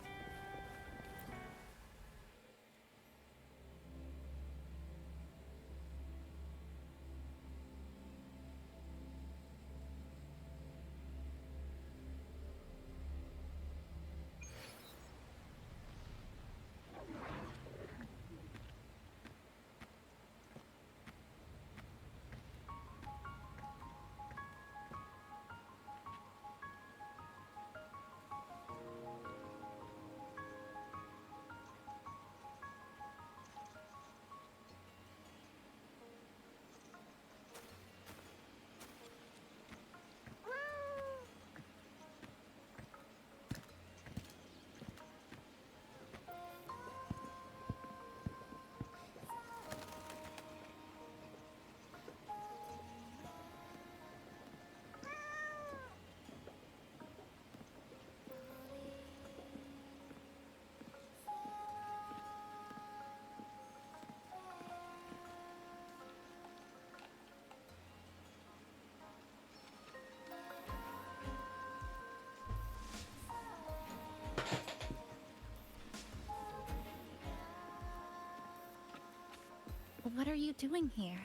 What are you doing here?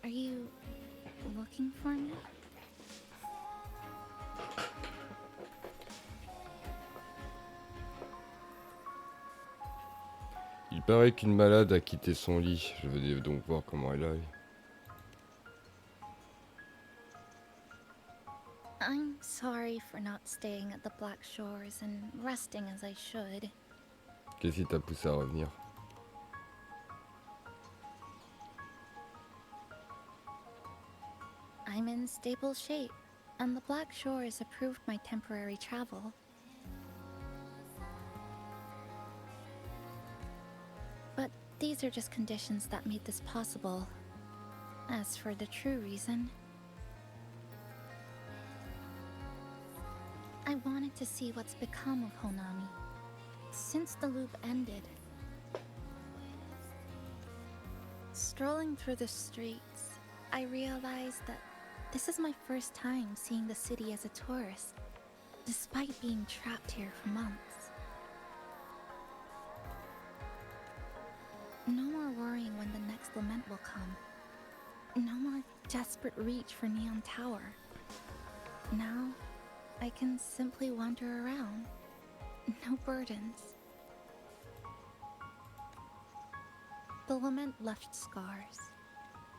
Are you looking for me? Il paraît qu'une malade a quitté son lit. Je vais donc voir comment elle aille. I'm sorry for not staying at the Black Shores and resting as I should. Qu'est-ce qui t'a poussé à revenir? I'm in stable shape, and the Black Shores approved my temporary travel. But these are just conditions that made this possible. As for the true reason, I wanted to see what's become of Honami. Since the loop ended, strolling through the streets, I realized that this is my first time seeing the city as a tourist, despite being trapped here for months. No more worrying when the next lament will come. No more desperate reach for Neon Tower. Now, I can simply wander around. No burdens. The lament left scars.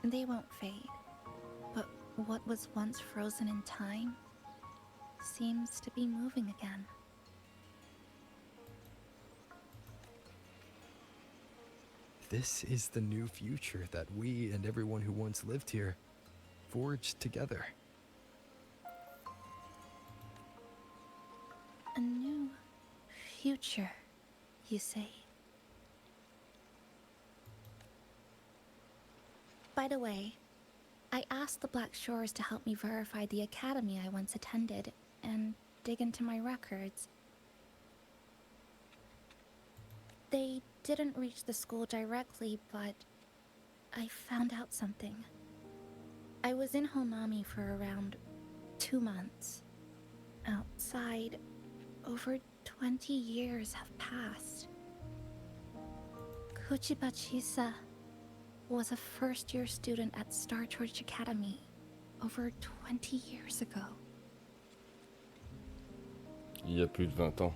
They won't fade. But what was once frozen in time seems to be moving again. This is the new future that we and everyone who once lived here forged together. A new future, you say? By the way, I asked the Black Shores to help me verify the academy I once attended and dig into my records. They didn't reach the school directly, but I found out something. I was in Honami for around 2 months. Outside, over 20 years have passed. Chisa was a first-year student at Star Church Academy over 20 years ago. Il y a plus de 20 ans.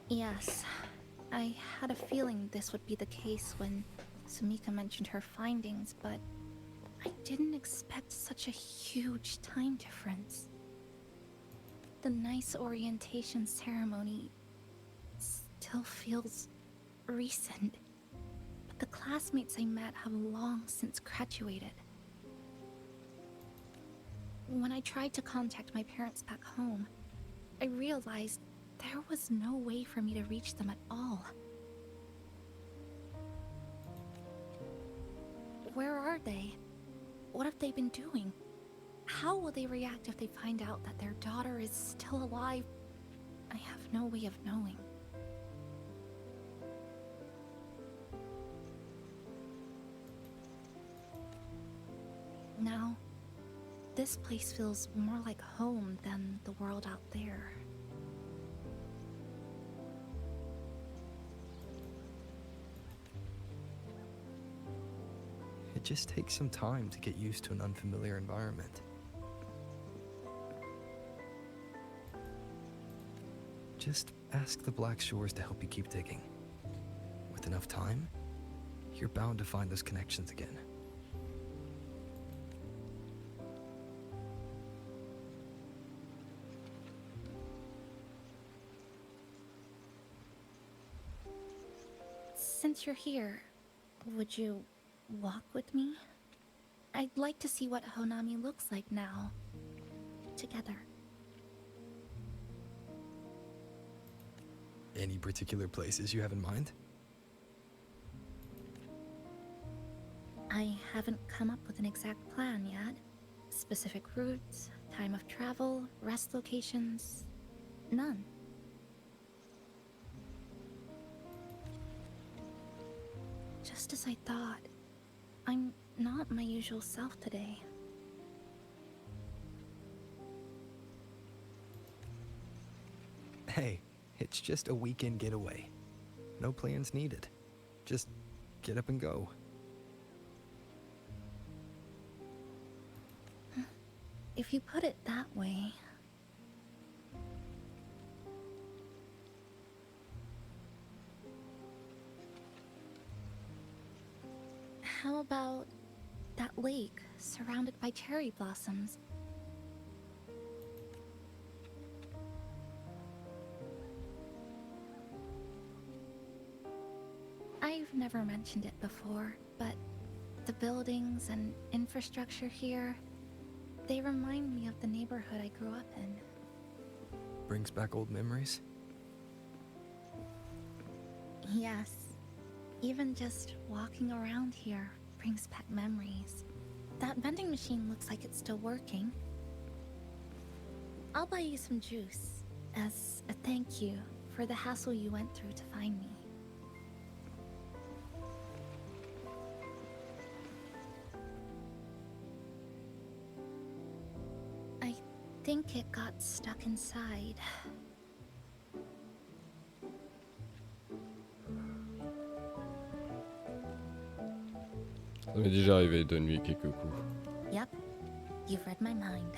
Yes, I had a feeling this would be the case when Sumika mentioned her findings, but I didn't expect such a huge time difference. The nice orientation ceremony still feels recent, but the classmates I met have long since graduated. When I tried to contact my parents back home, I realized there was no way for me to reach them at all. Where are they? What have they been doing? How will they react if they find out that their daughter is still alive? I have no way of knowing. Now, this place feels more like home than the world out there. It just takes some time to get used to an unfamiliar environment. Just ask the Black Shores to help you keep digging. With enough time, you're bound to find those connections again. Since you're here, would you walk with me? I'd like to see what Honami looks like now. Together. Any particular places you have in mind? I haven't come up with an exact plan yet. Specific routes, time of travel, rest locations, none. Just as I thought, I'm not my usual self today. Hey, It's just a weekend getaway. No plans needed. Just get up and go. If you put it that way... How about that lake surrounded by cherry blossoms? I've never mentioned it before, but the buildings and infrastructure here, they remind me of the neighborhood I grew up in. Brings back old memories? Yes. Even just walking around here brings back memories. That vending machine looks like it's still working. I'll buy you some juice as a thank you for the hassle you went through to find me. I think it got stuck inside. Ça m'est déjà arrivé de nuit quelques coups. Yep, you've read my mind.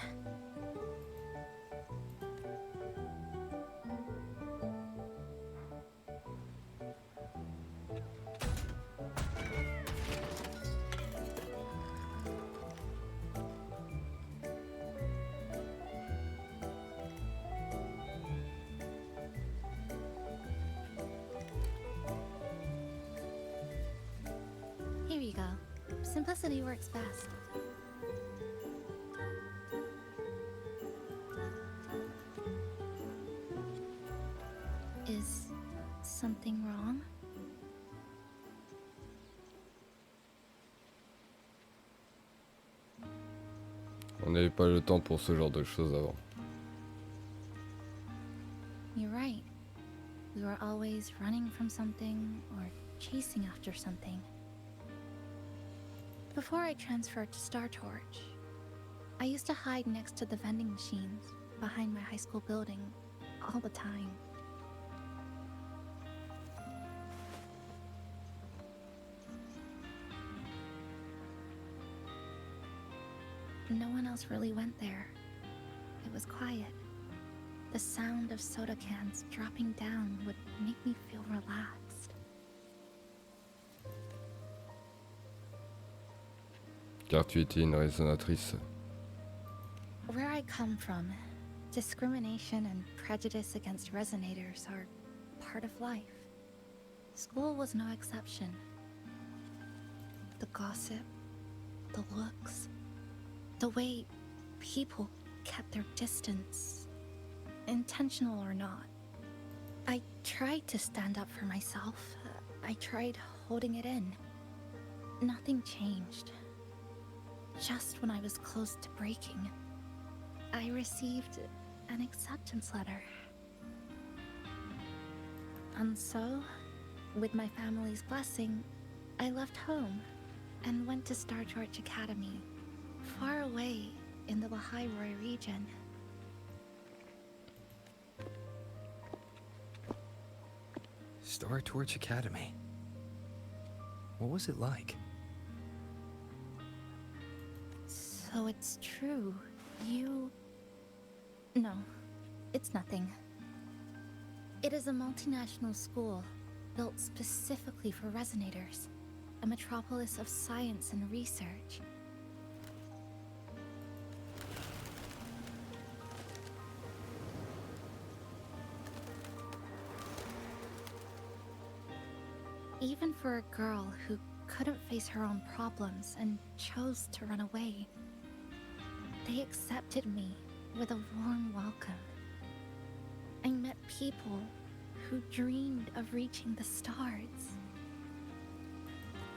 Here you go. Simplicity works best. Is something wrong? On n'avait pas le temps pour ce genre de choses avant. You're right. We were always running from something or chasing after something. Before I transferred to Star Torch, I used to hide next to the vending machines behind my high school building all the time. No one else really went there. It was quiet. The sound of soda cans dropping down would make me feel relaxed. Car tu étais une résonatrice. Where I come from, discrimination and prejudice against resonators are part of life. School was no exception. The gossip, the looks, the way people kept their distance, intentional or not. I tried to stand up for myself. I tried holding it in. Nothing changed. Just when I was close to breaking, I received an acceptance letter. And so, with my family's blessing, I left home and went to Star Torch Academy, far away in the Lahai-Roi region. Star Torch Academy. What was it like? So it's true. You... No, it's nothing. It is a multinational school built specifically for resonators, a metropolis of science and research. Even for a girl who couldn't face her own problems and chose to run away, they accepted me with a warm welcome. I met people who dreamed of reaching the stars.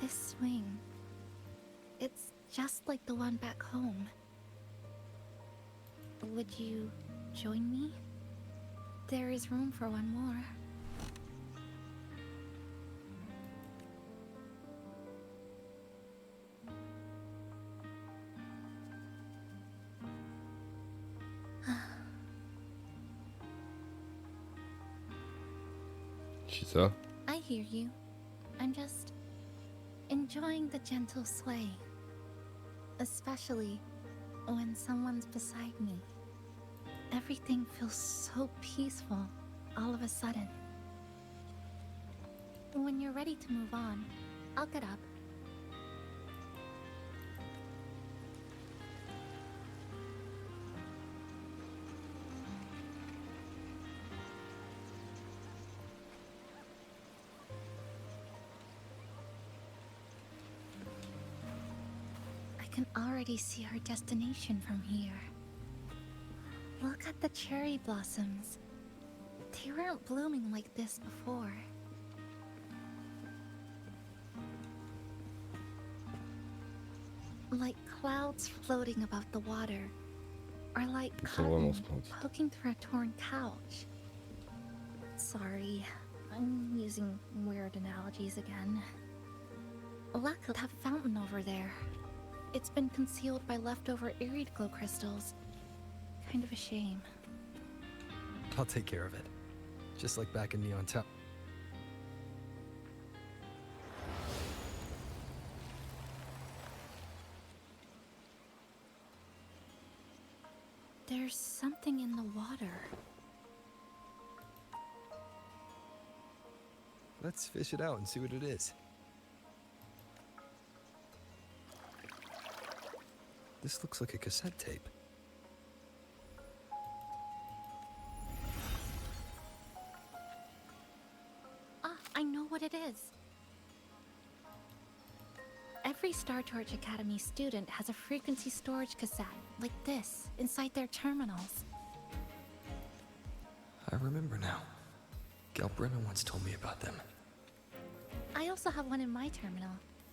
This swing, it's just like the one back home. Would you join me? There is room for one more. Chisa? I hear you. I'm just enjoying the gentle sway. Especially when someone's beside me. Everything feels so peaceful all of a sudden. When you're ready to move on, I'll get up. I can already see our destination from here. Look at the cherry blossoms. They weren't blooming like this before. Like clouds floating above the water. Or like cotton poking through a torn couch. Sorry, I'm using weird analogies again. Luckily, have a fountain over there. It's been concealed by leftover irid glow crystals. Kind of a shame. I'll take care of it. Just like back in Neon Town. There's something in the water. Let's fish it out and see what it is. This looks like a cassette tape. Ah, I know what it is. Every Star Torch Academy student has a frequency storage cassette, like this, inside their terminals. I remember now. Galbrina once told me about them. I also have one in my terminal.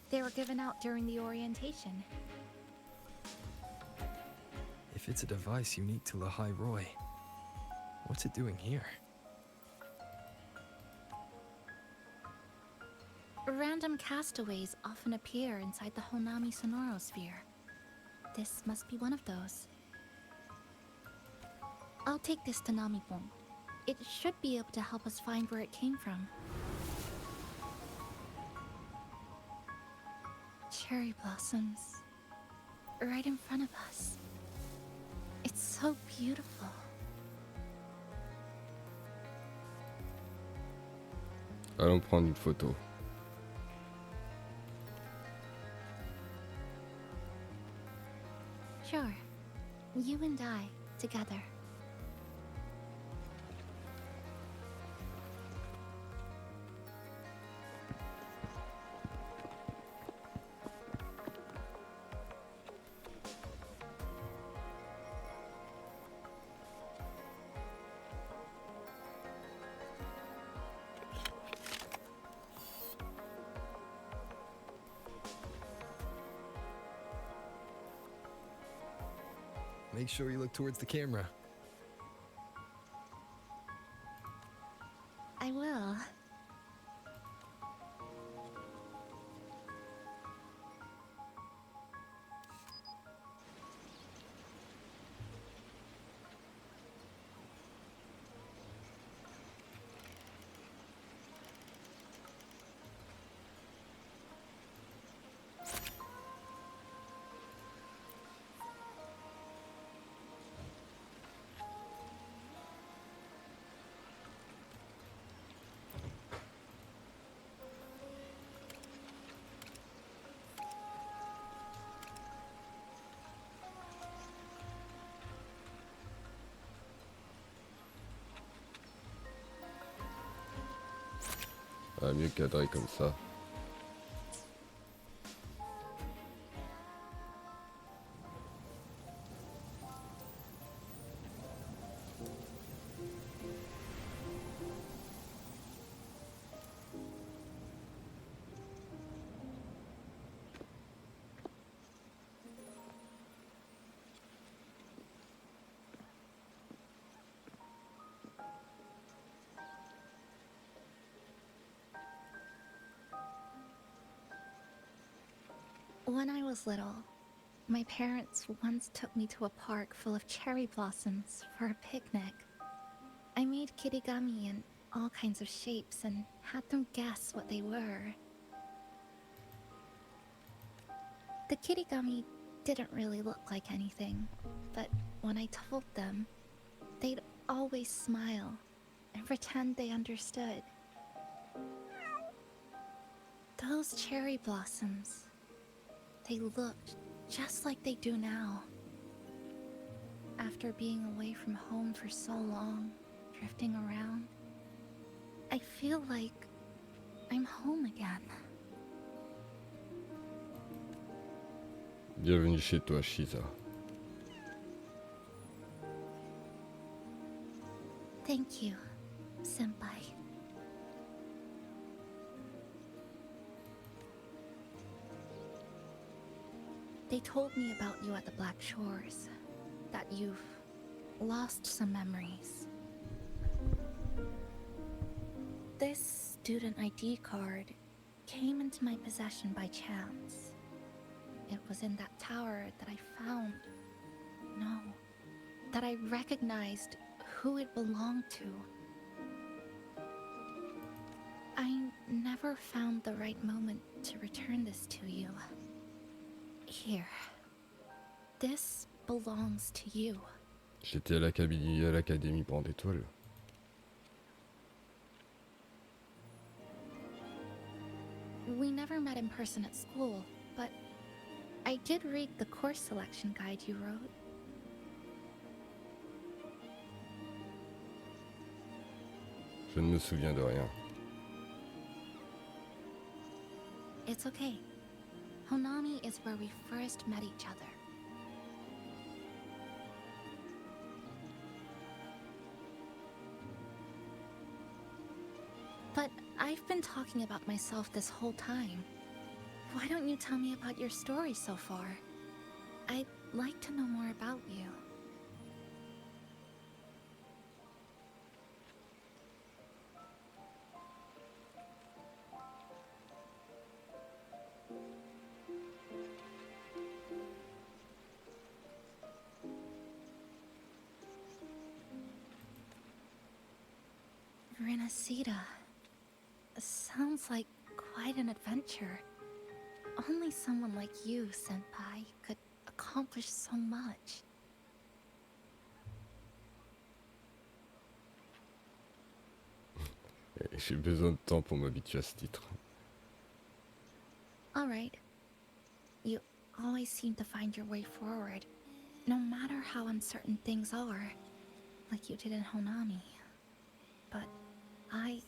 They were given out during the orientation. If it's a device unique to Lahai Roy, what's it doing here? Random castaways often appear inside the Honami Sonorosphere. This must be one of those. I'll take this to Namipon. It should be able to help us find where it came from. Cherry blossoms. Right in front of us. It's so beautiful. Allons prendre une photo. Sure. You and I, together. Make sure you look towards the camera. I will. Ah, mieux cadré comme ça. When I was little, my parents once took me to a park full of cherry blossoms for a picnic. I made kirigami and all kinds of shapes and had them guess what they were. The kirigami didn't really look like anything, but when I told them, they'd always smile and pretend they understood. Those cherry blossoms, they looked just like they do now. After being away from home for so long, drifting around, I feel like I'm home again. Bienvenue chez toi, Chisa. Thank you, Senpai. They told me about you at the Black Shores, that you've lost some memories. This student ID card came into my possession by chance. It was in that tower that I found. No, that I recognized who it belonged to. I never found the right moment to return this to you. Here. This belongs to you. J'étais à l'académie Brand Étoile. We never met in person at school, but I did read the course selection guide you wrote. Je ne me souviens de rien. It's okay. Honami is where we first met each other. But I've been talking about myself this whole time. Why don't you tell me about your story so far? I'd like to know more about you. Renacida. Sounds like quite an adventure. Only someone like you, Senpai, could accomplish so much. J'ai besoin de temps pour m'habituer à ce titre. Alright. You always seem to find your way forward, no matter how uncertain things are, like you did in Honami. But I...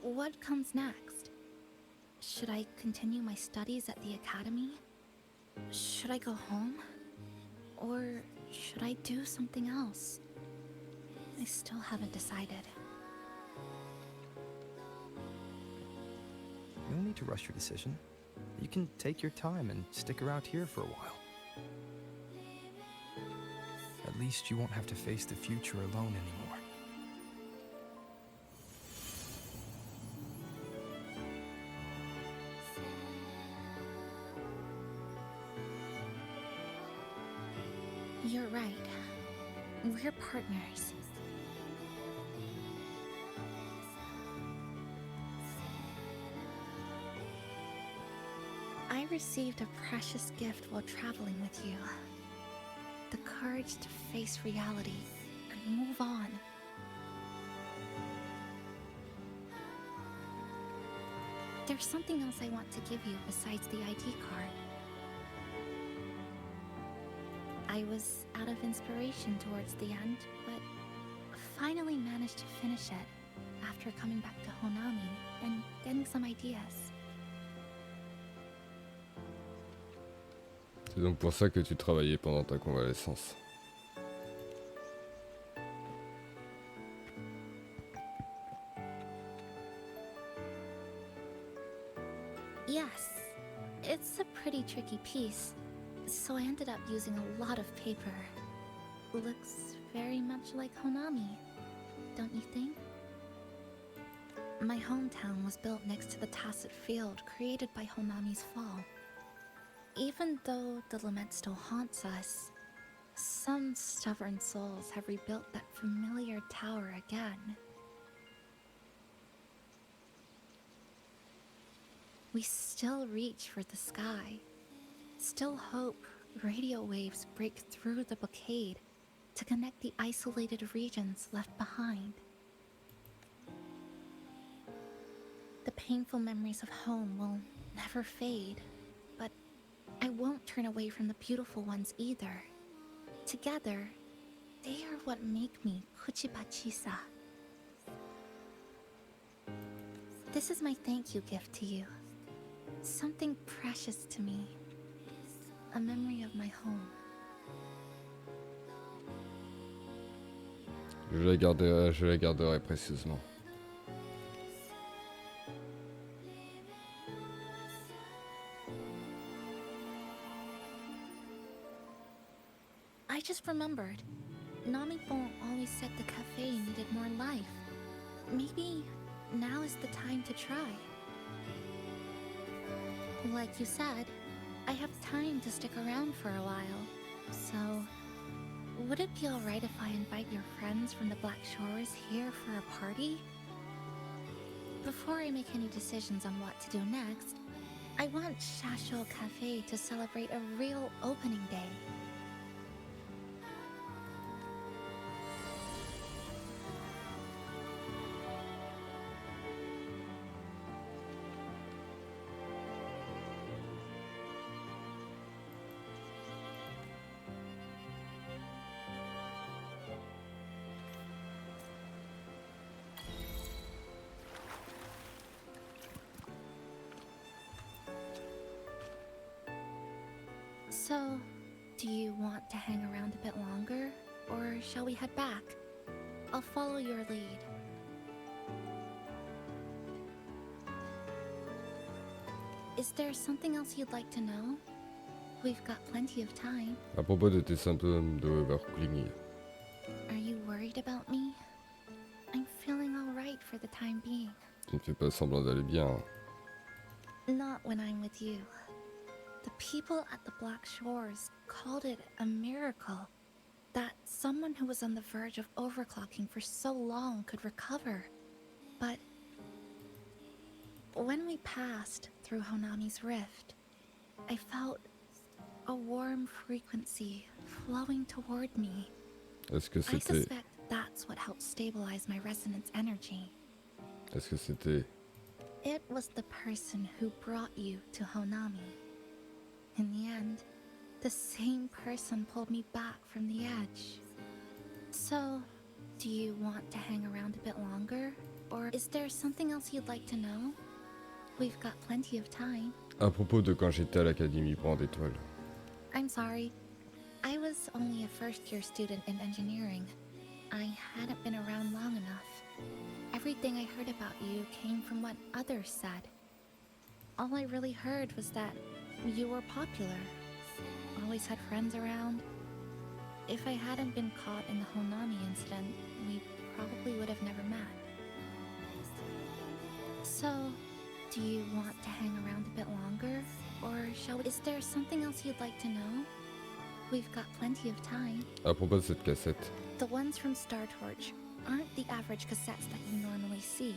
What comes next? Should I continue my studies at the academy? Should I go home? Or should I do something else? I still haven't decided. No need to rush your decision. You can take your time and stick around here for a while. At least you won't have to face the future alone anymore. You're right. We're partners. I received a precious gift while traveling with you. The courage to face reality and move on. There's something else I want to give you besides the ID card. I was out of inspiration towards the end, but finally managed to finish it after coming back to Honami and getting some ideas. C'est donc pour ça que tu travaillais pendant ta convalescence. Yes, it's a pretty tricky piece, so I ended up using a lot of paper. Looks very much like Honami, don't you think? My hometown was built next to the tacit field created by Honami's fall. Even though the lament still haunts us, some stubborn souls have rebuilt that familiar tower again. We still reach for the sky, still hope radio waves break through the blockade to connect the isolated regions left behind. The painful memories of home will never fade, but I won't turn away from the beautiful ones either. Together, they are what make me Chisa. This is my thank you gift to you. Something precious to me. A memory of my home. Je la garderai précieusement. I just remembered. Namipon always said the cafe needed more life. Maybe now is the time to try. Like you said, I have time to stick around for a while. So, would it be alright if I invite your friends from the Black Shores here for a party? Before I make any decisions on what to do next, I want Shasho Cafe to celebrate a real opening day. So, do you want to hang around a bit longer, or shall we head back? I'll follow your lead. Is there something else you'd like to know? We've got plenty of time. À propos de tes symptômes de overcooling, Are you worried about me? I'm feeling alright for the time being. tu ne fais pas semblant d'aller bien. Hein. Not when I'm with you. The people at the Black Shores called it a miracle that someone who was on the verge of overclocking for so long could recover. But when we passed through Honami's rift, I felt a warm frequency flowing toward me. Est-ce que I c'était... suspect that's what helped stabilize my resonance energy. Est-ce que c'était... It was the person who brought you to Honami. In the end, the same person pulled me back from the edge. So, do you want to hang around a bit longer? Or is there something else you'd like to know? We've got plenty of time. À propos de quand j'étais à l'Académie Brand Étoile. I'm sorry. I was only a first-year student in engineering. I hadn't been around long enough. Everything I heard about you came from what others said. All I really heard was that you were popular. Always had friends around. If I hadn't been caught in the Honami incident, we probably would have never met. So, do you want to hang around a bit longer? Or shall we... Is there something else you'd like to know? We've got plenty of time. À propos de cette cassette. The ones from Star Torch aren't the average cassettes that you normally see.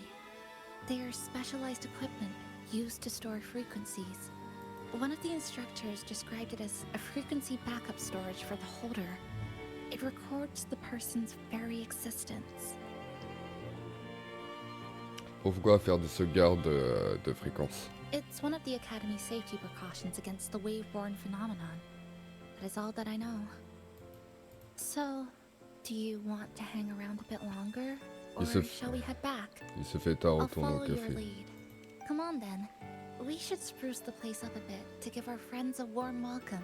They are specialized equipment used to store frequencies. One of the instructors described it as a frequency backup storage for the holder. It records the person's very existence. Pourquoi faire des sauvegardes de fréquences? It's one of the Academy's safety precautions against the wave-borne phenomenon. That is all that I know. So, do you want to hang around a bit longer? Or shall we head back? Il se fait tard, I'll retourne follow au your café. lead. Come on then. We should spruce the place up a bit to give our friends a warm welcome.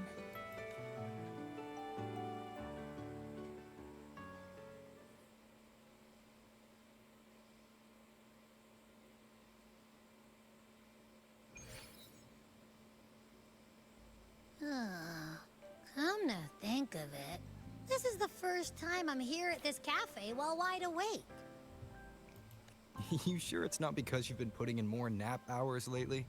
Come to think of it, this is the first time I'm here at this cafe while wide awake. You sure it's not because you've been putting in more nap hours lately?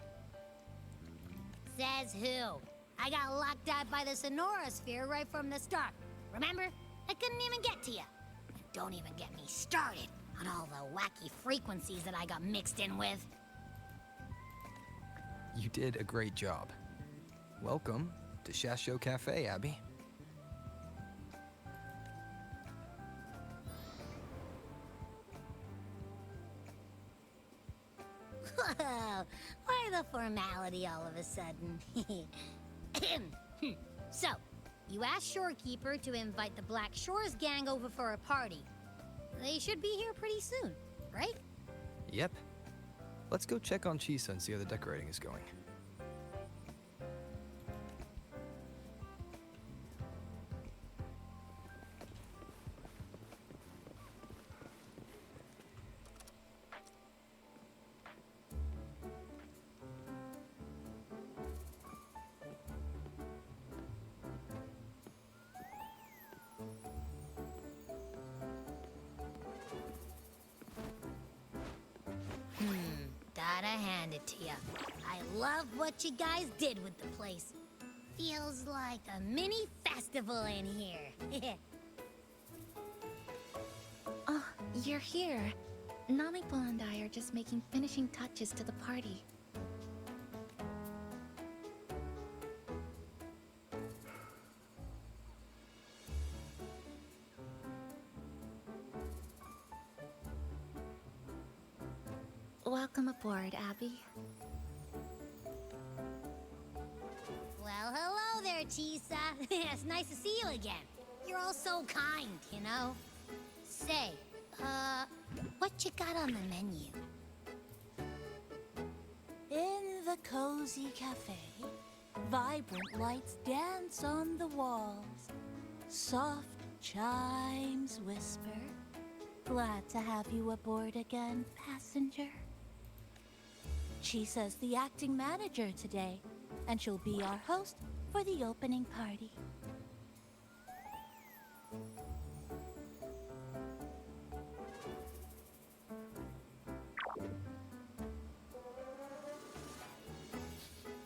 Says who? I got locked out by the Sonora Sphere right from the start. Remember? I couldn't even get to you. Don't even get me started on all the wacky frequencies that I got mixed in with. You did a great job. Welcome to Shasho Cafe, Abby. Whoa, why the formality all of a sudden? So, you asked Shorekeeper to invite the Black Shores gang over for a party. They should be here pretty soon, right? Yep. Let's go check on Chisa and see how the decorating is going. Gotta hand it to you. I love what you guys did with the place. Feels like a mini festival in here. Oh, you're here. Namipo and I are just making finishing touches to the party. Welcome aboard, Abby. Well, hello there, Chisa. It's nice to see you again. You're all so kind, you know? Say, what you got on the menu? In the cozy cafe, vibrant lights dance on the walls. Soft chimes whisper. Glad to have you aboard again, passenger. Chisa's the acting manager today, and she'll be our host for the opening party.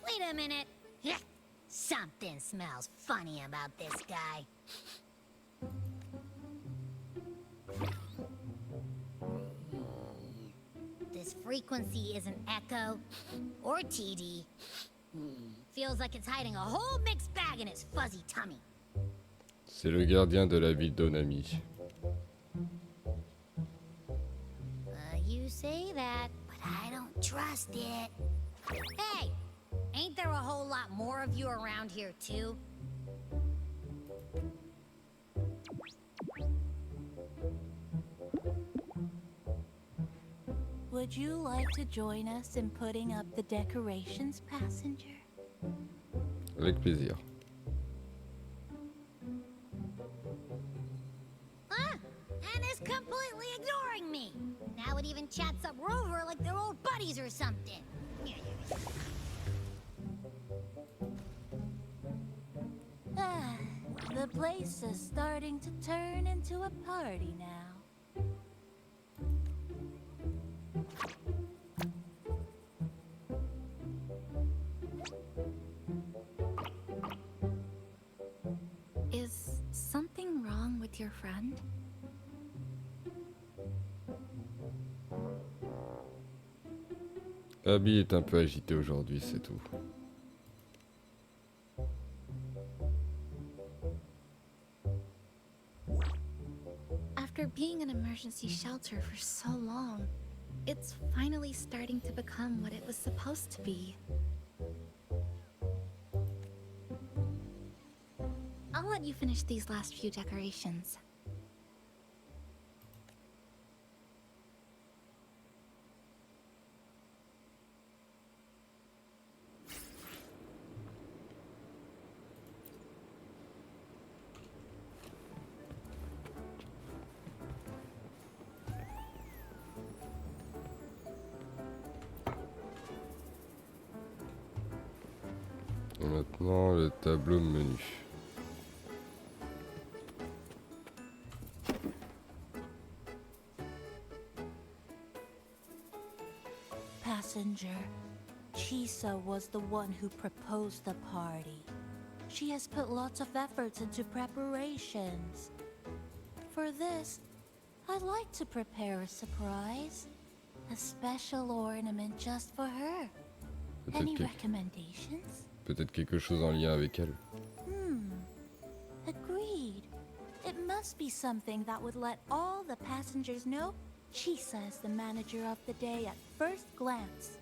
Wait a minute. Something smells funny about this guy. This frequency isn't echo or TD. Feels like it's hiding a whole mixed bag in its fuzzy tummy. C'est le gardien de la ville d'Onami. You say that, but I don't trust it. Hey, ain't there a whole lot more of you around here too? Would you like to join us in putting up the decorations, passenger? Avec plaisir. Huh? And is completely ignoring me. Now it even chats up Rover like they're old buddies or something. The place is starting to turn into a party now. Is something wrong with your friend? Abby est un peu agitée aujourd'hui, c'est tout. After being an emergency shelter for so long, it's finally starting to become what it was supposed to be. I'll let you finish these last few decorations. Et maintenant, le tableau menu. passenger. Chisa was the one who proposed the party. She has put lots of efforts into preparations. For this, I'd like to prepare a surprise. A special ornament just for her. Any recommendations? Peut-être quelque chose en lien avec elle. Agreed. It must be something that would let all the passengers know Chisa is the manager of the day at first glance.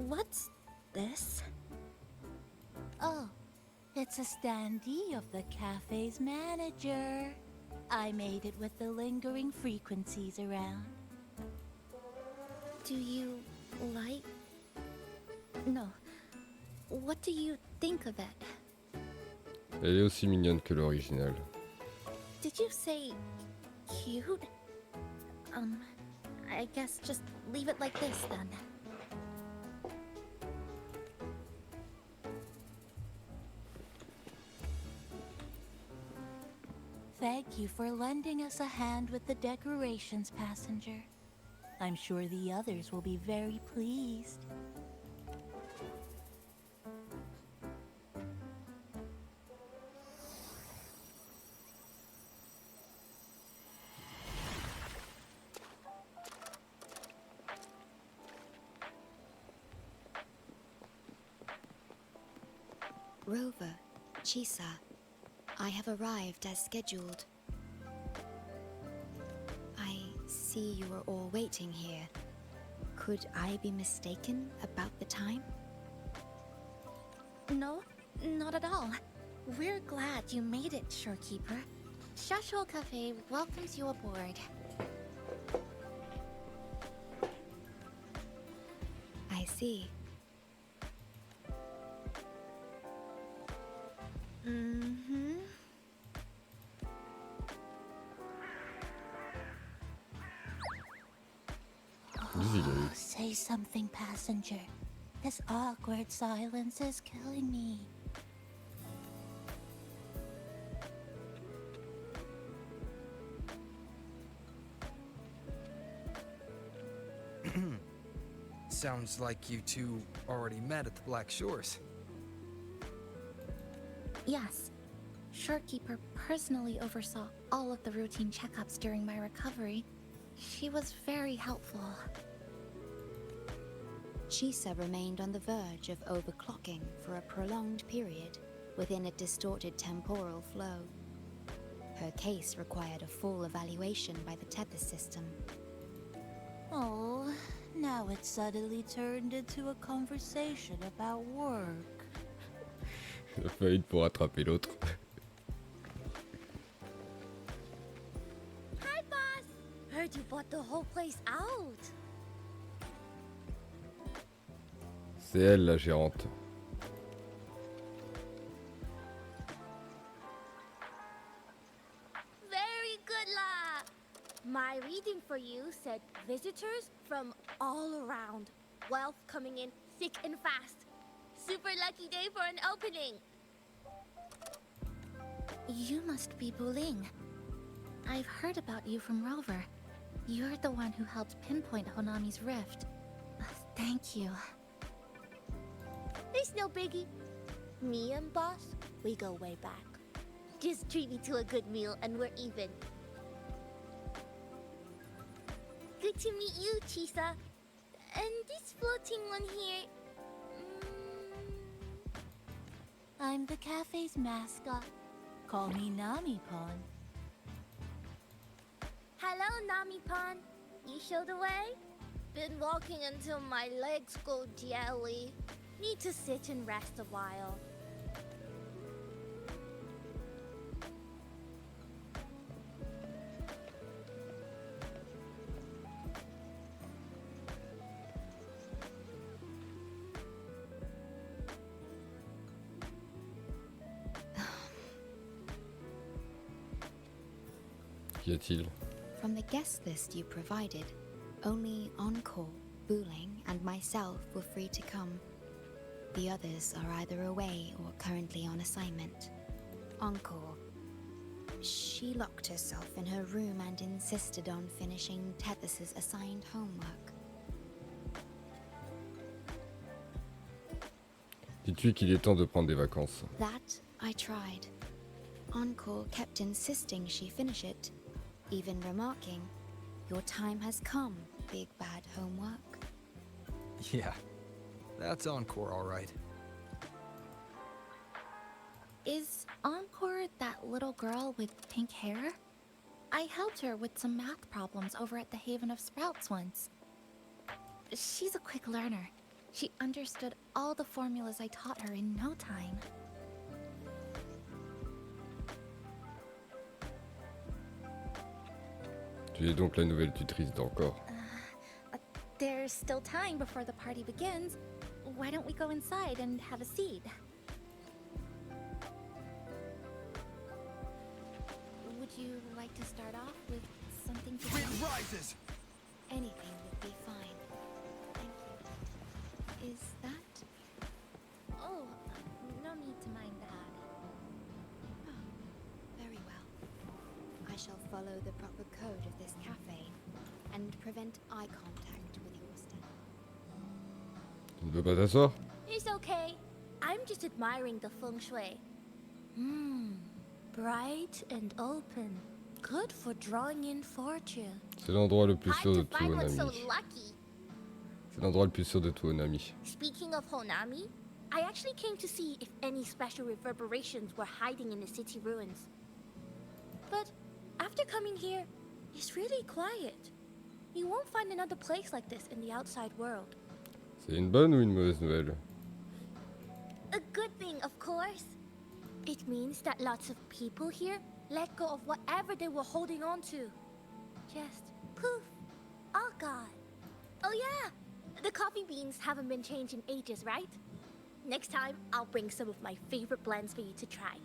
What's this? Oh, it's a standee of the cafe's manager. I made it with the lingering frequencies around. Do you like... No. What do you think of it? Elle est aussi mignonne que l'original. Did you say... cute? I guess just leave it like this then. Thank you for lending us a hand with the decorations, passenger. I'm sure the others will be very pleased. Rover, Chisa, I have arrived as scheduled. I see you are all waiting here. Could I be mistaken about the time? No, not at all. We're glad you made it, Shorekeeper. Shashol Cafe welcomes you aboard. I see. Mm-hmm. Oh, say something, passenger. This awkward silence is killing me. Sounds like you two already met at the Black Shores. Yes. Shorekeeper personally oversaw all of the routine checkups during my recovery. She was very helpful. Chisa remained on the verge of overclocking for a prolonged period within a distorted temporal flow. Her case required a full evaluation by the tether system. Oh, now it's suddenly turned into a conversation about work. Il a fallu pour attraper l'autre. Hi, boss! Heard you bought the whole place out. C'est elle la gérante. Very good, La! My reading for you said visitors from all around. Wealth coming in thick and fast. Super lucky day for an opening. You must be Buling. I've heard about you from Rover. You're the one who helped pinpoint Honami's rift. Thank you. It's no biggie. Me and boss, we go way back. Just treat me to a good meal and we're even. Good to meet you, Chisa. And this floating one here... I'm the cafe's mascot. Call me Nami-pon. Hello, Nami-pon. You show the way? Been walking until my legs go jelly. Need to sit and rest a while. Qu'y a-t-il? From the guest list you provided, only Encore, Booling, and myself were free to come. The others are either away or currently on assignment. Encore. She locked herself in her room and insisted on finishing Tethys's assigned homework. Dites-lui qu'il est temps de prendre des vacances. That I tried. Encore kept insisting she finish it, even remarking, "Your time has come, big bad homework." Yeah, that's Encore, all right. Is Encore that little girl with pink hair? I helped her with some math problems over at the Haven of Sprouts once. She's a quick learner. She understood all the formulas I taught her in no time. Tu es donc la nouvelle tutrice d'Encore. There's still time before the party begins. Why don't we go inside and have a seat? Would you like to start off with something to Wind rises! Anything would be fine. Thank you. Is that? Oh, no need to mind that. Oh, very well. I shall follow the proper code of this cafe and prevent eye contact with your staff. Tu ne veux pas t'asseoir? It's okay. I'm just admiring the feng shui. Bright and open. Good for drawing in fortune. C'est l'endroit le plus sûr de Hard to find one so Honami. lucky. C'est l'endroit le plus sûr de Honami. Speaking of Honami, I actually came to see if any special reverberations were hiding in the city ruins. But after coming here, it's really quiet. You won't find another place like this in the outside world. C'est une bonne ou une mauvaise nouvelle? A good thing, of course. It means that lots of people here let go of whatever they were holding on to. Just poof, all gone. Oh yeah, the coffee beans haven't been changed in ages, right? Next time, I'll bring some of my favorite blends for you to try.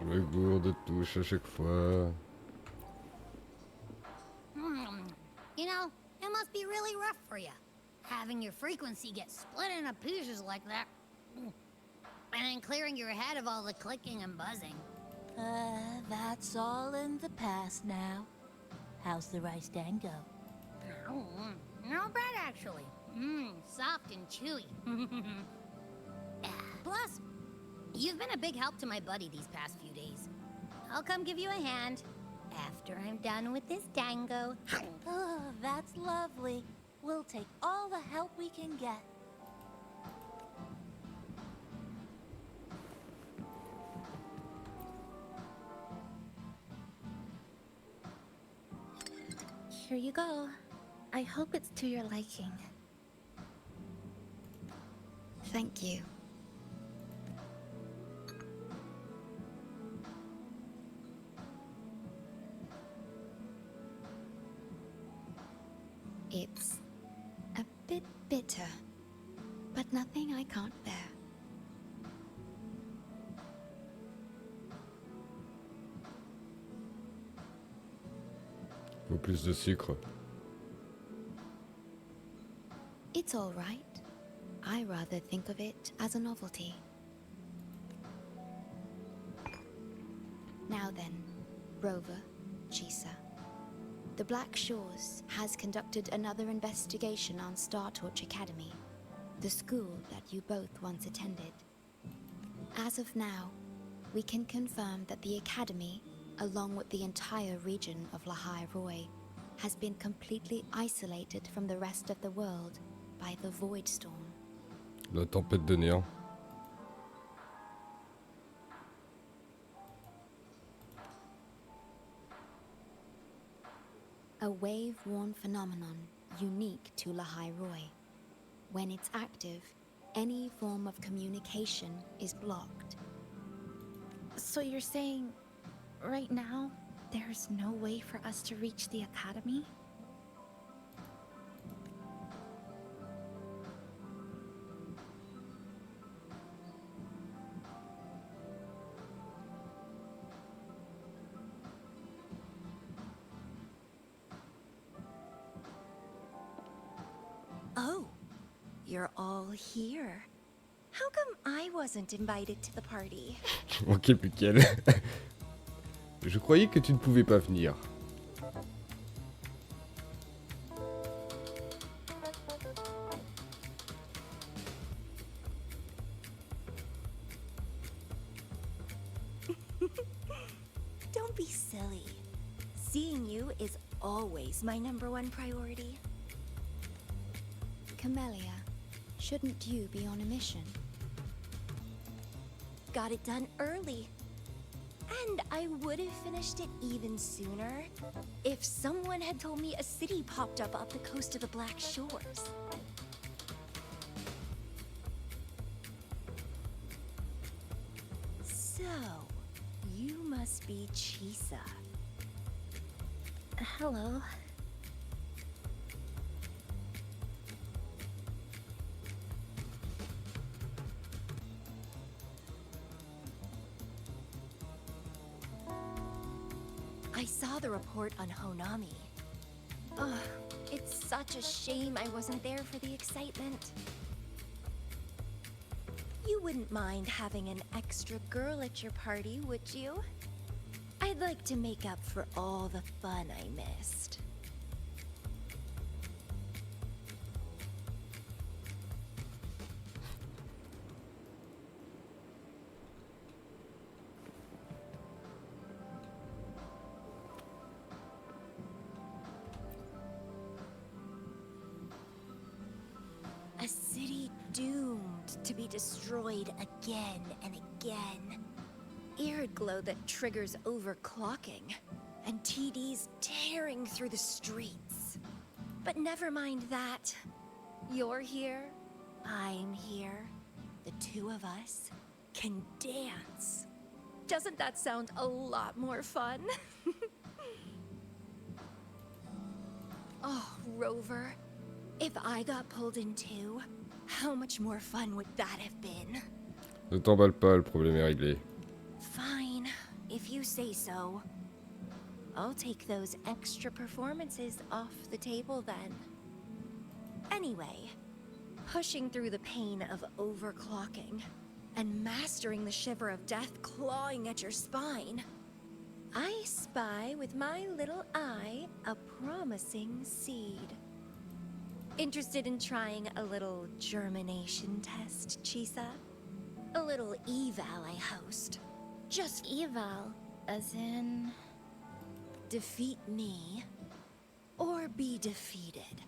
Le gourde touche à chaque fois. You know, it must be really rough for you, having your frequency get split into pieces like that. And then clearing your head of all the clicking and buzzing. That's all in the past now. How's the rice dango? Not bad, actually. Soft and chewy. Plus, you've been a big help to my buddy these past few days. I'll come give you a hand after I'm done with this dango. Oh, that's lovely. We'll take all the help we can get. Here you go. I hope it's to your liking. Thank you. It's a bit bitter, but nothing I can't bear. Faut plus de sucre. It's all right. I rather think of it as a novelty. Now then, Rover, Chisa. The Black Shores has conducted another investigation on Star Torch Academy, the school that you both once attended. As of now, we can confirm that the Academy, along with the entire region of Lahai Roy, has been completely isolated from the rest of the world by the Void Storm. La tempête de néant. A wave-worn phenomenon unique to Lahai Roy. When it's active, any form of communication is blocked. So you're saying, right now, there's no way for us to reach the Academy? Oh, you're all here. How come I wasn't invited to the party? Ok, plus qu'elle. Je croyais que tu ne pouvais pas venir. Don't be silly. Seeing you is always my #1 priority. Camellia, shouldn't you be on a mission? Got it done early. And I would have finished it even sooner if someone had told me a city popped up off the coast of the Black Shores. So, you must be Chisa. Hello. I saw the report on Honami. Ugh, it's such a shame I wasn't there for the excitement. You wouldn't mind having an extra girl at your party, would you? I'd like to make up for all the fun I missed. A city doomed to be destroyed again and again. Ear glow that triggers overclocking, and TDs tearing through the streets. But never mind that. You're here, I'm here. The two of us can dance. Doesn't that sound a lot more fun? Oh, Rover. If I got pulled in too, how much more fun would that have been? Ne t'emballe pas, le problème est réglé. Fine, if you say so. I'll take those extra performances off the table then. Anyway, pushing through the pain of overclocking and mastering the shiver of death clawing at your spine, I spy with my little eye a promising seed. Interested in trying a little germination test, Chisa? A little eval I host. Just Eval, as in... defeat me, or be defeated.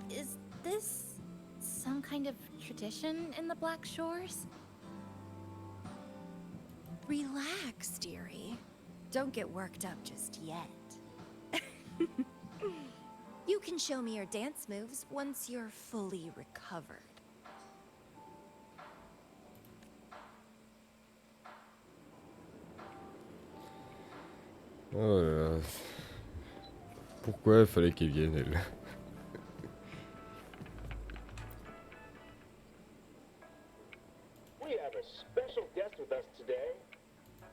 Is this some kind of tradition in the Black Shores? Relax, dearie. Don't get worked up just yet. You can show me your dance moves once you're fully recovered. Oh là là. Pourquoi il fallait qu'elle vienne, elle? We have a special guest with us today.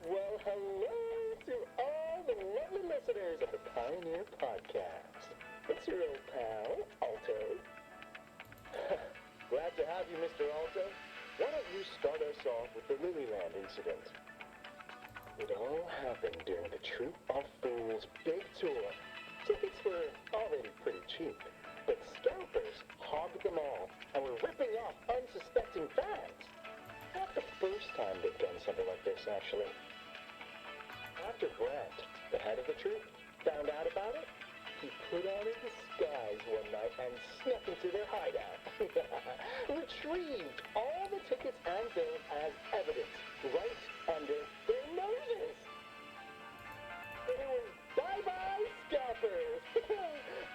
Well, hello to all the lovely listeners of the Pioneer Podcast. It's your old pal, Alto. Glad to have you, Mr. Alto. Why don't you start us off with the Lilyland incident? It all happened during the Troop of Fools big tour. Tickets were already pretty cheap, but scalpers hogged them all and were ripping off unsuspecting fans. Not the first time they've done something like this, actually. After Grant, the head of the troop, found out about it, he put on a disguise one night and snuck into their hideout. Retrieved all the tickets and bills as evidence right under their noses. And it was bye-bye scalpers.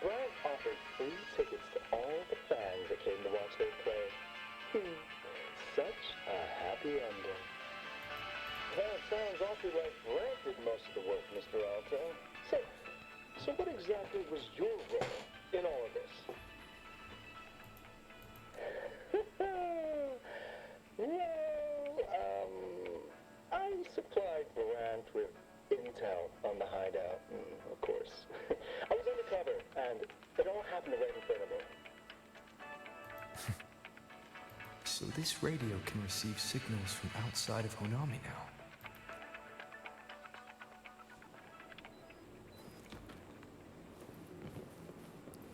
Grant offered free tickets to all the fans that came to watch their play. Such a happy ending. Well, it sounds awfully like Grant did most of the work, Mr. Alto. So what exactly was your role in all of this? I supplied Grant with intel on the hideout, of course. I was undercover, and it all happened right in front of me. So this radio can receive signals from outside of Honami now.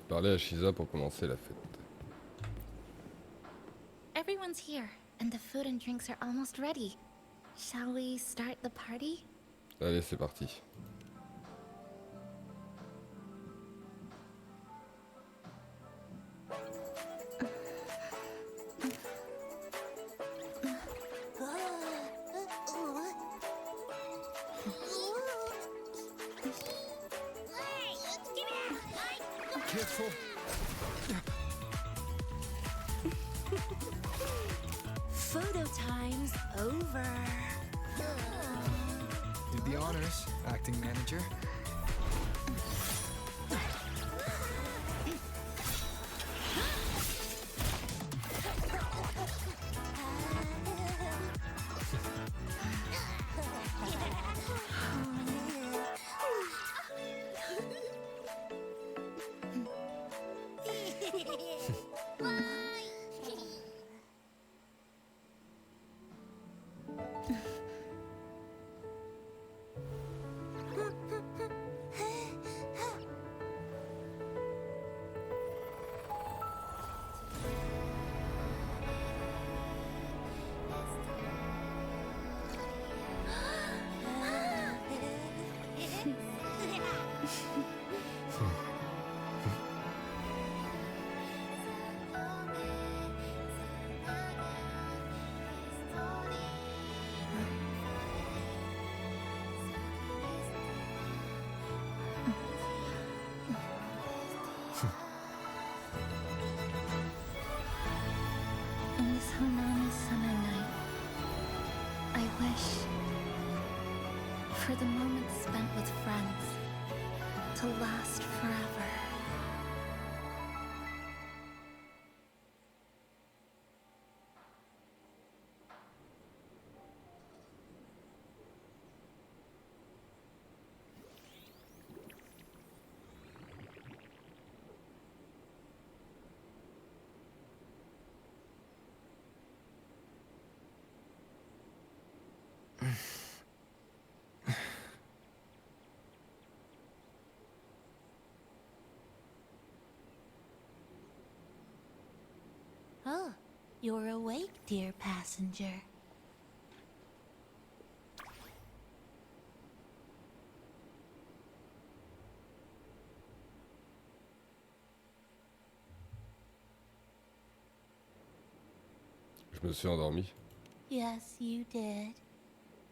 Parler à Chisa pour commencer la fête. Everyone's here, and the food and drinks are almost ready. Shall we start the party? Allez, c'est parti. Careful. Photo time's over. Did the honors, acting manager. In this Honami summer night, I wish for the moments spent with friends to last forever. Oh, you're awake, dear passenger. Je me suis endormi. Yes, you did.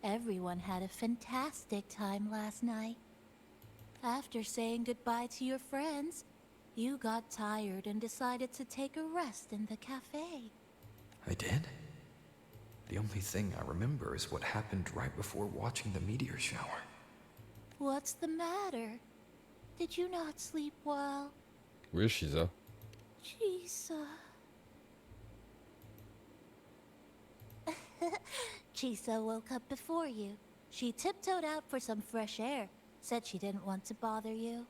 Everyone had a fantastic time last night. After saying goodbye to your friends, you got tired and decided to take a rest in the cafe. I did? The only thing I remember is what happened right before watching the meteor shower. What's the matter? Did you not sleep well? Oui, Chisa. Chisa. Chisa woke up before you. She tiptoed out for some fresh air. Said she didn't want to bother you.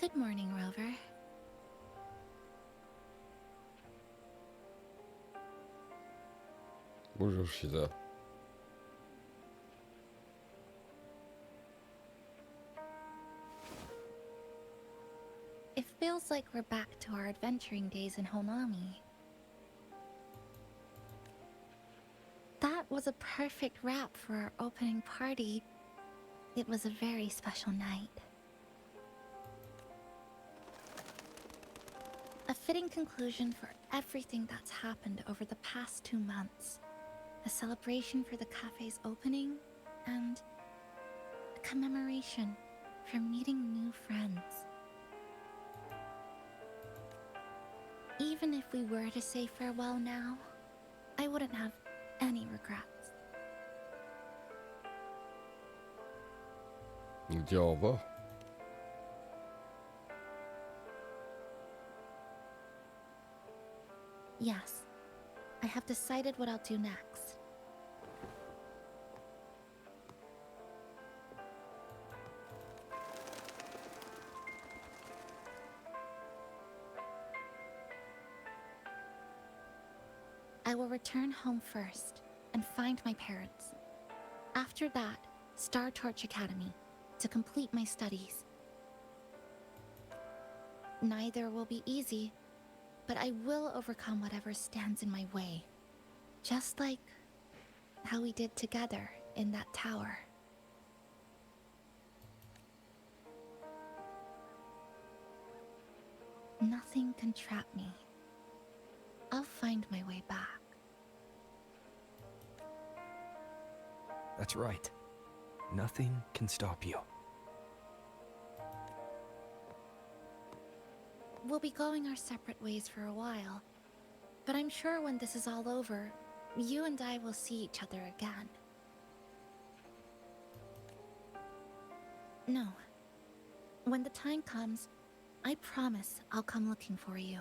Good morning, Rover. Bonjour, Chisa. It feels like we're back to our adventuring days in Honami. That was a perfect wrap for our opening party. It was a very special night. A fitting conclusion for everything that's happened over the past 2 months. A celebration for the cafe's opening, and a commemoration for meeting new friends. Even if we were to say farewell now, I wouldn't have any regrets. Nous dire au revoir. Yes, I have decided what I'll do next. I will return home first and find my parents. After that, Star Torch Academy to complete my studies. Neither will be easy, but I will overcome whatever stands in my way. Just like how we did together in that tower. Nothing can trap me. I'll find my way back. That's right. Nothing can stop you. We'll be going our separate ways for a while, but I'm sure when this is all over, you and I will see each other again. No. When the time comes, I promise I'll come looking for you.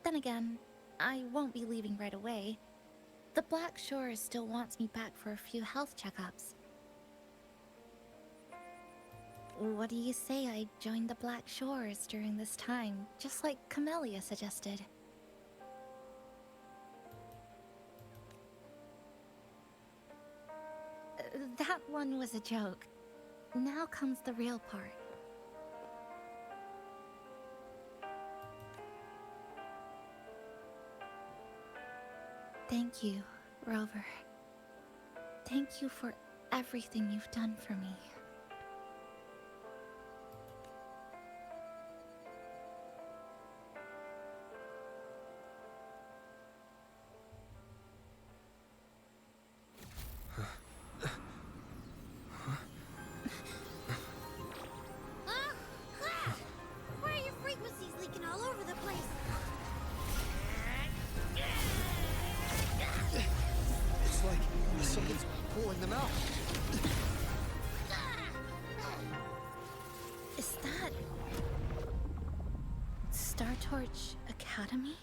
Then again, I won't be leaving right away. The Black Shores still wants me back for a few health checkups. What do you say I join the Black Shores during this time, just like Camellia suggested? That one was a joke. Now comes the real part. Thank you, Rover. Thank you for everything you've done for me. Why are your frequencies leaking all over the place? It's like someone's pulling them out. Is that Star Torch Academy?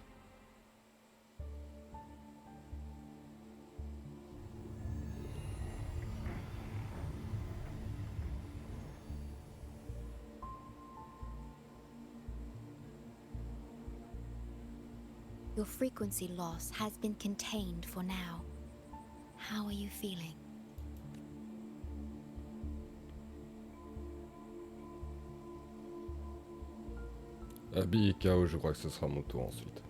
Your frequency loss has been contained for now. How are you feeling? Abby et KO, je crois que ce sera mon tour ensuite.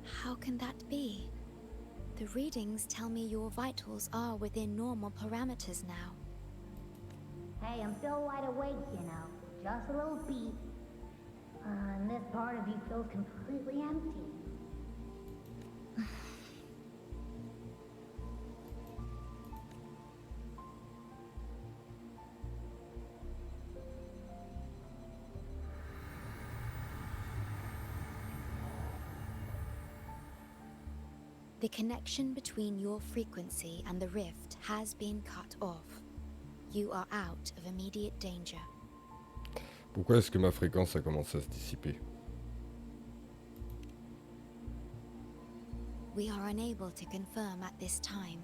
How can that be? The readings tell me your vitals are within normal parameters now. Hey, I'm still wide awake, you know. Just a little beat. And this part of you feels completely empty. The connection between your frequency and the rift has been cut off. You are out of immediate danger. Pourquoi est-ce que ma fréquence a commencé à se dissiper? We are unable to confirm at this time,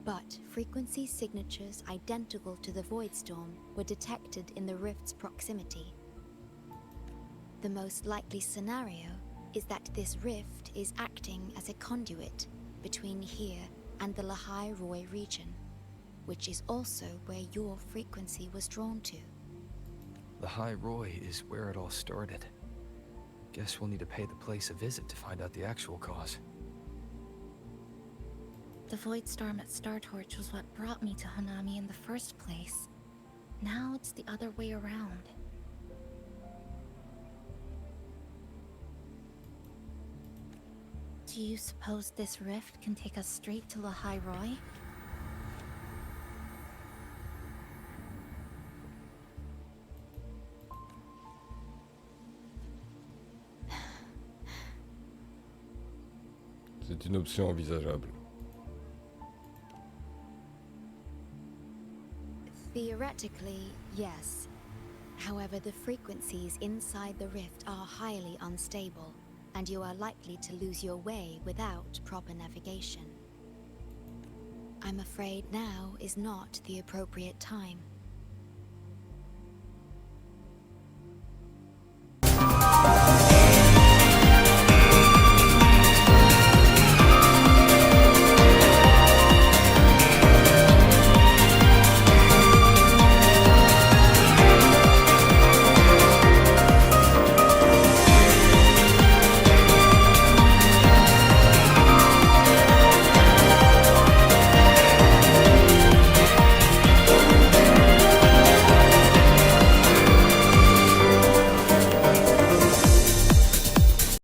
but frequency signatures identical to the Void Storm were detected in the rift's proximity. The most likely scenario is that this rift is acting as a conduit between here and the Lahai Roy region, which is also where your frequency was drawn to. The High Roy is where it all started. Guess we'll need to pay the place a visit to find out the actual cause. The Void Storm at Star Torch was what brought me to Hanami in the first place. Now it's the other way around. Do Do you suppose this rift can take us straight to the High Roy? C'est une option envisageable. Theoretically, yes. However, the frequencies inside the rift are highly unstable, and you are likely to lose your way without proper navigation. I'm afraid now is not the appropriate time.